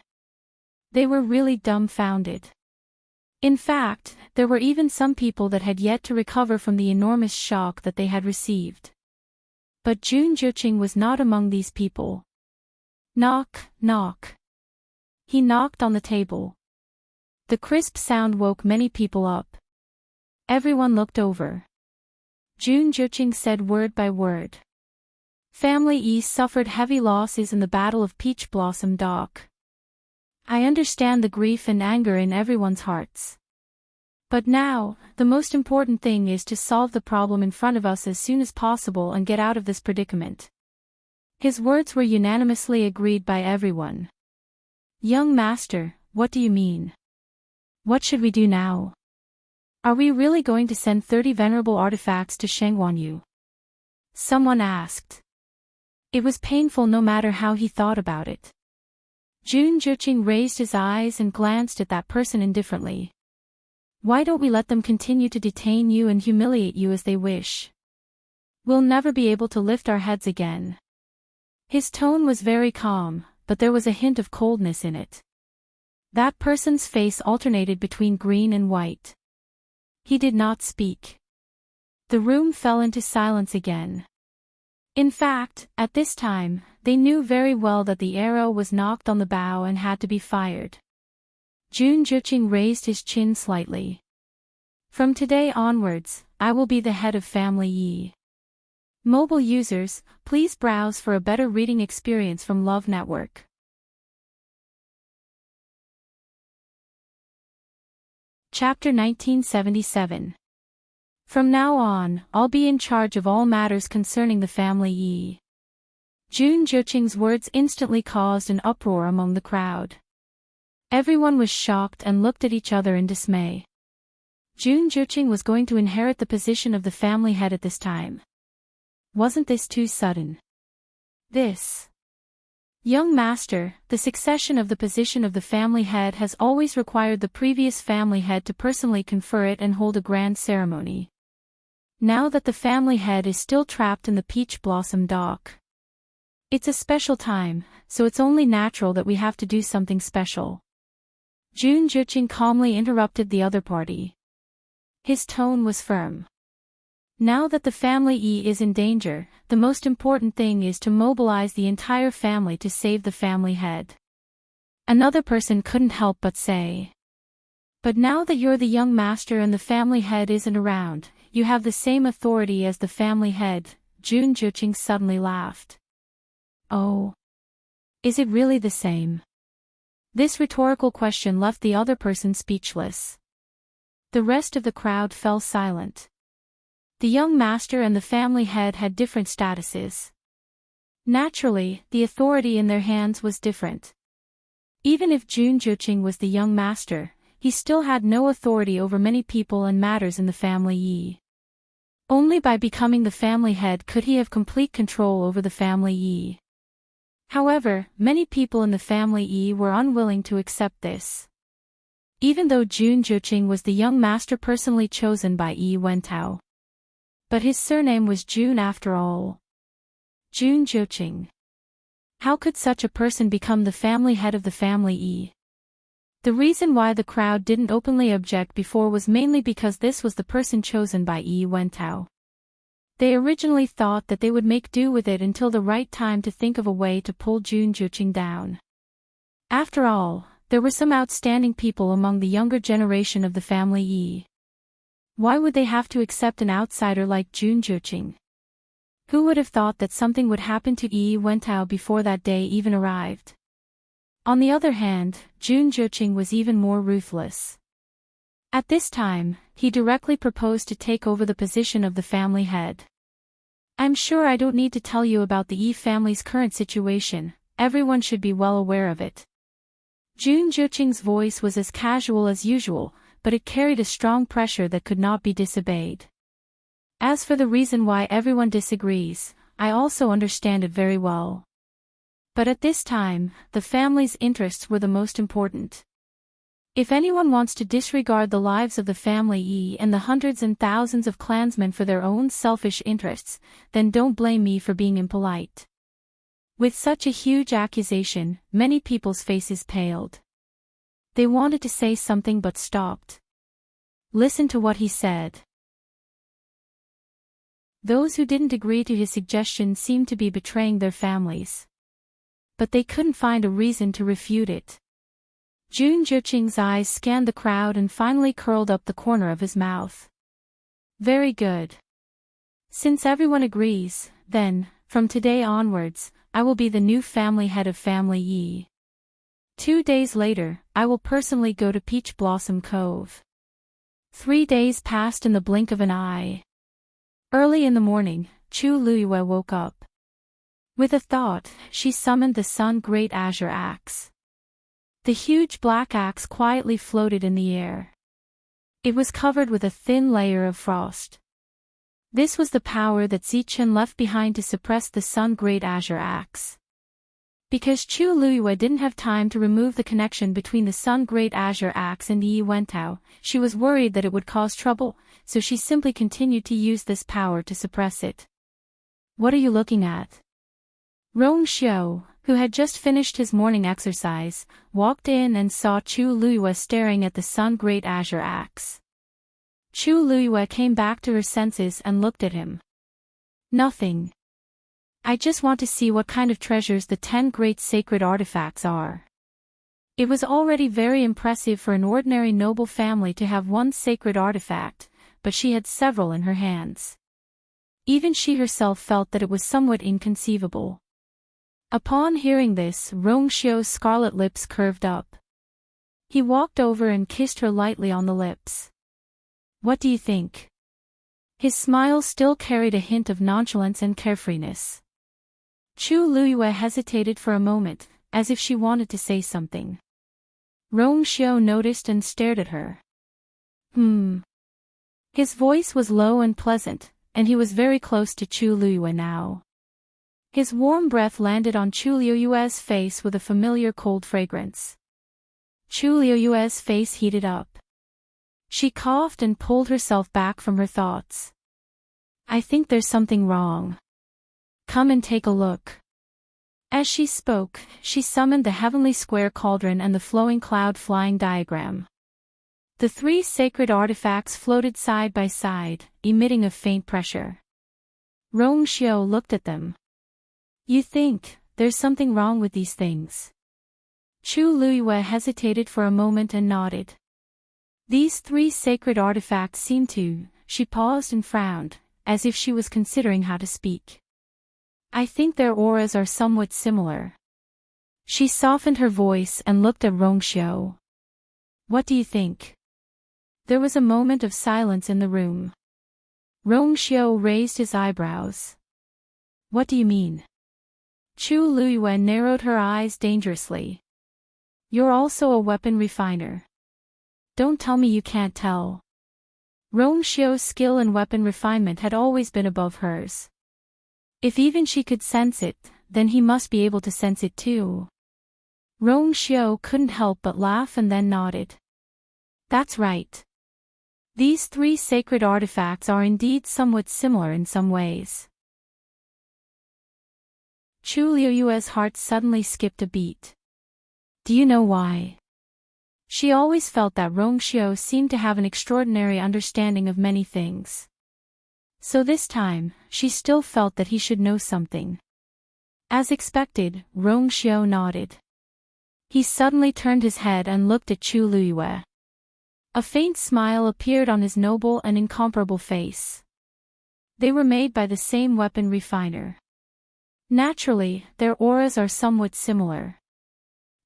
They were really dumbfounded. In fact, there were even some people that had yet to recover from the enormous shock that they had received. But Jun Juqing was not among these people. Knock, knock. He knocked on the table. The crisp sound woke many people up. Everyone looked over. Jun Juqing said word by word. Family Yi suffered heavy losses in the Battle of Peach Blossom Dock. I understand the grief and anger in everyone's hearts. But now, the most important thing is to solve the problem in front of us as soon as possible and get out of this predicament. His words were unanimously agreed by everyone. Young master, what do you mean? What should we do now? Are we really going to send 30 venerable artifacts to Shengguanyu? Someone asked. It was painful no matter how he thought about it. Jun Juqing raised his eyes and glanced at that person indifferently. Why don't we let them continue to detain you and humiliate you as they wish? We'll never be able to lift our heads again. His tone was very calm, but there was a hint of coldness in it. That person's face alternated between green and white. He did not speak. The room fell into silence again. In fact, at this time, they knew very well that the arrow was knocked on the bow and had to be fired. Jun Juqing raised his chin slightly. From today onwards, I will be the head of Family Yi. Mobile users, please browse for a better reading experience from Love Network. Chapter 1977. From now on, I'll be in charge of all matters concerning the Family Yi. Jun Juqing's words instantly caused an uproar among the crowd. Everyone was shocked and looked at each other in dismay. Jun Juqing was going to inherit the position of the family head at this time. Wasn't this too sudden? This young master, the succession of the position of the family head has always required the previous family head to personally confer it and hold a grand ceremony. Now that the family head is still trapped in the peach blossom dock. It's a special time, so it's only natural that we have to do something special. Jun Juqing calmly interrupted the other party. His tone was firm. Now that the family E is in danger, the most important thing is to mobilize the entire family to save the family head. Another person couldn't help but say. But now that you're the young master and the family head isn't around, you have the same authority as the family head. Jun Juqing suddenly laughed. Oh. Is it really the same? This rhetorical question left the other person speechless. The rest of the crowd fell silent. The young master and the family head had different statuses. Naturally, the authority in their hands was different. Even if Jun Juqing was the young master, he still had no authority over many people and matters in the family Yi. Only by becoming the family head could he have complete control over the family Yi. However, many people in the family Yi were unwilling to accept this. Even though Jun Juqing was the young master personally chosen by Yi Wentao. But his surname was Jun after all. Jun Juqing. How could such a person become the family head of the family Yi? The reason why the crowd didn't openly object before was mainly because this was the person chosen by Yi Wentao. They originally thought that they would make do with it until the right time to think of a way to pull Jun Juqing down. After all, there were some outstanding people among the younger generation of the family Yi. Why would they have to accept an outsider like Jun Juqing? Who would have thought that something would happen to Yi Wentao before that day even arrived? On the other hand, Jun Juqing was even more ruthless. At this time, he directly proposed to take over the position of the family head. I'm sure I don't need to tell you about the Yi family's current situation, everyone should be well aware of it. Jun Juqing's voice was as casual as usual, but it carried a strong pressure that could not be disobeyed. As for the reason why everyone disagrees, I also understand it very well. But at this time, the family's interests were the most important. If anyone wants to disregard the lives of the family Yi and the hundreds and thousands of clansmen for their own selfish interests, then don't blame me for being impolite. With such a huge accusation, many people's faces paled. They wanted to say something but stopped. Listen to what he said. Those who didn't agree to his suggestion seemed to be betraying their families. But they couldn't find a reason to refute it. Jun Juqing's eyes scanned the crowd and finally curled up the corner of his mouth. Very good. Since everyone agrees, then, from today onwards, I will be the new family head of family Yi. 2 days later, I will personally go to Peach Blossom Cove. 3 days passed in the blink of an eye. Early in the morning, Chu Luiyue woke up. With a thought, she summoned the Sun Great Azure Axe. The huge black axe quietly floated in the air. It was covered with a thin layer of frost. This was the power that Zichen left behind to suppress the Sun Great Azure Axe. Because Chu Luiyue didn't have time to remove the connection between the Sun Great Azure Axe and Yi Wentao, she was worried that it would cause trouble, so she simply continued to use this power to suppress it. What are you looking at? Rong Xiao, who had just finished his morning exercise, walked in and saw Chu Luiyue staring at the Sun Great Azure Axe. Chu Luiyue came back to her senses and looked at him. Nothing. I just want to see what kind of treasures the 10 great sacred artifacts are. It was already very impressive for an ordinary noble family to have one sacred artifact, but she had several in her hands. Even she herself felt that it was somewhat inconceivable. Upon hearing this, Rong Xiao's scarlet lips curved up. He walked over and kissed her lightly on the lips. What do you think? His smile still carried a hint of nonchalance and carefreeness. Chu Luiyue hesitated for a moment, as if she wanted to say something. Rong Xiao noticed and stared at her. His voice was low and pleasant, and he was very close to Chu Liyue now. His warm breath landed on Chu Liyue's face with a familiar cold fragrance. Chu Liyue's face heated up. She coughed and pulled herself back from her thoughts. I think there's something wrong. Come and take a look. As she spoke, she summoned the heavenly square cauldron and the flowing cloud flying diagram. The three sacred artifacts floated side by side, emitting a faint pressure. Rong Xiu looked at them. You think there's something wrong with these things? Chu Liyue hesitated for a moment and nodded. These three sacred artifacts seem to, she paused and frowned, as if she was considering how to speak. I think their auras are somewhat similar. She softened her voice and looked at Rong Xiu. What do you think? There was a moment of silence in the room. Rong Xiu raised his eyebrows. What do you mean? Chu Liyue narrowed her eyes dangerously. You're also a weapon refiner. Don't tell me you can't tell. Rong Xiu's skill in weapon refinement had always been above hers. If even she could sense it, then he must be able to sense it too. Rong Xiu couldn't help but laugh and then nodded. That's right. These three sacred artifacts are indeed somewhat similar in some ways. Chu Liyue's heart suddenly skipped a beat. Do you know why? She always felt that Rong Xiu seemed to have an extraordinary understanding of many things. So this time, she still felt that he should know something. As expected, Rong Xiu nodded. He suddenly turned his head and looked at Chu Liyue. A faint smile appeared on his noble and incomparable face. They were made by the same weapon refiner. Naturally, their auras are somewhat similar.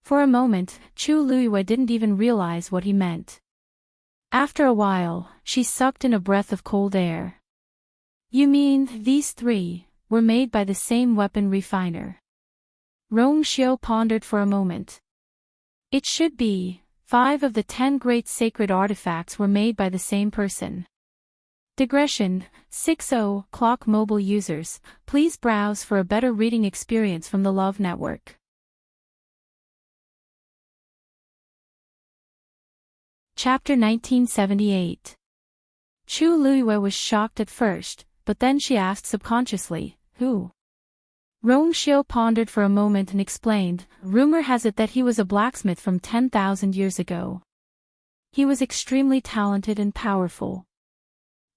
For a moment, Chu Liyue didn't even realize what he meant. After a while, she sucked in a breath of cold air. You mean, these three were made by the same weapon refiner? Rong Xiu pondered for a moment. It should be. 5 of the 10 great sacred artifacts were made by the same person. Digression, 60 Clock mobile users, please browse for a better reading experience from the Love Network. Chapter 1978. Chu Liyue was shocked at first, but then she asked subconsciously, who? Rong Xiu pondered for a moment and explained, rumor has it that he was a blacksmith from 10,000 years ago. He was extremely talented and powerful.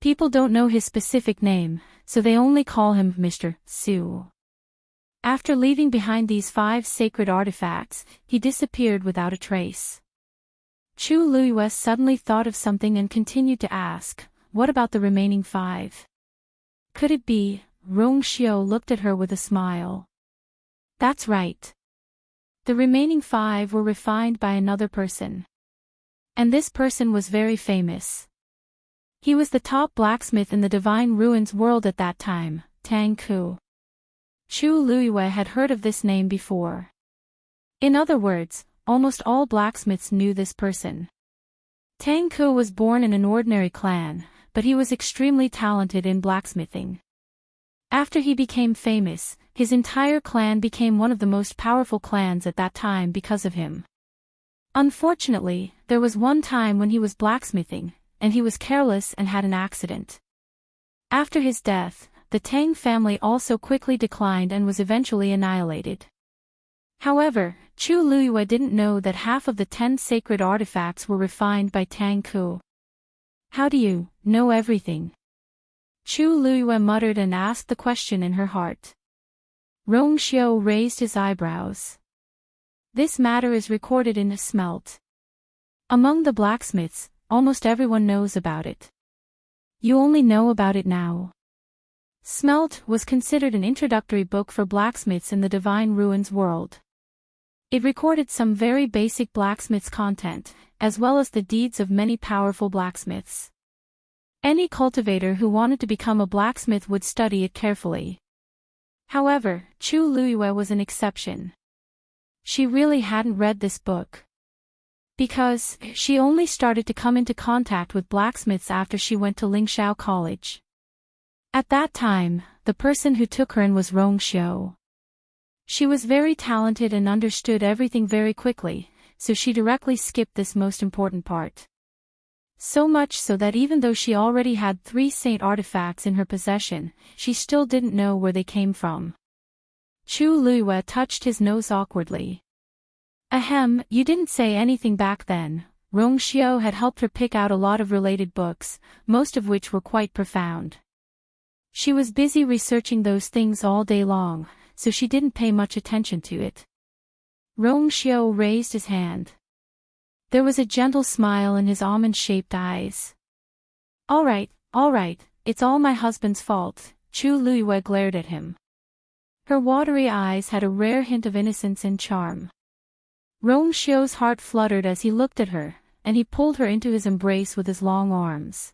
People don't know his specific name, so they only call him Mr. Su. After leaving behind these 5 sacred artifacts, he disappeared without a trace. Chu Liyue suddenly thought of something and continued to ask, what about the remaining 5? Could it be? Rong Xiu looked at her with a smile. That's right. The remaining 5 were refined by another person. And this person was very famous. He was the top blacksmith in the Divine Ruins world at that time, Tang Ku. Chu Liyue had heard of this name before. In other words, almost all blacksmiths knew this person. Tang Ku was born in an ordinary clan, but he was extremely talented in blacksmithing. After he became famous, his entire clan became one of the most powerful clans at that time because of him. Unfortunately, there was one time when he was blacksmithing, and he was careless and had an accident. After his death, the Tang family also quickly declined and was eventually annihilated. However, Chu Liyue didn't know that half of the 10 sacred artifacts were refined by Tang Ku. How do you know everything? Chu Liyue muttered and asked the question in her heart. Rong Xiu raised his eyebrows. This matter is recorded in a smelt. Among the blacksmiths, almost everyone knows about it. You only know about it now. Smelt was considered an introductory book for blacksmiths in the Divine Ruins world. It recorded some very basic blacksmiths' content, as well as the deeds of many powerful blacksmiths. Any cultivator who wanted to become a blacksmith would study it carefully. However, Chu Liyue was an exception. She really hadn't read this book. Because she only started to come into contact with blacksmiths after she went to Lingxiao College. At that time, the person who took her in was Rongxiu. She was very talented and understood everything very quickly, so she directly skipped this most important part. So much so that even though she already had 3 saint artifacts in her possession, she still didn't know where they came from. Chu Luiyue touched his nose awkwardly. Ahem, you didn't say anything back then. Rongxiu had helped her pick out a lot of related books, most of which were quite profound. She was busy researching those things all day long, so she didn't pay much attention to it. Rongxiu raised his hand. There was a gentle smile in his almond-shaped eyes. All right, it's all my husband's fault. Chu Luiyue glared at him. Her watery eyes had a rare hint of innocence and charm. Rongxiu's heart fluttered as he looked at her, and he pulled her into his embrace with his long arms.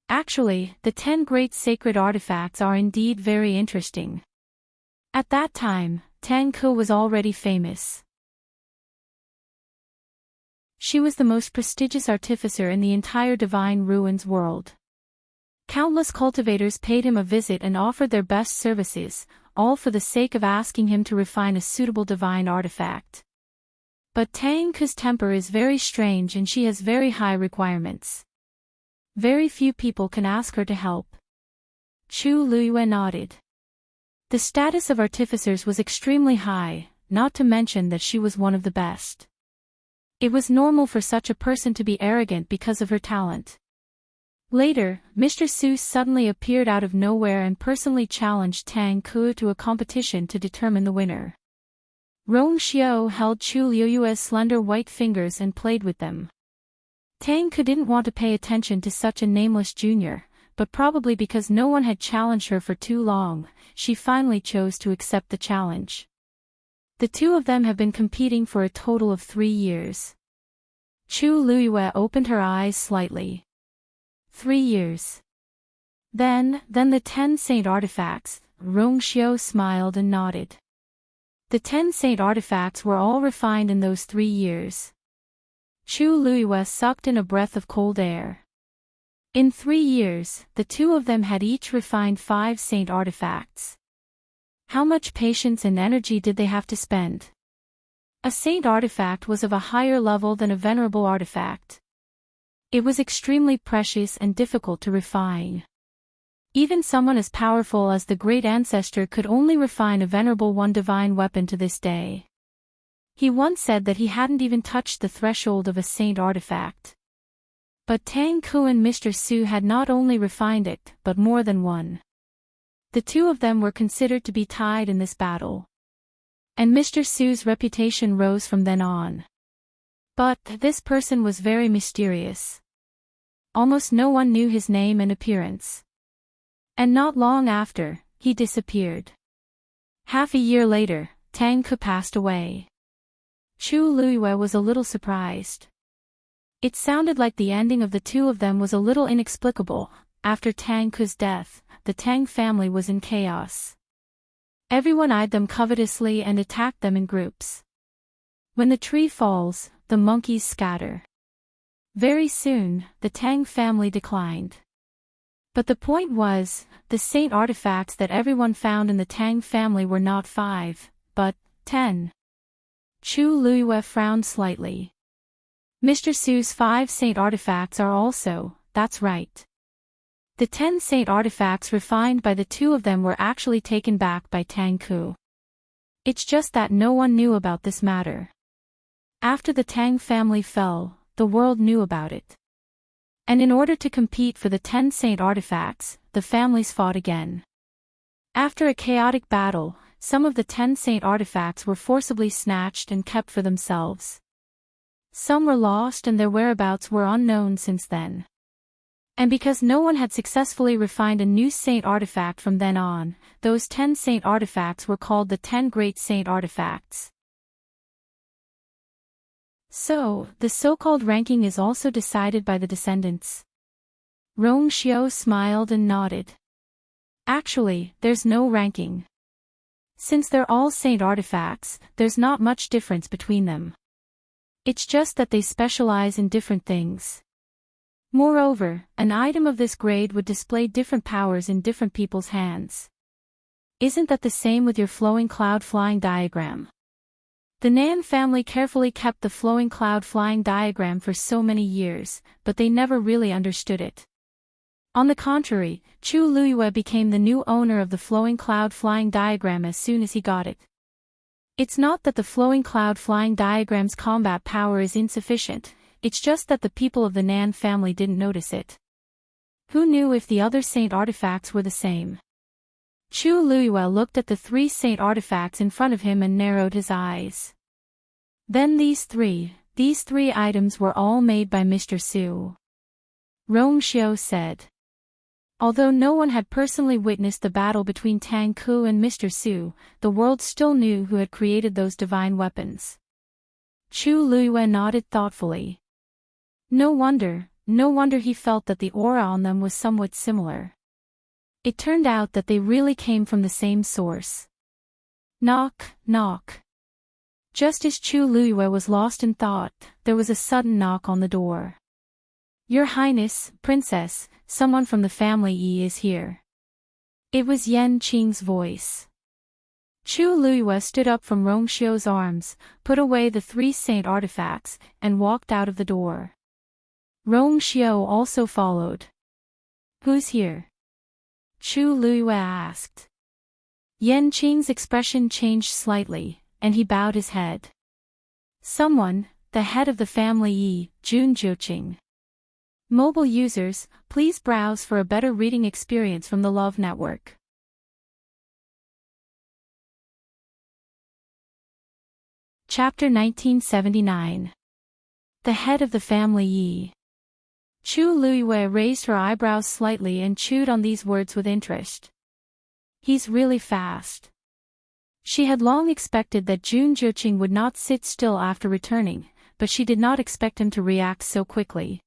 Actually, the 10 great sacred artifacts are indeed very interesting. At that time, Tang Ke was already famous. She was the most prestigious artificer in the entire Divine Ruins world. Countless cultivators paid him a visit and offered their best services, all for the sake of asking him to refine a suitable divine artifact. But Tang Ke's temper is very strange and she has very high requirements. Very few people can ask her to help. Chu Luiyue nodded. The status of artificers was extremely high, not to mention that she was one of the best. It was normal for such a person to be arrogant because of her talent. Later, Mr. Su suddenly appeared out of nowhere and personally challenged Tang Ke to a competition to determine the winner. Rongxiu held Chu Luiyue's slender white fingers and played with them. Tang Ke didn't want to pay attention to such a nameless junior, but probably because no one had challenged her for too long, she finally chose to accept the challenge. The two of them have been competing for a total of 3 years. Chu Luiyue opened her eyes slightly. 3 years. Then the 10 saint artifacts. Rongxiu smiled and nodded. The 10 saint artifacts were all refined in those 3 years. Chu Luiyue sucked in a breath of cold air. In 3 years, the two of them had each refined 5 saint artifacts. How much patience and energy did they have to spend? A saint artifact was of a higher level than a venerable artifact. It was extremely precious and difficult to refine. Even someone as powerful as the great ancestor could only refine a venerable one divine weapon to this day. He once said that he hadn't even touched the threshold of a saint artifact. But Tang Ke and Mr. Su had not only refined it, but more than one. The two of them were considered to be tied in this battle. And Mr. Su's reputation rose from then on. But this person was very mysterious. Almost no one knew his name and appearance. And not long after, he disappeared. Half a year later, Tang Ke passed away. Chu Luiyue was a little surprised. It sounded like the ending of the two of them was a little inexplicable. After Tang Ke's death, the Tang family was in chaos. Everyone eyed them covetously and attacked them in groups. When the tree falls, the monkeys scatter. Very soon, the Tang family declined. But the point was, the saint artifacts that everyone found in the Tang family were not 5, but 10. Chu Luiyue frowned slightly. Mr. Su's 5 saint artifacts are also, that's right. The 10 saint artifacts refined by the two of them were actually taken back by Tang Ke. It's just that no one knew about this matter. After the Tang family fell, the world knew about it. And in order to compete for the 10 saint artifacts, the families fought again. After a chaotic battle, some of the 10 saint artifacts were forcibly snatched and kept for themselves. Some were lost and their whereabouts were unknown since then. And because no one had successfully refined a new saint artifact from then on, those 10 saint artifacts were called the 10 great saint artifacts. So, the so-called ranking is also decided by the descendants. Rongxiu smiled and nodded. Actually, there's no ranking. Since they're all saint artifacts, there's not much difference between them. It's just that they specialize in different things. Moreover, an item of this grade would display different powers in different people's hands. Isn't that the same with your flowing cloud flying diagram? The Nan family carefully kept the flowing cloud flying diagram for so many years, but they never really understood it. On the contrary, Chu Luiyue became the new owner of the flowing cloud flying diagram as soon as he got it. It's not that the flowing cloud flying diagram's combat power is insufficient, it's just that the people of the Nan family didn't notice it. Who knew if the other saint artifacts were the same? Chu Luiyue looked at the 3 saint artifacts in front of him and narrowed his eyes. Then these three items were all made by Mr. Su. Rong Xiu said. Although no one had personally witnessed the battle between Tang Ku and Mr. Su, the world still knew who had created those divine weapons. Chu Luiyue nodded thoughtfully. No wonder he felt that the aura on them was somewhat similar. It turned out that they really came from the same source. Knock, knock. Just as Chu Luiyue was lost in thought, there was a sudden knock on the door. Your Highness, Princess, someone from the family Yi is here. It was Yan Qing's voice. Chu Luiyue stood up from Rong Xiu's arms, put away the 3 saint artifacts, and walked out of the door. Rong Xiu also followed. Who's here? Chu Luiyue asked. Yan Qing's expression changed slightly, and he bowed his head. Someone, the head of the family Yi, Jun Jiuqing. Mobile users, please browse for a better reading experience from the Love Network. Chapter 1979. The head of the family Yi. Chu Luiyue raised her eyebrows slightly and chewed on these words with interest. He's really fast. She had long expected that Jun Jiuqing would not sit still after returning, but she did not expect him to react so quickly.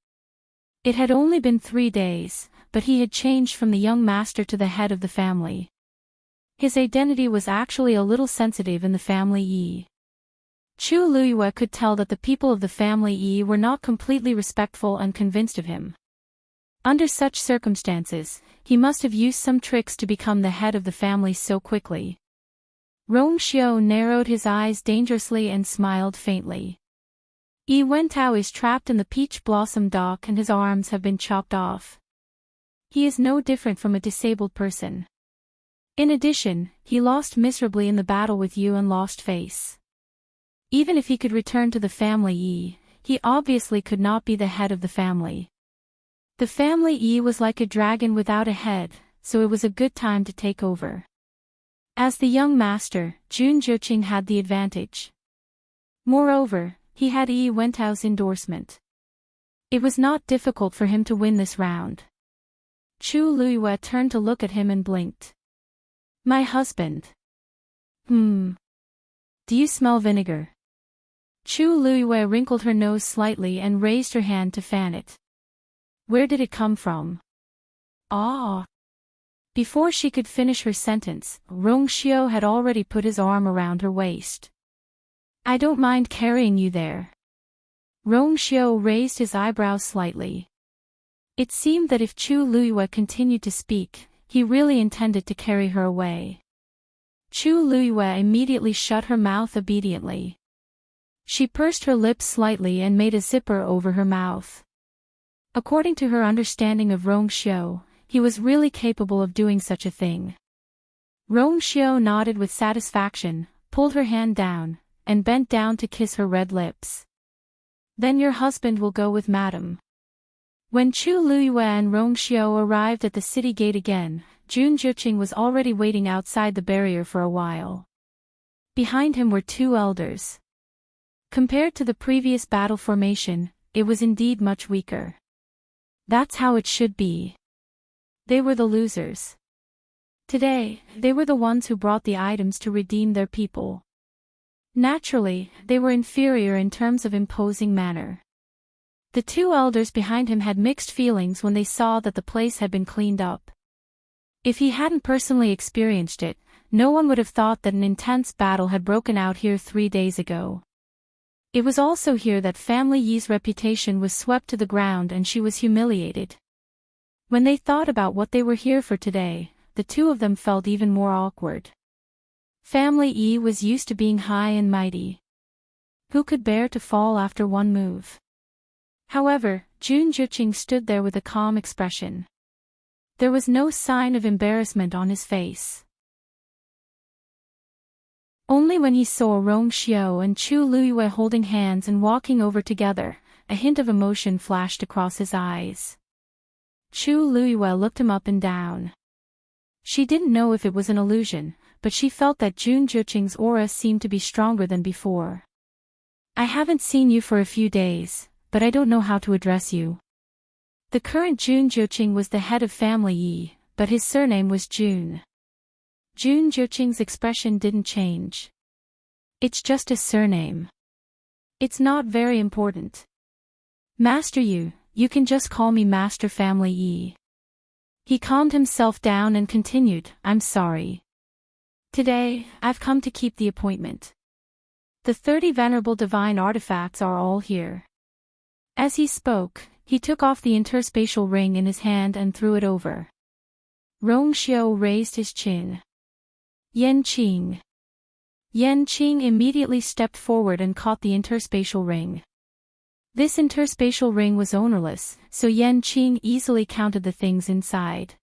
It had only been 3 days, but he had changed from the young master to the head of the family. His identity was actually a little sensitive in the family Yi. Chu Luiyue could tell that the people of the family Yi were not completely respectful and convinced of him. Under such circumstances, he must have used some tricks to become the head of the family so quickly. Rong Xiu narrowed his eyes dangerously and smiled faintly. Yi Wentao is trapped in the peach blossom dock and his arms have been chopped off. He is no different from a disabled person. In addition, he lost miserably in the battle with you and lost face. Even if he could return to the family Yi, he obviously could not be the head of the family. The family Yi was like a dragon without a head, so it was a good time to take over. As the young master, Jun Jiuqing had the advantage. Moreover, he had Yi Wentao's endorsement. It was not difficult for him to win this round. Chu Luiyue turned to look at him and blinked. My husband. Do you smell vinegar? Chu Luiyue wrinkled her nose slightly and raised her hand to fan it. Where did it come from? Ah. Before she could finish her sentence, Rong Xiu had already put his arm around her waist. I don't mind carrying you there. Rong Xiu raised his eyebrows slightly. It seemed that if Chu Luiyue continued to speak, he really intended to carry her away. Chu Luiyue immediately shut her mouth obediently. She pursed her lips slightly and made a zipper over her mouth. According to her understanding of Rong Xiu, he was really capable of doing such a thing. Rong Xiu nodded with satisfaction, pulled her hand down, and bent down to kiss her red lips. Then your husband will go with madam. When Chu Luiyue and Rong Xiu arrived at the city gate again, Jun Jiuqing was already waiting outside the barrier for a while. Behind him were 2 elders. Compared to the previous battle formation, it was indeed much weaker. That's how it should be. They were the losers. Today, they were the ones who brought the items to redeem their people. Naturally, they were inferior in terms of imposing manner. The 2 elders behind him had mixed feelings when they saw that the place had been cleaned up. If he hadn't personally experienced it, no one would have thought that an intense battle had broken out here 3 days ago. It was also here that Family Yi's reputation was swept to the ground and she was humiliated. When they thought about what they were here for today, the two of them felt even more awkward. Family Yi was used to being high and mighty. Who could bear to fall after one move? However, Jun Juqing stood there with a calm expression. There was no sign of embarrassment on his face. Only when he saw Rong Xiao and Chu Luiyue holding hands and walking over together, a hint of emotion flashed across his eyes. Chu Luiyue looked him up and down. She didn't know if it was an illusion, but she felt that Jun Juqing's aura seemed to be stronger than before. I haven't seen you for a few days, but I don't know how to address you. The current Jun Juqing was the head of Family Yi, but his surname was Jun. Jun Juqing's expression didn't change. It's just a surname. It's not very important. Master Yu, you can just call me Master Family Yi. He calmed himself down and continued, I'm sorry. Today, I've come to keep the appointment. The 30 venerable divine artifacts are all here. As he spoke, he took off the interspatial ring in his hand and threw it over. Rong Xiao raised his chin. Yanqing. Yanqing immediately stepped forward and caught the interspatial ring. This interspatial ring was ownerless, so Yanqing easily counted the things inside.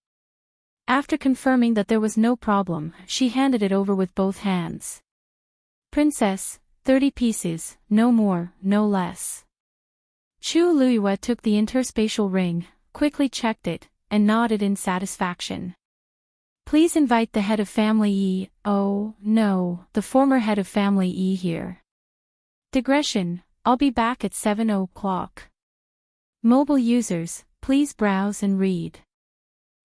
After confirming that there was no problem, she handed it over with both hands. Princess, 30 pieces, no more, no less. Chu Luiyue took the interspatial ring, quickly checked it, and nodded in satisfaction. Please invite the head of Family Yi, oh, no, the former head of Family Yi here. Digression, I'll be back at 7 o'clock. Mobile users, please browse and read.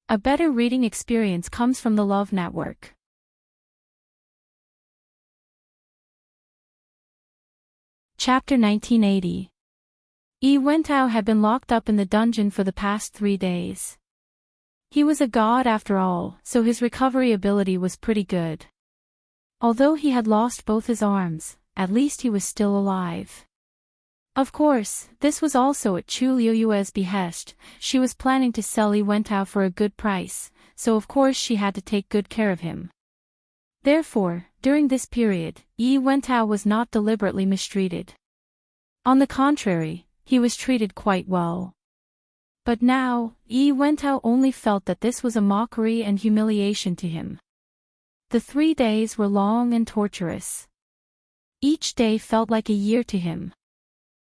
A better reading experience comes from the Love Network. Chapter 1980. Yi Wentao had been locked up in the dungeon for the past 3 days. He was a god after all, so his recovery ability was pretty good. Although he had lost both his arms, at least he was still alive. Of course, this was also at Chu Luiyue's behest. She was planning to sell Yi Wentao for a good price, so of course she had to take good care of him. Therefore, during this period, Yi Wentao was not deliberately mistreated. On the contrary, he was treated quite well. But now, Yi Wentao only felt that this was a mockery and humiliation to him. The 3 days were long and torturous. Each day felt like a year to him.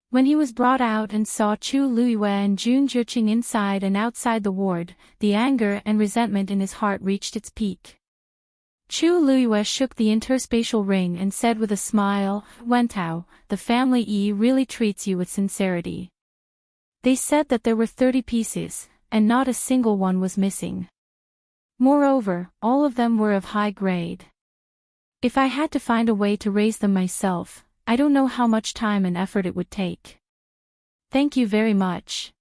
When he was brought out and saw Chu Luiyue and Jun Juqing inside and outside the ward, the anger and resentment in his heart reached its peak. Chu Luiyue shook the interspatial ring and said with a smile, Wentao, the Family Yi really treats you with sincerity. They said that there were 30 pieces, and not a single one was missing. Moreover, all of them were of high grade. If I had to find a way to raise them myself, I don't know how much time and effort it would take. Thank you very much.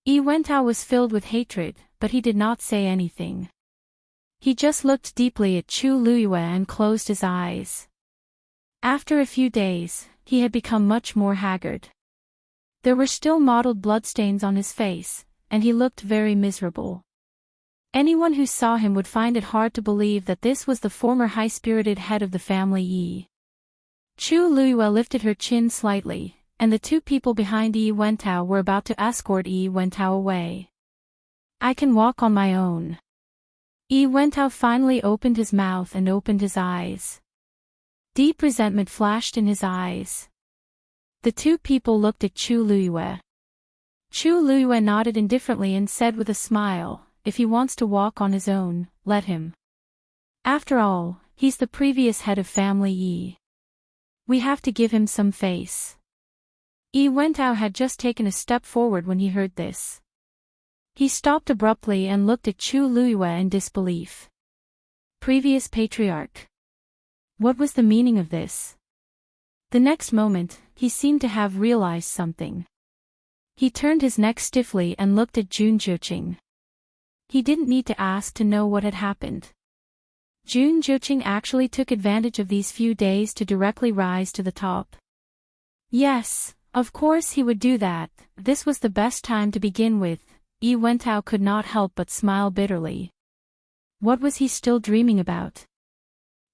Yi Wentao was filled with hatred, but he did not say anything. He just looked deeply at Chu Luiyue and closed his eyes. After a few days, he had become much more haggard. There were still mottled bloodstains on his face, and he looked very miserable. Anyone who saw him would find it hard to believe that this was the former high-spirited head of the Family Yi. Chu Luiyue lifted her chin slightly, and the 2 people behind Yi Wentao were about to escort Yi Wentao away. I can walk on my own. Yi Wentao finally opened his mouth and opened his eyes. Deep resentment flashed in his eyes. The 2 people looked at Chu Luiyue. Chu Luiyue nodded indifferently and said with a smile, if he wants to walk on his own, let him. After all, he's the previous head of Family Yi. We have to give him some face. Yi Wentao had just taken a step forward when he heard this. He stopped abruptly and looked at Chu Luiyue in disbelief. Previous patriarch. What was the meaning of this? The next moment, he seemed to have realized something. He turned his neck stiffly and looked at Jun Juqing. He didn't need to ask to know what had happened. Jun Juqing actually took advantage of these few days to directly rise to the top. Yes, of course he would do that. This was the best time to begin with. Yi Wentao could not help but smile bitterly. What was he still dreaming about?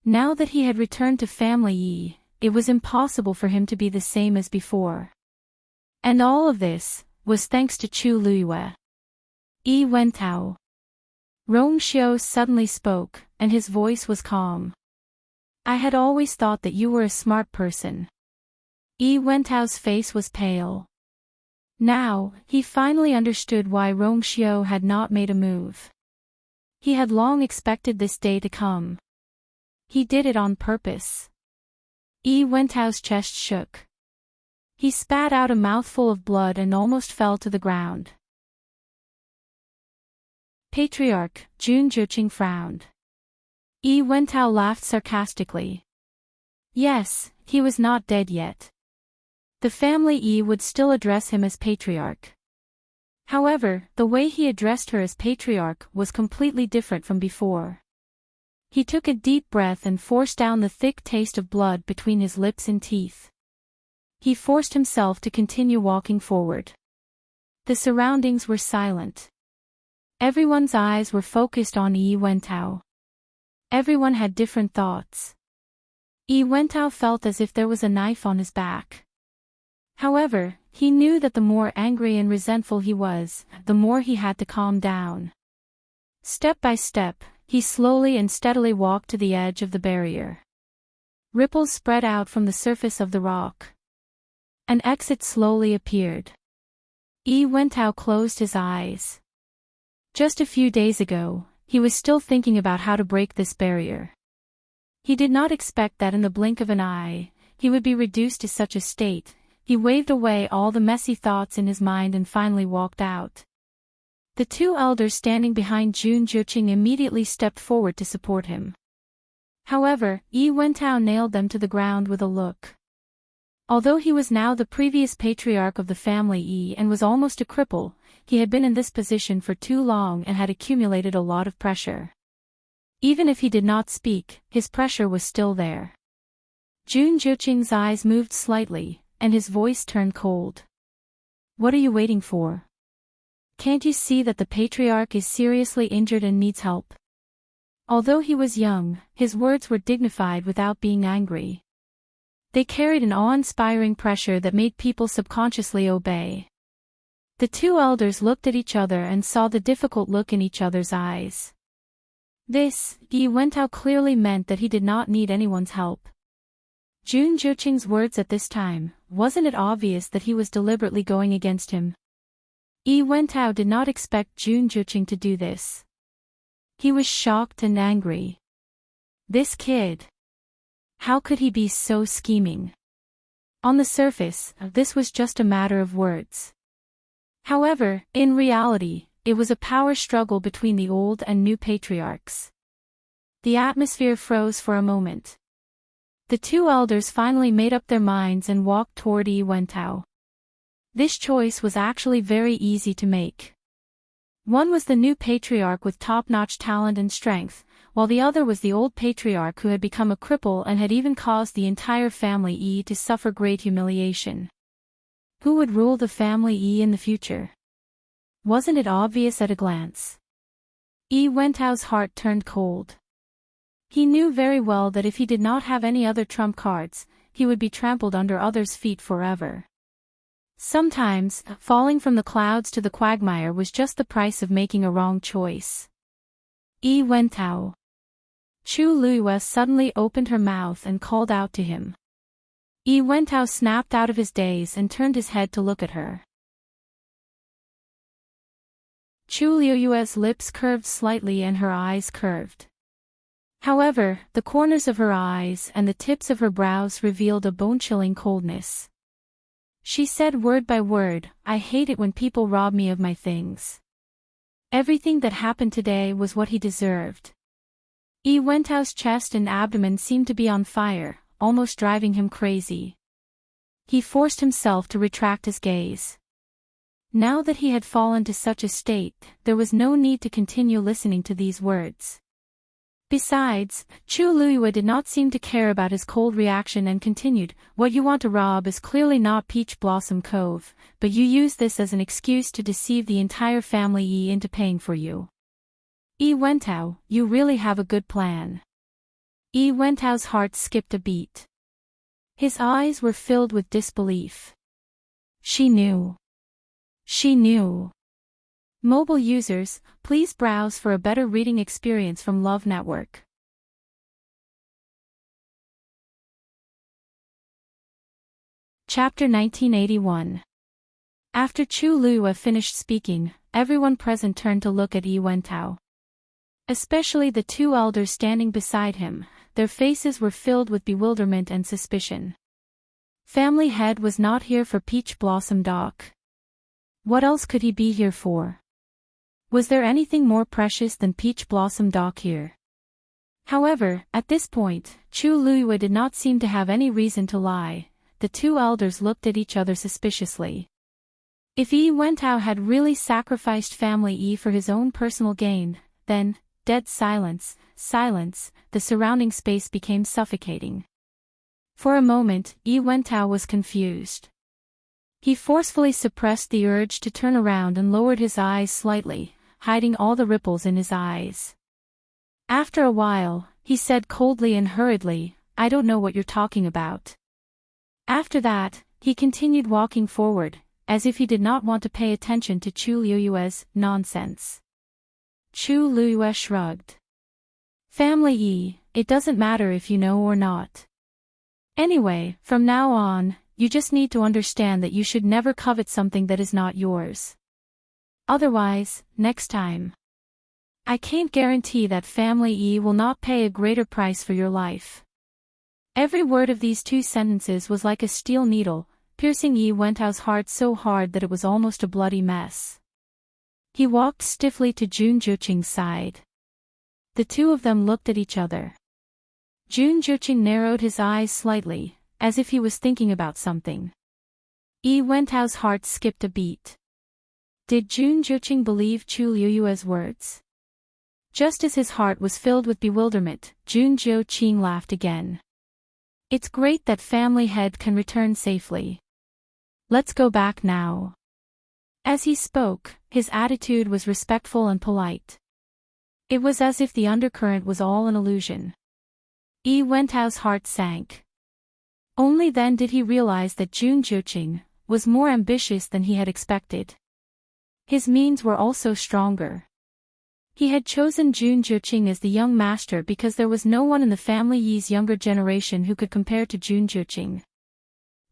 Now that he had returned to family Yi, it was impossible for him to be the same as before. And all of this was thanks to Chu Luiyue. Yi Wentao. Rong Xiao suddenly spoke, and his voice was calm. I had always thought that you were a smart person. Yi Wentao's face was pale. Now, he finally understood why Rong Xiao had not made a move. He had long expected this day to come. He did it on purpose. Yi Wentao's chest shook. He spat out a mouthful of blood and almost fell to the ground. Patriarch, Jun Zhiqing frowned. Yi Wentao laughed sarcastically. Yes, he was not dead yet. The family Yi would still address him as Patriarch. However, the way he addressed her as Patriarch was completely different from before. He took a deep breath and forced down the thick taste of blood between his lips and teeth. He forced himself to continue walking forward. The surroundings were silent. Everyone's eyes were focused on Yi Wentao. Everyone had different thoughts. Yi Wentao felt as if there was a knife on his back. However, he knew that the more angry and resentful he was, the more he had to calm down. Step by step, he slowly and steadily walked to the edge of the barrier. Ripples spread out from the surface of the rock. An exit slowly appeared. Yi Wentao closed his eyes. Just a few days ago, he was still thinking about how to break this barrier. He did not expect that in the blink of an eye, he would be reduced to such a state. He waved away all the messy thoughts in his mind and finally walked out. The two elders standing behind Jun Zhiqing immediately stepped forward to support him. However, Yi Wentao nailed them to the ground with a look. Although he was now the previous patriarch of the family Yi and was almost a cripple, he had been in this position for too long and had accumulated a lot of pressure. Even if he did not speak, his pressure was still there. Jun Zhiqing's eyes moved slightly, and his voice turned cold. What are you waiting for? Can't you see that the patriarch is seriously injured and needs help? Although he was young, his words were dignified without being angry. They carried an awe-inspiring pressure that made people subconsciously obey. The two elders looked at each other and saw the difficult look in each other's eyes. This, Yi Wentao clearly meant that he did not need anyone's help. Jun Zhiqing's words at this time, wasn't it obvious that he was deliberately going against him? Yi Wentao did not expect Jun Zhiqing to do this. He was shocked and angry. This kid. How could he be so scheming? On the surface, this was just a matter of words. However, in reality, it was a power struggle between the old and new patriarchs. The atmosphere froze for a moment. The two elders finally made up their minds and walked toward Yi Wentao. This choice was actually very easy to make. One was the new patriarch with top-notch talent and strength, while the other was the old patriarch who had become a cripple and had even caused the entire family Yi to suffer great humiliation. Who would rule the family Yi in the future? Wasn't it obvious at a glance? Yi Wentao's heart turned cold. He knew very well that if he did not have any other trump cards, he would be trampled under others' feet forever. Sometimes, falling from the clouds to the quagmire was just the price of making a wrong choice. Yi Wentao. Chu Luiyue suddenly opened her mouth and called out to him. Yi Wentao snapped out of his daze and turned his head to look at her. Chu Luiyue's lips curved slightly and her eyes curved. However, the corners of her eyes and the tips of her brows revealed a bone-chilling coldness. She said word by word, I hate it when people rob me of my things. Everything that happened today was what he deserved. Yi Wentao's chest and abdomen seemed to be on fire, almost driving him crazy. He forced himself to retract his gaze. Now that he had fallen to such a state, there was no need to continue listening to these words. Besides, Chu Luiyue did not seem to care about his cold reaction and continued, "What you want to rob is clearly not Peach Blossom Cove, but you use this as an excuse to deceive the entire family Yi into paying for you. Yi Wentao, you really have a good plan." Yi Wentao's heart skipped a beat. His eyes were filled with disbelief. She knew. She knew. Mobile users, please browse for a better reading experience from Love Network. Chapter 1981. After Chu Luiyue finished speaking, everyone present turned to look at Yi Wentao. Especially the two elders standing beside him, their faces were filled with bewilderment and suspicion. Family head was not here for Peach Blossom Dock. What else could he be here for? Was there anything more precious than Peach Blossom Dock here? However, at this point, Chu Luiyue did not seem to have any reason to lie. The two elders looked at each other suspiciously. If Yi Wentao had really sacrificed family Yi for his own personal gain, then, dead silence, the surrounding space became suffocating. For a moment, Yi Wentao was confused. He forcefully suppressed the urge to turn around and lowered his eyes slightly, hiding all the ripples in his eyes. After a while, he said coldly and hurriedly, "I don't know what you're talking about." After that, he continued walking forward, as if he did not want to pay attention to Chu Luiyue's nonsense. Chu Luiyue shrugged. "Family Yi, it doesn't matter if you know or not. Anyway, from now on, you just need to understand that you should never covet something that is not yours. Otherwise, next time. I can't guarantee that family Yi will not pay a greater price for your life." Every word of these two sentences was like a steel needle, piercing Yi Wentao's heart so hard that it was almost a bloody mess. He walked stiffly to Jun Zhiqing's side. The two of them looked at each other. Jun Zhiqing narrowed his eyes slightly, as if he was thinking about something. Yi Wentao's heart skipped a beat. Did Jun Zhiqing believe Chu Luiyue's words? Just as his heart was filled with bewilderment, Jun Zhiqing laughed again. "It's great that family head can return safely. Let's go back now." As he spoke, his attitude was respectful and polite. It was as if the undercurrent was all an illusion. Yi Wentao's heart sank. Only then did he realize that Jun Zhiqing was more ambitious than he had expected. His means were also stronger. He had chosen Jun Zhiqing as the young master because there was no one in the family Yi's younger generation who could compare to Jun Zhiqing.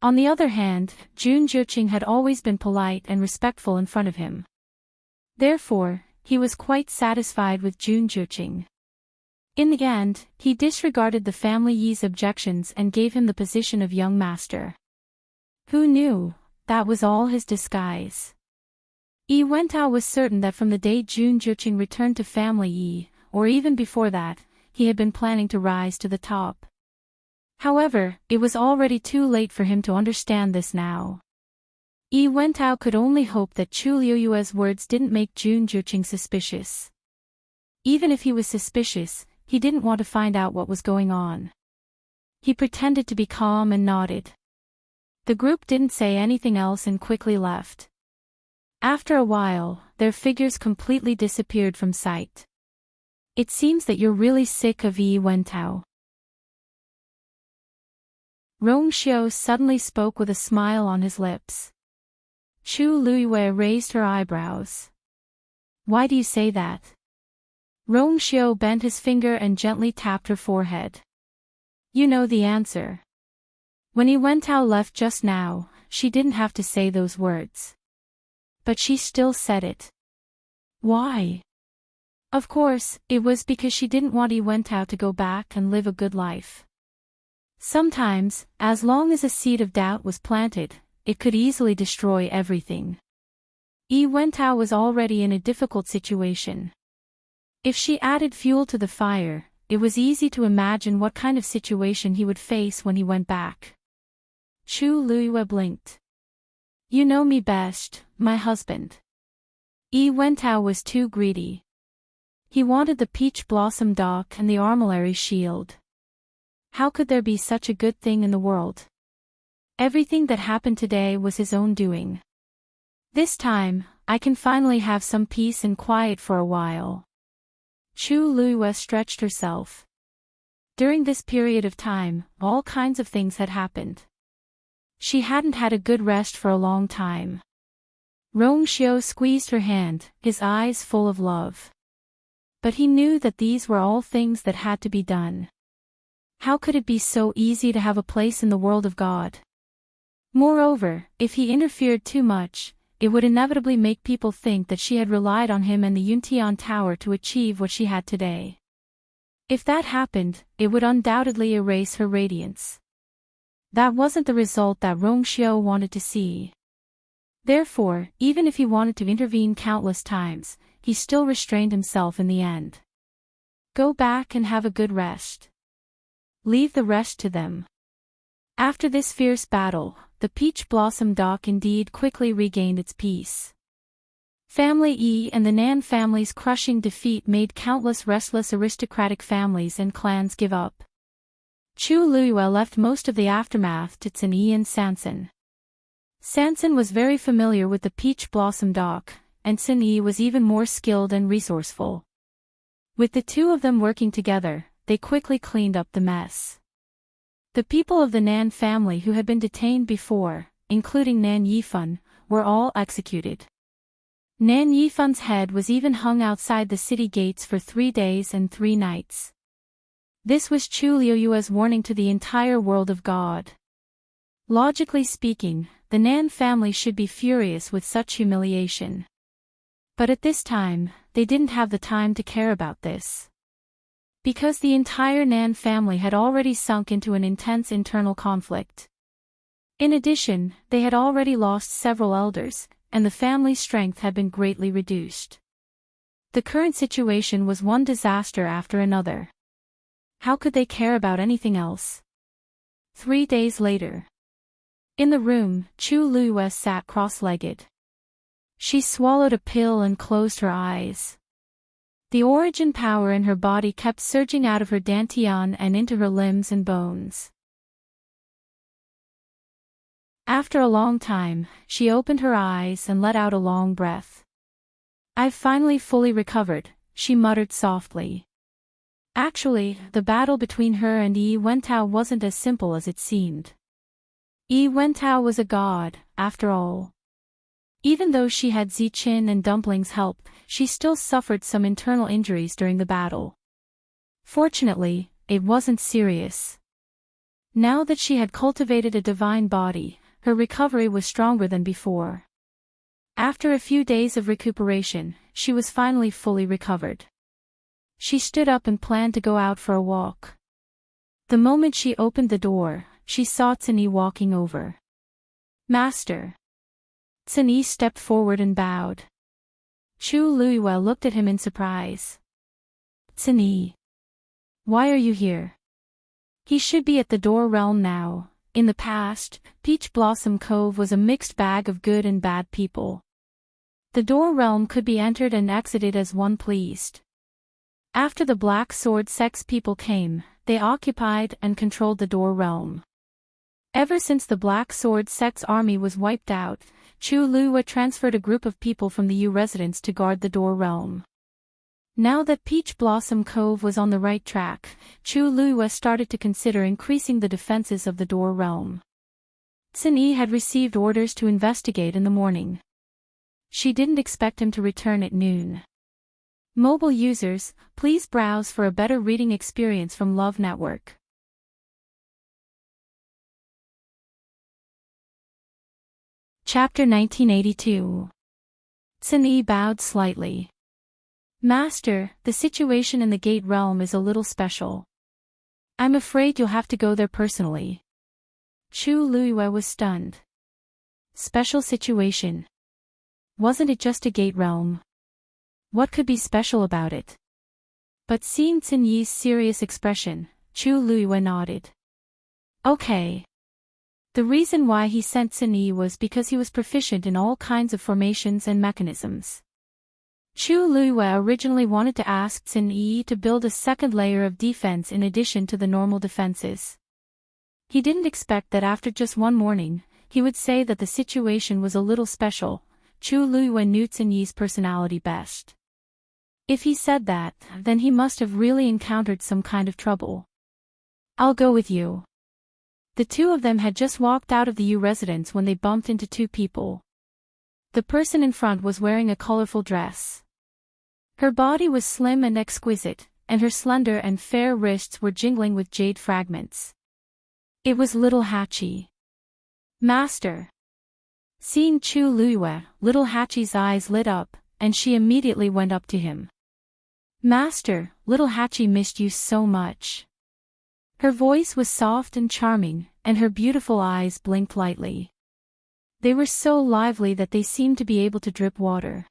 On the other hand, Jun Zhiqing had always been polite and respectful in front of him. Therefore, he was quite satisfied with Jun Zhiqing. In the end, he disregarded the family Yi's objections and gave him the position of young master. Who knew, that was all his disguise. Yi Wentao was certain that from the day Jun Zhiqing returned to family Yi, or even before that, he had been planning to rise to the top. However, it was already too late for him to understand this now. Yi Wentao could only hope that Chu Luiyue's words didn't make Jun Zhiqing suspicious. Even if he was suspicious, he didn't want to find out what was going on. He pretended to be calm and nodded. The group didn't say anything else and quickly left. After a while, their figures completely disappeared from sight. "It seems that you're really sick of Yi Wentao." Rong Xiu suddenly spoke with a smile on his lips. Chu Luiyue raised her eyebrows. "Why do you say that?" Rong Xiu bent his finger and gently tapped her forehead. "You know the answer. When Yi Wentao left just now, she didn't have to say those words. But she still said it. Why? Of course, it was because she didn't want Yi Wentao to go back and live a good life. Sometimes, as long as a seed of doubt was planted, it could easily destroy everything. Yi Wentao was already in a difficult situation. If she added fuel to the fire, it was easy to imagine what kind of situation he would face when he went back. Chu Luiyue blinked. "You know me best, my husband." Yi Wentao was too greedy. He wanted the peach blossom dock and the armillary shield. How could there be such a good thing in the world? Everything that happened today was his own doing. This time, I can finally have some peace and quiet for a while. Chu Luiyue stretched herself. During this period of time, all kinds of things had happened. She hadn't had a good rest for a long time. Rongxiu squeezed her hand, his eyes full of love. But he knew that these were all things that had to be done. How could it be so easy to have a place in the world of God? Moreover, if he interfered too much, it would inevitably make people think that she had relied on him and the Yuntian Tower to achieve what she had today. If that happened, it would undoubtedly erase her radiance. That wasn't the result that Rongxiu wanted to see. Therefore, even if he wanted to intervene countless times, he still restrained himself in the end. Go back and have a good rest. Leave the rest to them. After this fierce battle, the Peach Blossom Dock indeed quickly regained its peace. Family Yi and the Nan family's crushing defeat made countless restless aristocratic families and clans give up. Chu Luiyue left most of the aftermath to Cin Yi and Sansan. Sansan was very familiar with the Peach Blossom Dock, and Cin Yi was even more skilled and resourceful. With the two of them working together, they quickly cleaned up the mess. The people of the Nan family who had been detained before, including Nan Yifan, were all executed. Nan Yifan's head was even hung outside the city gates for 3 days and 3 nights. This was Chu Luiyue's warning to the entire world of God. Logically speaking, the Nan family should be furious with such humiliation. But at this time, they didn't have the time to care about this. Because the entire Nan family had already sunk into an intense internal conflict. In addition, they had already lost several elders, and the family's strength had been greatly reduced. The current situation was one disaster after another. How could they care about anything else? 3 days later. In the room, Chu Luiyue sat cross-legged. She swallowed a pill and closed her eyes. The origin power in her body kept surging out of her dantian and into her limbs and bones. After a long time, she opened her eyes and let out a long breath. "I've finally fully recovered," she muttered softly. Actually, the battle between her and Yi Wentao wasn't as simple as it seemed. Yi Wentao was a god, after all. Even though she had Ziqin and Dumpling's help, she still suffered some internal injuries during the battle. Fortunately, it wasn't serious. Now that she had cultivated a divine body, her recovery was stronger than before. After a few days of recuperation, she was finally fully recovered. She stood up and planned to go out for a walk. The moment she opened the door, she saw Cin Yi walking over. "Master." Cin Yi stepped forward and bowed. Chu Luiyue looked at him in surprise. "Cin Yi. Why are you here?" He should be at the Door Realm now. In the past, Peach Blossom Cove was a mixed bag of good and bad people. The Door Realm could be entered and exited as one pleased. After the Black Sword Sect's people came, they occupied and controlled the Door Realm. Ever since the Black Sword Sect's army was wiped out, Chu Luiyue transferred a group of people from the Yu residence to guard the Door Realm. Now that Peach Blossom Cove was on the right track, Chu Luiyue started to consider increasing the defenses of the Door Realm. Cin Yi had received orders to investigate in the morning. She didn't expect him to return at noon. Mobile users, please browse for a better reading experience from Love Network. Chapter 1982. Cin Yi bowed slightly. "Master, the situation in the Gate Realm is a little special. I'm afraid you'll have to go there personally." Chu Luiyue was stunned. Special situation? Wasn't it just a Gate Realm? What could be special about it? But seeing Cin Yi's serious expression, Chu Luiyue nodded. Okay. The reason why he sent Cin Yi was because he was proficient in all kinds of formations and mechanisms. Chu Luiyue originally wanted to ask Xin Yi to build a second layer of defense in addition to the normal defenses. He didn't expect that after just one morning, he would say that the situation was a little special. Chu Luiyue knew Xin Yi's personality best. If he said that, then he must have really encountered some kind of trouble. I'll go with you. The two of them had just walked out of the Yu residence when they bumped into two people. The person in front was wearing a colorful dress. Her body was slim and exquisite, and her slender and fair wrists were jingling with jade fragments. It was little Hachi. Master. Seeing Chu Luiyue, little Hachi's eyes lit up, and she immediately went up to him. Master, little Hachi missed you so much. Her voice was soft and charming, and her beautiful eyes blinked lightly. They were so lively that they seemed to be able to drip water.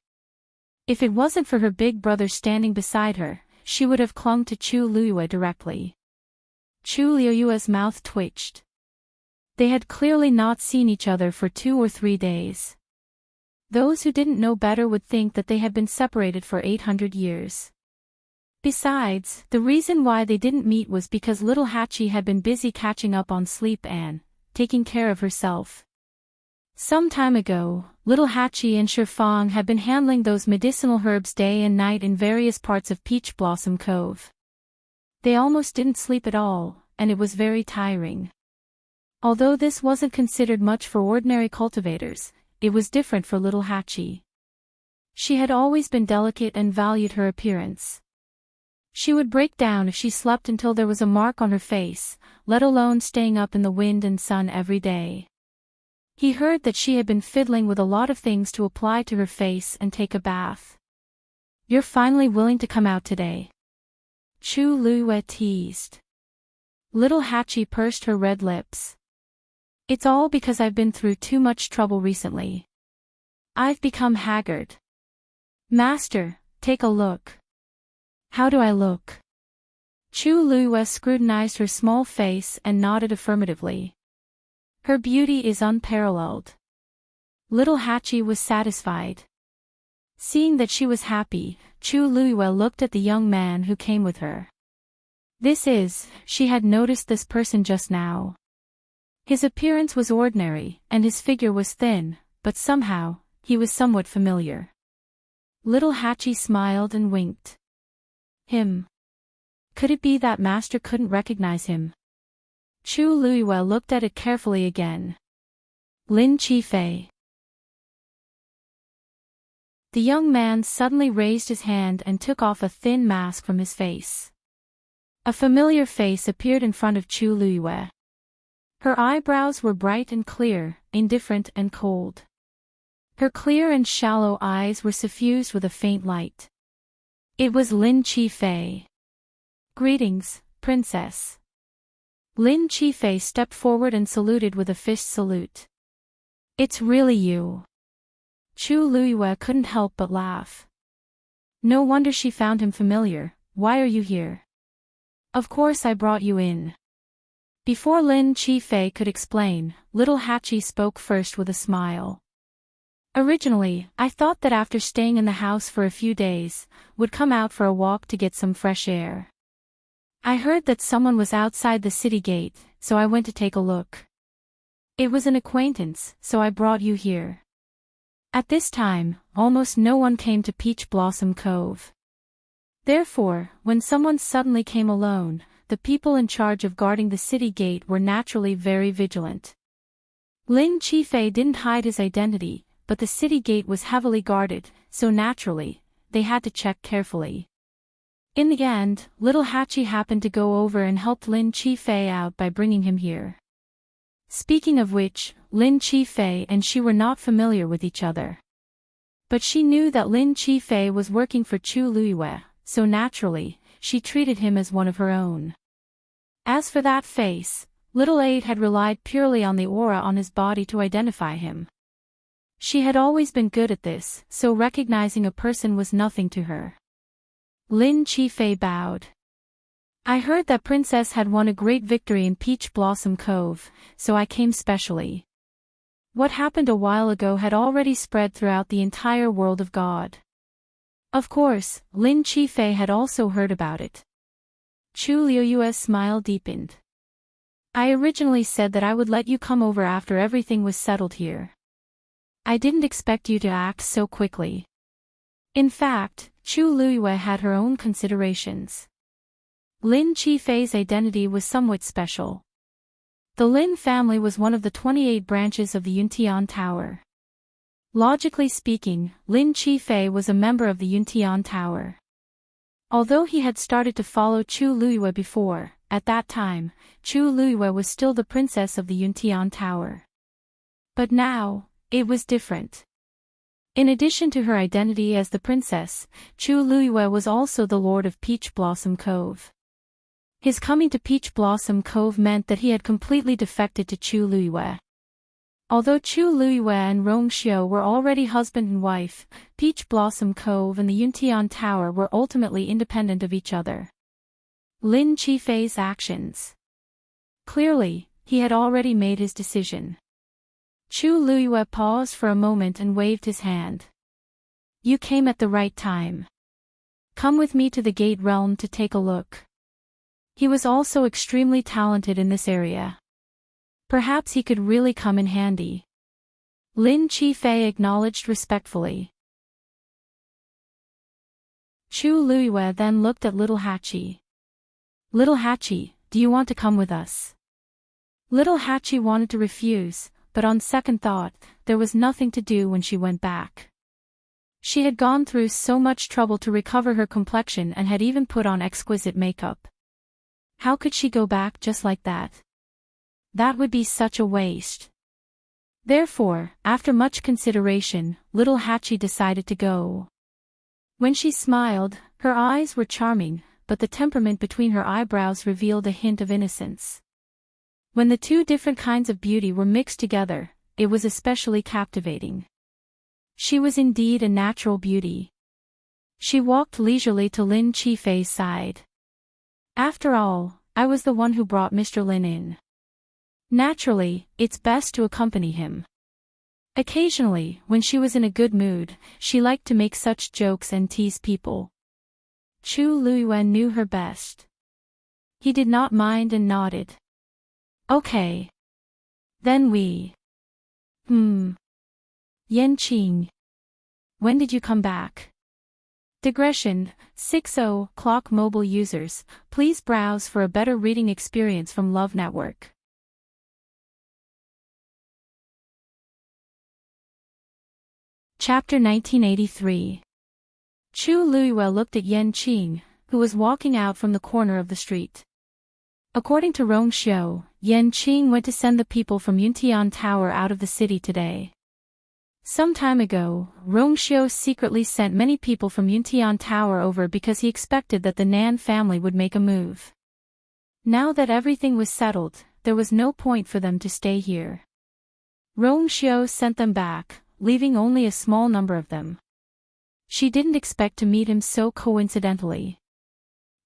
If it wasn't for her big brother standing beside her, she would have clung to Chu Luiyue directly. Chu Luiyue's mouth twitched. They had clearly not seen each other for 2 or 3 days. Those who didn't know better would think that they had been separated for 800 years. Besides, the reason why they didn't meet was because little Hachi had been busy catching up on sleep and taking care of herself. Some time ago, little Hachi and Shifang had been handling those medicinal herbs day and night in various parts of Peach Blossom Cove. They almost didn't sleep at all, and it was very tiring. Although this wasn't considered much for ordinary cultivators, it was different for little Hachi. She had always been delicate and valued her appearance. She would break down if she slept until there was a mark on her face, let alone staying up in the wind and sun every day. He heard that she had been fiddling with a lot of things to apply to her face and take a bath. You're finally willing to come out today. Chu Luiyue teased. Little Hachi pursed her red lips. It's all because I've been through too much trouble recently. I've become haggard. Master, take a look. How do I look? Chu Luiyue scrutinized her small face and nodded affirmatively. Her beauty is unparalleled. Little Hachi was satisfied. Seeing that she was happy, Chu Luiyue looked at the young man who came with her. She had noticed this person just now. His appearance was ordinary, and his figure was thin, but somehow, he was somewhat familiar. Little Hachi smiled and winked. Him. Could it be that master couldn't recognize him? Chu Luiyue looked at it carefully again. Lin Qifei. The young man suddenly raised his hand and took off a thin mask from his face. A familiar face appeared in front of Chu Luiyue. Her eyebrows were bright and clear, indifferent and cold. Her clear and shallow eyes were suffused with a faint light. It was Lin Qifei. Greetings, princess. Lin Qifei stepped forward and saluted with a fist salute. It's really you. Chu Luiyue couldn't help but laugh. No wonder she found him familiar. Why are you here? Of course I brought you in. Before Lin Qifei could explain, little Hachi spoke first with a smile. Originally, I thought that after staying in the house for a few days, would come out for a walk to get some fresh air. I heard that someone was outside the city gate, so I went to take a look. It was an acquaintance, so I brought you here. At this time, almost no one came to Peach Blossom Cove. Therefore, when someone suddenly came alone, the people in charge of guarding the city gate were naturally very vigilant. Lin Qifei didn't hide his identity, but the city gate was heavily guarded, so naturally, they had to check carefully. In the end, little Hachi happened to go over and helped Lin Qifei out by bringing him here. Speaking of which, Lin Qifei and she were not familiar with each other. But she knew that Lin Qifei was working for Chu Luiyue, so naturally, she treated him as one of her own. As for that face, little Aid had relied purely on the aura on his body to identify him. She had always been good at this, so recognizing a person was nothing to her. Lin Qifei bowed. I heard that Princess had won a great victory in Peach Blossom Cove, so I came specially. What happened a while ago had already spread throughout the entire world of God. Of course, Lin Qifei had also heard about it. Chu Liuyue's smile deepened. I originally said that I would let you come over after everything was settled here. I didn't expect you to act so quickly. In fact, Chu Liyue had her own considerations. Lin Qifei's identity was somewhat special. The Lin family was one of the 28 branches of the Yuntian Tower. Logically speaking, Lin Qifei was a member of the Yuntian Tower. Although he had started to follow Chu Liyue before, at that time, Chu Liyue was still the princess of the Yuntian Tower. But now, it was different. In addition to her identity as the princess, Chu Liyue was also the lord of Peach Blossom Cove. His coming to Peach Blossom Cove meant that he had completely defected to Chu Liyue. Although Chu Liyue and Rongxiu were already husband and wife, Peach Blossom Cove and the Yuntian Tower were ultimately independent of each other. Lin Qifei's actions. Clearly, he had already made his decision. Chu Liyue paused for a moment and waved his hand. You came at the right time. Come with me to the Gate Realm to take a look. He was also extremely talented in this area. Perhaps he could really come in handy. Lin Qifei acknowledged respectfully. Chu Liyue then looked at Little Hachi. Little Hachi, do you want to come with us? Little Hachi wanted to refuse, but on second thought, there was nothing to do when she went back. She had gone through so much trouble to recover her complexion and had even put on exquisite makeup. How could she go back just like that? That would be such a waste. Therefore, after much consideration, Little Hachi decided to go. When she smiled, her eyes were charming, but the temperament between her eyebrows revealed a hint of innocence. When the two different kinds of beauty were mixed together, it was especially captivating. She was indeed a natural beauty. She walked leisurely to Lin Qifei's side. After all, I was the one who brought Mr. Lin in. Naturally, it's best to accompany him. Occasionally, when she was in a good mood, she liked to make such jokes and tease people. Chu Liyue knew her best. He did not mind and nodded. Okay. Then we. Yanqing. When did you come back? Digression, 60 clock mobile users, please browse for a better reading experience from Love Network. Chapter 1983. Chu Liyue looked at Yanqing, who was walking out from the corner of the street. According to Rongxiu, Yanqing went to send the people from Yuntian Tower out of the city today. Some time ago, Rongxiu secretly sent many people from Yuntian Tower over because he expected that the Nan family would make a move. Now that everything was settled, there was no point for them to stay here. Rongxiu sent them back, leaving only a small number of them. She didn't expect to meet him so coincidentally.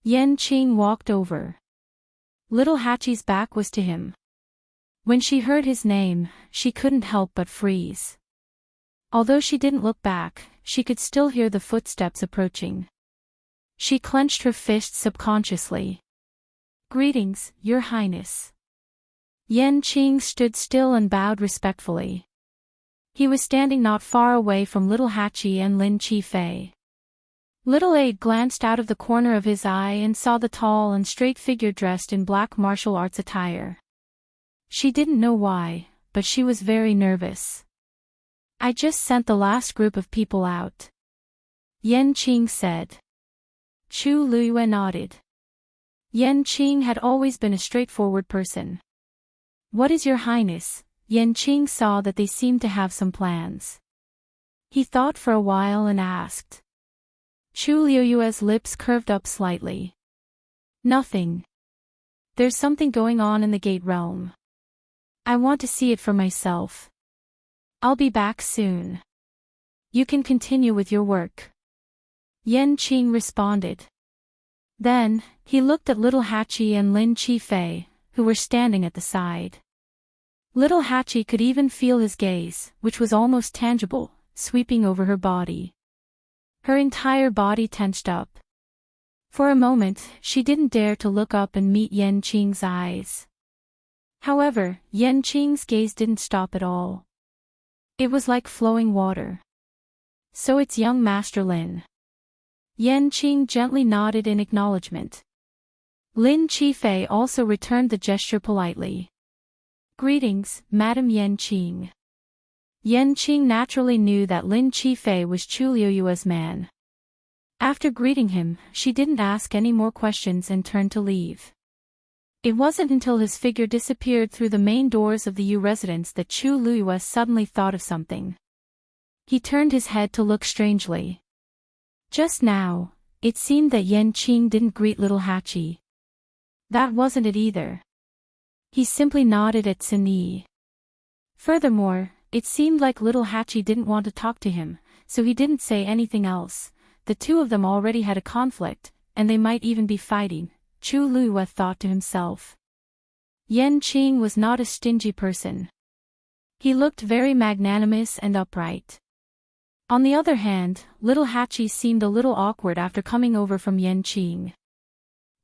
Yanqing walked over. Little Hachi's back was to him. When she heard his name, she couldn't help but freeze. Although she didn't look back, she could still hear the footsteps approaching. She clenched her fists subconsciously. Greetings, Your Highness. Yanqing stood still and bowed respectfully. He was standing not far away from Little Hachi and Lin Qifei. Little Aide glanced out of the corner of his eye and saw the tall and straight figure dressed in black martial arts attire. She didn't know why, but she was very nervous. I just sent the last group of people out. Yanqing said. Chu Liyue nodded. Yanqing had always been a straightforward person. What is Your Highness? Yanqing saw that they seemed to have some plans. He thought for a while and asked. Chu Liyue's lips curved up slightly. Nothing. There's something going on in the Gate Realm. I want to see it for myself. I'll be back soon. You can continue with your work. Yanqing responded. Then, he looked at Little Hachi and Lin Qifei, who were standing at the side. Little Hachi could even feel his gaze, which was almost tangible, sweeping over her body. Her entire body tensed up. For a moment, she didn't dare to look up and meet Yenqing's eyes. However, Yenqing's gaze didn't stop at all. It was like flowing water. "So it's young Master Lin." Yenqing gently nodded in acknowledgement. Lin Qifei also returned the gesture politely. "Greetings, Madam Yenqing." Yenqing naturally knew that Lin Qifei was Chu Liuyue's man. After greeting him, she didn't ask any more questions and turned to leave. It wasn't until his figure disappeared through the main doors of the Yu residence that Chu Liyue suddenly thought of something. He turned his head to look strangely. Just now, it seemed that Yenqing didn't greet little Hachi. That wasn't it either. He simply nodded at Xin Yi. Furthermore, it seemed like little Hachi didn't want to talk to him, so he didn't say anything else. The two of them already had a conflict, and they might even be fighting, Chu Liyue thought to himself. Yenqing was not a stingy person. He looked very magnanimous and upright. On the other hand, little Hachi seemed a little awkward after coming over from Yenqing.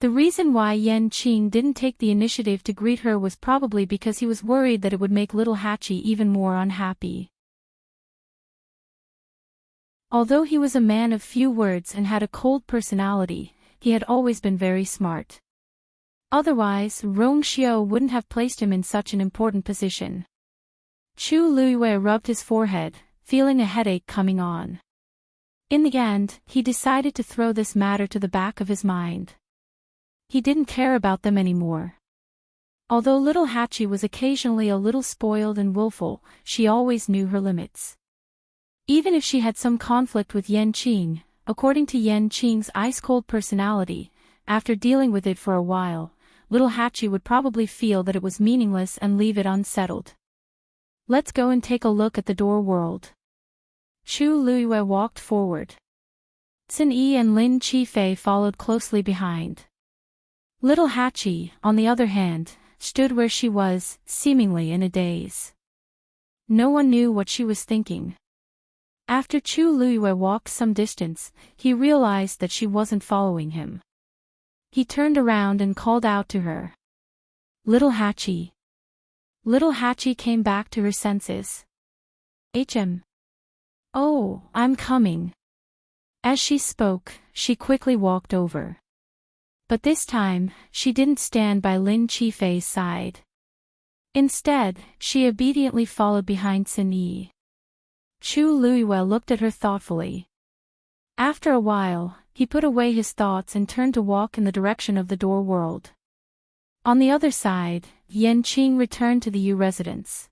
The reason why Yenqing didn't take the initiative to greet her was probably because he was worried that it would make little Hachi even more unhappy. Although he was a man of few words and had a cold personality, he had always been very smart. Otherwise, Rongxiu wouldn't have placed him in such an important position. Chu Liyue rubbed his forehead, feeling a headache coming on. In the end, he decided to throw this matter to the back of his mind. He didn't care about them anymore. Although little Hachi was occasionally a little spoiled and willful, she always knew her limits. Even if she had some conflict with Yenqing, according to Yenqing's ice-cold personality, after dealing with it for a while, little Hachi would probably feel that it was meaningless and leave it unsettled. "Let's go and take a look at the door world." Chu Liyue walked forward. Xin Yi and Lin Qifei followed closely behind. Little Hachi, on the other hand, stood where she was, seemingly in a daze. No one knew what she was thinking. After Chu Liyue walked some distance, he realized that she wasn't following him. He turned around and called out to her. "Little Hachi." Little Hachi came back to her senses. "Oh, I'm coming." As she spoke, she quickly walked over. But this time, she didn't stand by Lin Qifei's side. Instead, she obediently followed behind Xin Yi. Chu Liyue looked at her thoughtfully. After a while, he put away his thoughts and turned to walk in the direction of the door world. On the other side, Yenqing returned to the Yu residence.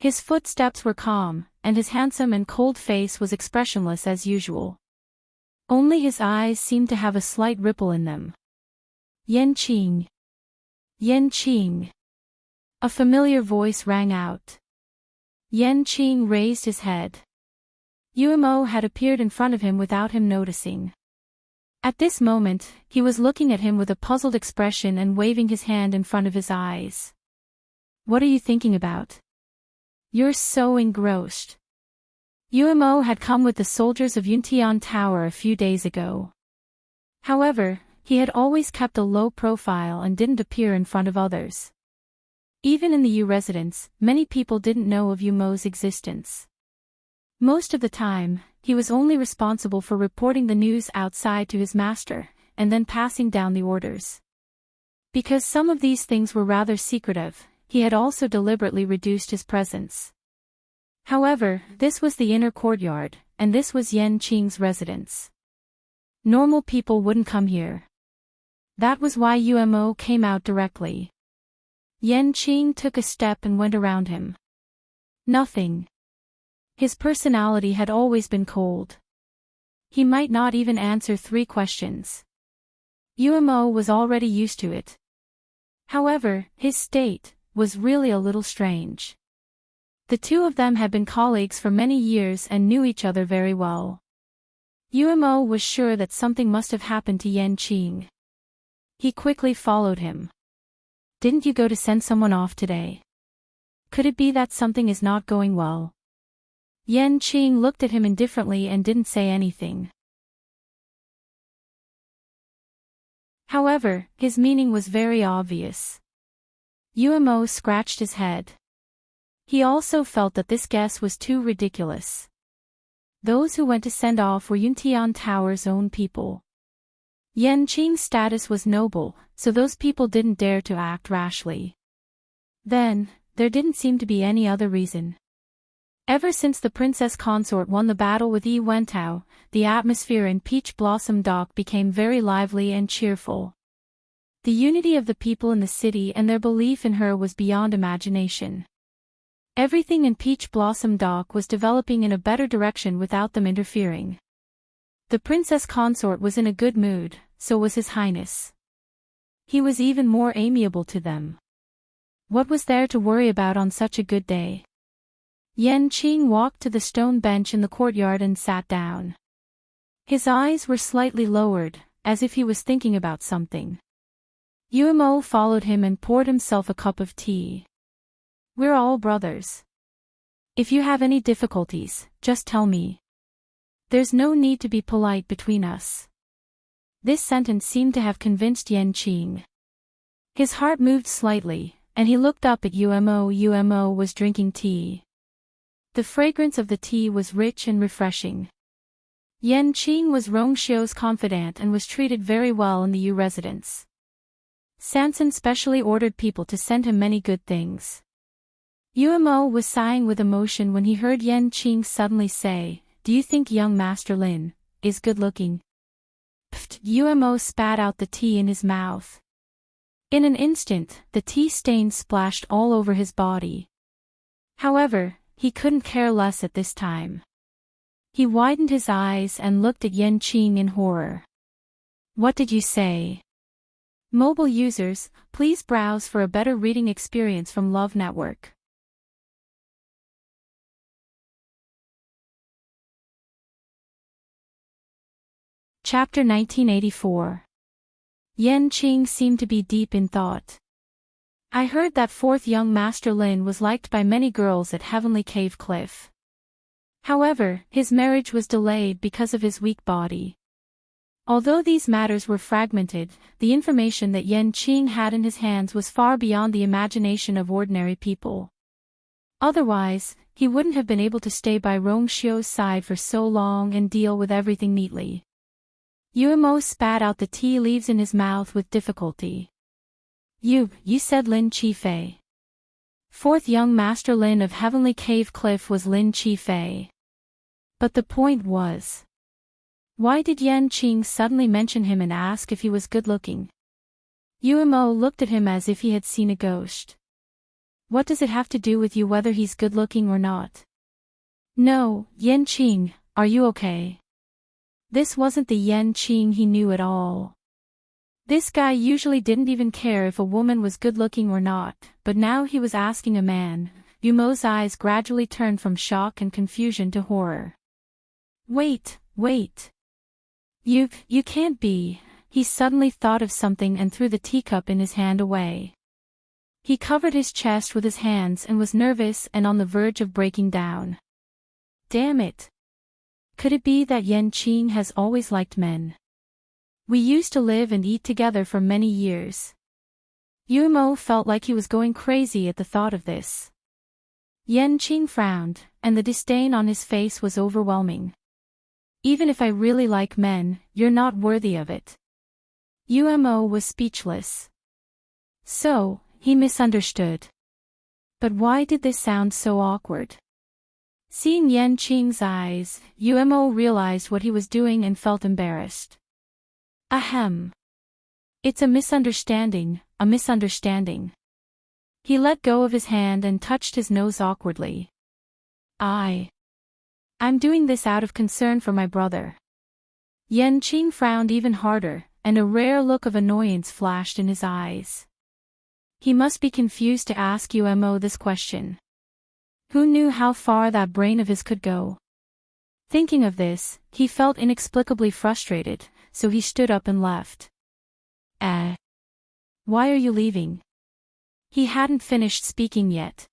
His footsteps were calm, and his handsome and cold face was expressionless as usual. Only his eyes seemed to have a slight ripple in them. "Yenqing! Yenqing!" A familiar voice rang out. Yenqing raised his head. Yuemo had appeared in front of him without him noticing. At this moment, he was looking at him with a puzzled expression and waving his hand in front of his eyes. "What are you thinking about? You're so engrossed." Yuemo had come with the soldiers of Yuntian Tower a few days ago. However, he had always kept a low profile and didn't appear in front of others. Even in the Yu residence, many people didn't know of Yuemo's existence. Most of the time, he was only responsible for reporting the news outside to his master, and then passing down the orders. Because some of these things were rather secretive, he had also deliberately reduced his presence. However, this was the inner courtyard, and this was Yenqing's residence. Normal people wouldn't come here. That was why Yuemo came out directly. Yenqing took a step and went around him. Nothing. His personality had always been cold. He might not even answer 3 questions. Yuemo was already used to it. However, his state was really a little strange. The two of them had been colleagues for many years and knew each other very well. Yuemo was sure that something must have happened to Yenqing. He quickly followed him. "Didn't you go to send someone off today? Could it be that something is not going well?" Qing looked at him indifferently and didn't say anything. However, his meaning was very obvious. Mo scratched his head. He also felt that this guess was too ridiculous. Those who went to send off were Yuntian Tower's own people. Qing's status was noble, so those people didn't dare to act rashly. Then, there didn't seem to be any other reason. Ever since the princess consort won the battle with Yi Wentao, the atmosphere in Peach Blossom Dock became very lively and cheerful. The unity of the people in the city and their belief in her was beyond imagination. Everything in Peach Blossom Dock was developing in a better direction without them interfering. The princess consort was in a good mood, so was His Highness. He was even more amiable to them. What was there to worry about on such a good day? Qing walked to the stone bench in the courtyard and sat down. His eyes were slightly lowered, as if he was thinking about something. Mo followed him and poured himself a cup of tea. We're all brothers. If you have any difficulties, just tell me. There's no need to be polite between us. This sentence seemed to have convinced Qing. His heart moved slightly, and he looked up at Mo. Mo was drinking tea. The fragrance of the tea was rich and refreshing. Qing was Rongxiu's confidant and was treated very well in the Yu residence. Sanson specially ordered people to send him many good things. Mo was sighing with emotion when he heard Qing suddenly say, "Do you think young Master Lin is good-looking?" Mo spat out the tea in his mouth. In an instant, the tea stains splashed all over his body. However, he couldn't care less at this time. He widened his eyes and looked at Qing in horror. What did you say? Mobile users, please browse for a better reading experience from Love Network. Chapter 1984. Qing seemed to be deep in thought. I heard that fourth young Master Lin was liked by many girls at Heavenly Cave Cliff. However, his marriage was delayed because of his weak body. Although these matters were fragmented, the information that Qing had in his hands was far beyond the imagination of ordinary people. Otherwise, he wouldn't have been able to stay by Rongxiu's side for so long and deal with everything neatly. Mo spat out the tea leaves in his mouth with difficulty. You said Lin Qifei. Fourth young Master Lin of Heavenly Cave Cliff was Lin Qifei. But the point was, why did Qing suddenly mention him and ask if he was good-looking? Mo looked at him as if he had seen a ghost. What does it have to do with you whether he's good-looking or not? No, Qing, are you okay? This wasn't the Qing he knew at all. This guy usually didn't even care if a woman was good-looking or not, but now he was asking a man. Mo's eyes gradually turned from shock and confusion to horror. Wait. You can't be. He suddenly thought of something and threw the teacup in his hand away. He covered his chest with his hands and was nervous and on the verge of breaking down. Damn it. Could it be that Qing has always liked men? We used to live and eat together for many years. Mo felt like he was going crazy at the thought of this. Qing frowned, and the disdain on his face was overwhelming. Even if I really like men, you're not worthy of it. Mo was speechless. So, he misunderstood. But why did this sound so awkward? Seeing Qing's eyes, Mo realized what he was doing and felt embarrassed. Ahem. It's a misunderstanding. He let go of his hand and touched his nose awkwardly. I'm doing this out of concern for my brother. Qing frowned even harder, and a rare look of annoyance flashed in his eyes. He must be confused to ask Mo this question. Who knew how far that brain of his could go? Thinking of this, he felt inexplicably frustrated, so he stood up and left. Why are you leaving? He hadn't finished speaking yet.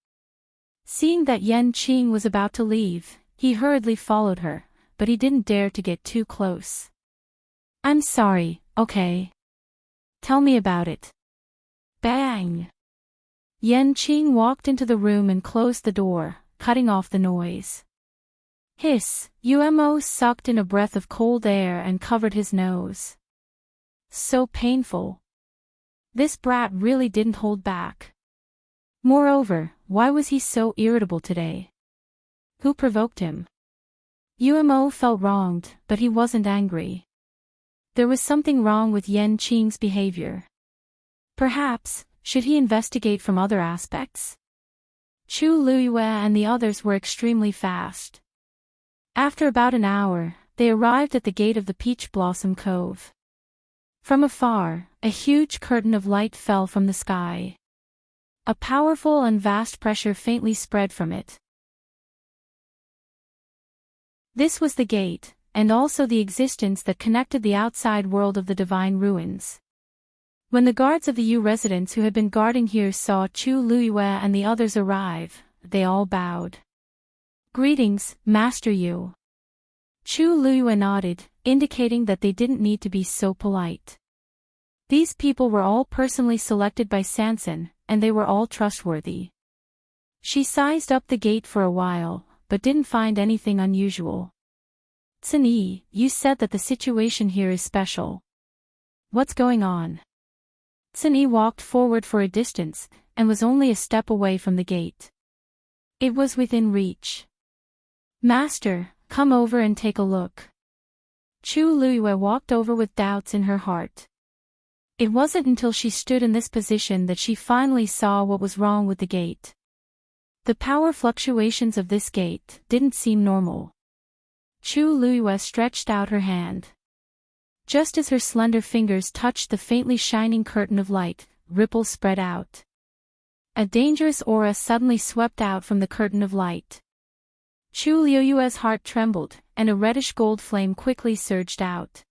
Seeing that Qing was about to leave, He hurriedly followed her, but he didn't dare to get too close. "I'm sorry, okay? Tell me about it." Bang! Yenqing walked into the room and closed the door, cutting off the noise. Hiss! Umo sucked in a breath of cold air and covered his nose. So painful. This brat really didn't hold back. Moreover, why was he so irritable today? Who provoked him? Umo felt wronged, but he wasn't angry. There was something wrong with Yenqing's behavior. Perhaps, should he investigate from other aspects? Chu Luiyue and the others were extremely fast. After about an hour, they arrived at the gate of the Peach Blossom Cove. From afar, a huge curtain of light fell from the sky. A powerful and vast pressure faintly spread from it. This was the gate, and also the existence that connected the outside world of the divine ruins. When the guards of the Yu residents who had been guarding here saw Chu Luiyue and the others arrive, they all bowed. "Greetings, Master Yu." Chu Luiyue nodded, indicating that they didn't need to be so polite. These people were all personally selected by Sanson, and they were all trustworthy. She sized up the gate for a while, but didn't find anything unusual. "Cini, you said that the situation here is special. What's going on?" Cini walked forward for a distance, and was only a step away from the gate. It was within reach. "Master, come over and take a look." Chu Luiyue walked over with doubts in her heart. It wasn't until she stood in this position that she finally saw what was wrong with the gate. The power fluctuations of this gate didn't seem normal. Chu Luiyue stretched out her hand. Just as her slender fingers touched the faintly shining curtain of light, ripples spread out. A dangerous aura suddenly swept out from the curtain of light. Chu Luiyue's heart trembled, and a reddish-gold flame quickly surged out.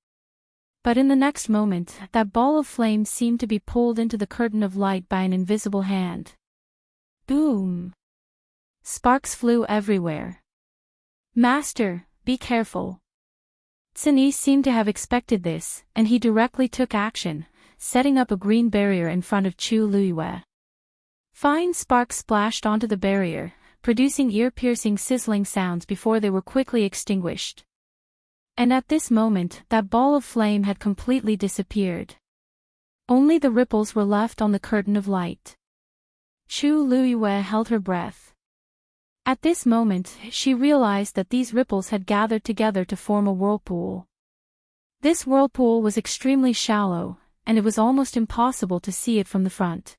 But in the next moment, that ball of flame seemed to be pulled into the curtain of light by an invisible hand. Boom! Sparks flew everywhere. "Master, be careful." Cini seemed to have expected this, and he directly took action, setting up a green barrier in front of Chu Luiyue. Fine sparks splashed onto the barrier, producing ear-piercing sizzling sounds before they were quickly extinguished. And at this moment, that ball of flame had completely disappeared. Only the ripples were left on the curtain of light. Chu Luiyue held her breath. At this moment, she realized that these ripples had gathered together to form a whirlpool. This whirlpool was extremely shallow, and it was almost impossible to see it from the front.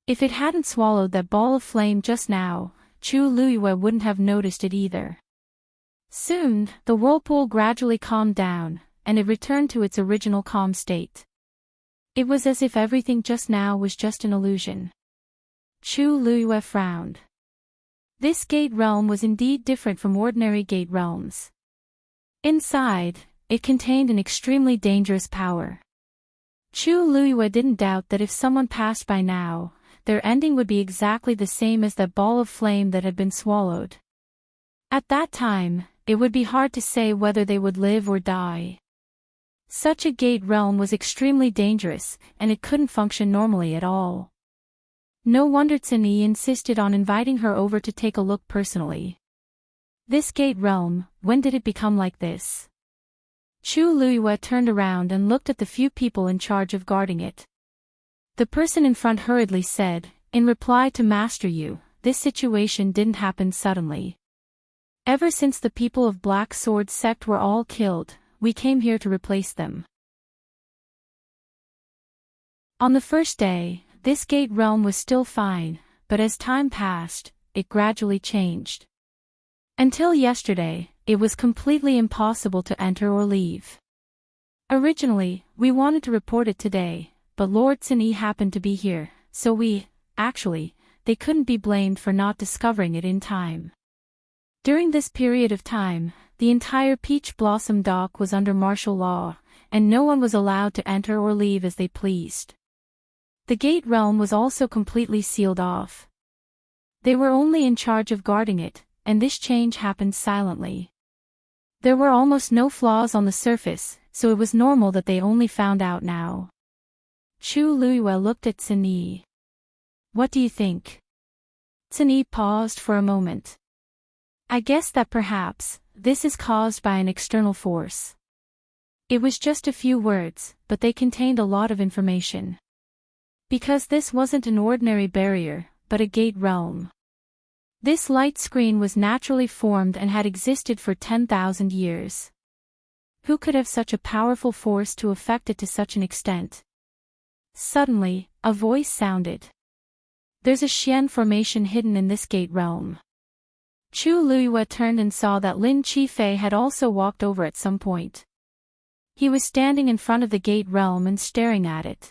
If it hadn't swallowed that ball of flame just now, Chu Luiyue wouldn't have noticed it either. Soon, the whirlpool gradually calmed down, and it returned to its original calm state. It was as if everything just now was just an illusion. Chu Luiyue frowned. This gate realm was indeed different from ordinary gate realms. Inside, it contained an extremely dangerous power. Chu Luiyue didn't doubt that if someone passed by now, their ending would be exactly the same as that ball of flame that had been swallowed. At that time, it would be hard to say whether they would live or die. Such a gate realm was extremely dangerous, and it couldn't function normally at all. No wonder Cini insisted on inviting her over to take a look personally. This gate realm, when did it become like this? Chu Luiyue turned around and looked at the few people in charge of guarding it. The person in front hurriedly said, in reply to Master Yu, this situation didn't happen suddenly. Ever since the people of Black Sword sect were all killed, we came here to replace them. On the first day, this gate realm was still fine, but as time passed, it gradually changed. Until yesterday, it was completely impossible to enter or leave. Originally, we wanted to report it today, but Lord Cini happened to be here, so they couldn't be blamed for not discovering it in time. During this period of time, the entire Peach Blossom Dock was under martial law, and no one was allowed to enter or leave as they pleased. The gate realm was also completely sealed off. They were only in charge of guarding it, and this change happened silently. There were almost no flaws on the surface, so it was normal that they only found out now. Chu Luiyue looked at Xin Yi. What do you think? Xin Yi paused for a moment. I guess that perhaps, this is caused by an external force. It was just a few words, but they contained a lot of information. Because this wasn't an ordinary barrier, but a gate realm. This light screen was naturally formed and had existed for 10,000 years. Who could have such a powerful force to affect it to such an extent? Suddenly, a voice sounded. There's a Xian formation hidden in this gate realm. Chu Luiyue turned and saw that Lin Qifei had also walked over at some point. He was standing in front of the gate realm and staring at it.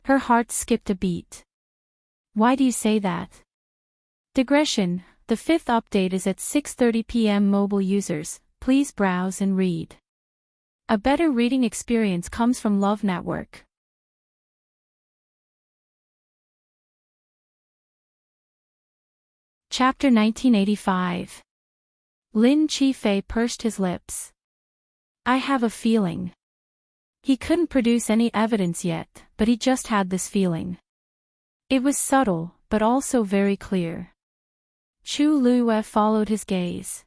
Her heart skipped a beat. Why do you say that? Digression, the 5th update is at 6:30 p.m. Mobile users, please browse and read. A better reading experience comes from Love Network. Chapter 1985. Lin Qifei pursed his lips. I have a feeling. He couldn't produce any evidence yet, but he just had this feeling. It was subtle, but also very clear. Chu Luiyue followed his gaze.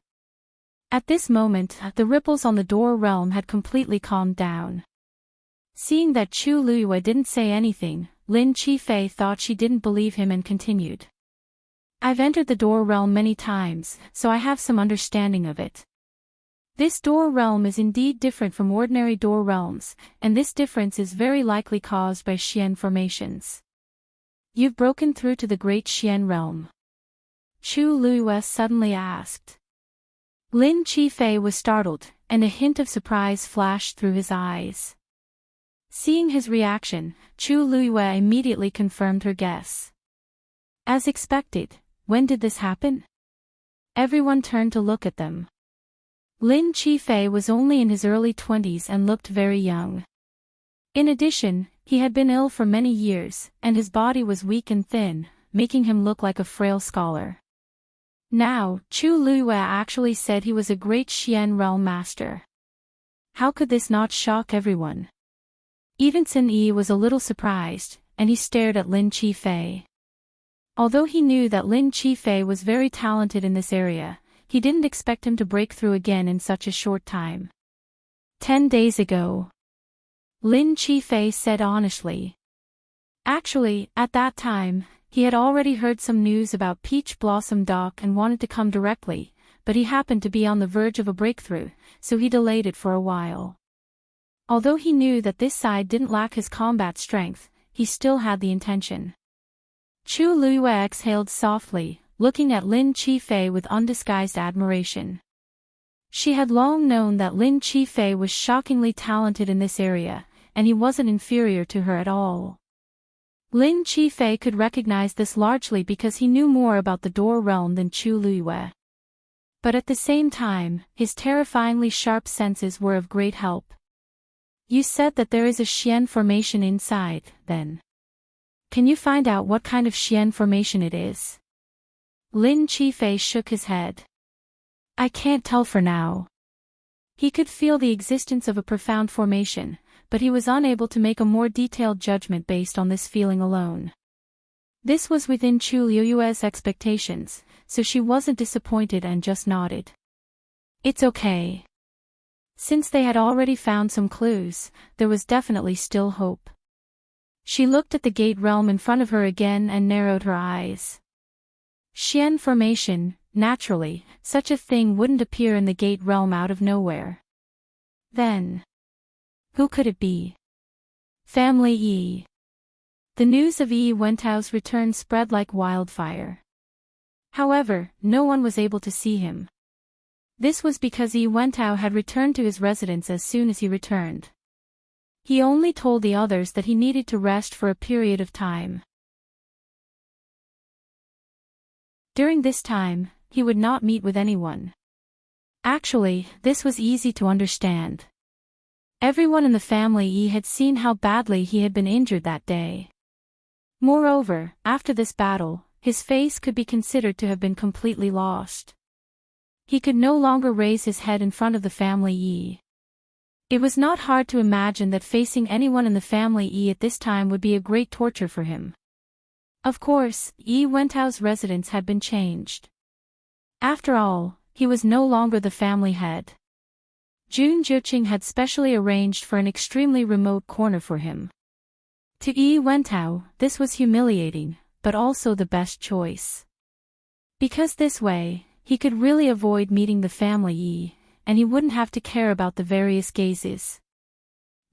At this moment, the ripples on the door realm had completely calmed down. Seeing that Chu Luiyue didn't say anything, Lin Qifei thought she didn't believe him and continued. I've entered the door realm many times, so I have some understanding of it. This door realm is indeed different from ordinary door realms, and this difference is very likely caused by Xian formations. You've broken through to the great Xian realm. Chu Luiyue suddenly asked. Lin Qifei was startled, and a hint of surprise flashed through his eyes. Seeing his reaction, Chu Luiyue immediately confirmed her guess. As expected, when did this happen? Everyone turned to look at them. Lin Qifei was only in his early 20s and looked very young. In addition, he had been ill for many years, and his body was weak and thin, making him look like a frail scholar. Now, Chu Luiyue actually said he was a great Xian realm master. How could this not shock everyone? Even Xin Yi was a little surprised, and he stared at Lin Qifei. Although he knew that Lin Qifei was very talented in this area, he didn't expect him to break through again in such a short time. 10 days ago. Lin Qifei said honestly. Actually, at that time, he had already heard some news about Peach Blossom Dock and wanted to come directly, but he happened to be on the verge of a breakthrough, so he delayed it for a while. Although he knew that this side didn't lack his combat strength, he still had the intention. Chu Luiyue exhaled softly, looking at Lin Qifei with undisguised admiration. She had long known that Lin Qifei was shockingly talented in this area, and he wasn't inferior to her at all. Lin Qifei could recognize this largely because he knew more about the door realm than Chu Luiyue. But at the same time, his terrifyingly sharp senses were of great help. You said that there is a Xian formation inside, then. Can you find out what kind of Xian formation it is? Lin Qifei shook his head. I can't tell for now. He could feel the existence of a profound formation, but he was unable to make a more detailed judgment based on this feeling alone. This was within Chu Luiyue's expectations, so she wasn't disappointed and just nodded. It's okay. Since they had already found some clues, there was definitely still hope. She looked at the gate realm in front of her again and narrowed her eyes. Xian formation, naturally, such a thing wouldn't appear in the gate realm out of nowhere. Then, who could it be? Family Yi. The news of Yi Wentao's return spread like wildfire. However, no one was able to see him. This was because Yi Wentao had returned to his residence as soon as he returned. He only told the others that he needed to rest for a period of time. During this time, he would not meet with anyone. Actually, this was easy to understand. Everyone in the family Yi had seen how badly he had been injured that day. Moreover, after this battle, his face could be considered to have been completely lost. He could no longer raise his head in front of the family Yi. It was not hard to imagine that facing anyone in the family Yi at this time would be a great torture for him. Of course, Yi Wentao's residence had been changed. After all, he was no longer the family head. Jun Juqing had specially arranged for an extremely remote corner for him. To Yi Wentao, this was humiliating, but also the best choice. Because this way, he could really avoid meeting the family Yi, and he wouldn't have to care about the various gazes.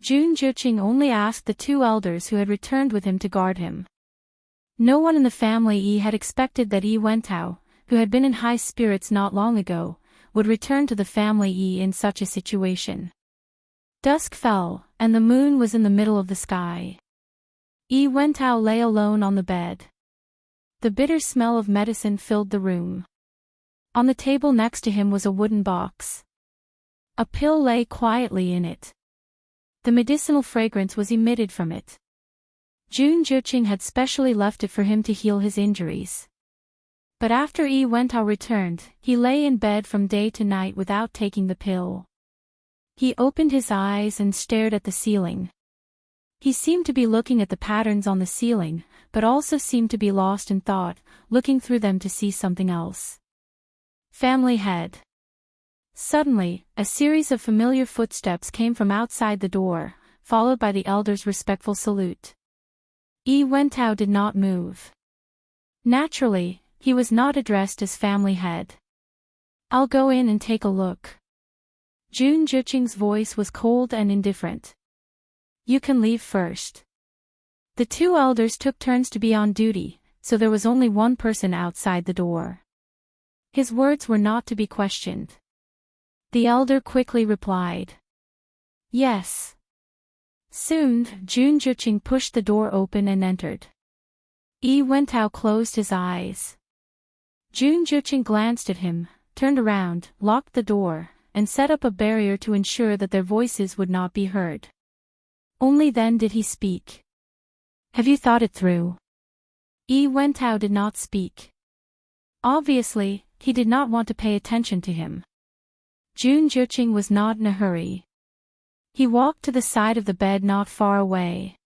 Jun Juqing only asked the two elders who had returned with him to guard him. No one in the family Yi had expected that Yi Wentao, who had been in high spirits not long ago, would return to the family Yi in such a situation. Dusk fell, and the moon was in the middle of the sky. Yi Wentao lay alone on the bed. The bitter smell of medicine filled the room. On the table next to him was a wooden box. A pill lay quietly in it. The medicinal fragrance was emitted from it. Jun Juqing had specially left it for him to heal his injuries. But after Yi Wentao returned, he lay in bed from day to night without taking the pill. He opened his eyes and stared at the ceiling. He seemed to be looking at the patterns on the ceiling, but also seemed to be lost in thought, looking through them to see something else. Family head. Suddenly, a series of familiar footsteps came from outside the door, followed by the elder's respectful salute. Yi Wentao did not move. Naturally, he was not addressed as family head. "I'll go in and take a look." Jun Juqing's voice was cold and indifferent. "You can leave first." The two elders took turns to be on duty, so there was only one person outside the door. His words were not to be questioned. The elder quickly replied, "Yes." Soon, Jun Juqing pushed the door open and entered. Yi Wentao closed his eyes. Jun Juqing glanced at him, turned around, locked the door, and set up a barrier to ensure that their voices would not be heard. Only then did he speak. "Have you thought it through?" Yi Wentao did not speak. Obviously, he did not want to pay attention to him. Jun Juqing was not in a hurry. He walked to the side of the bed not far away.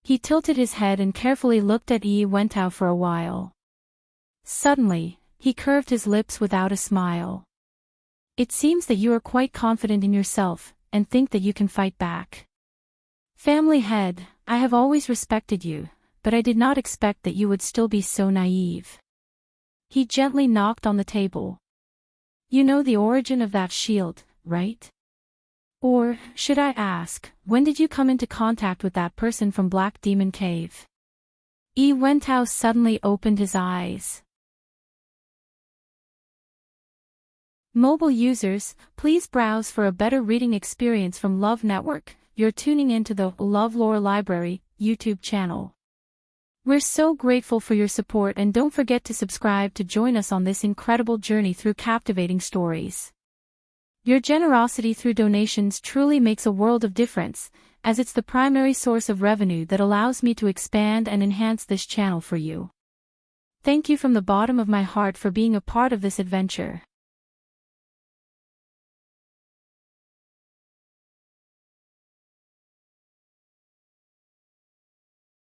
He tilted his head and carefully looked at Yi Wentao for a while. Suddenly, he curved his lips without a smile. "It seems that you are quite confident in yourself, and think that you can fight back. Family head, I have always respected you, but I did not expect that you would still be so naive." He gently knocked on the table. "You know the origin of that shield, right? Or, should I ask, when did you come into contact with that person from Black Demon Cave?" Yi Wentao suddenly opened his eyes. Mobile users, please browse for a better reading experience from Love Network. You're tuning into the LoveLore Library YouTube channel. We're so grateful for your support, and don't forget to subscribe to join us on this incredible journey through captivating stories. Your generosity through donations truly makes a world of difference, as it's the primary source of revenue that allows me to expand and enhance this channel for you. Thank you from the bottom of my heart for being a part of this adventure.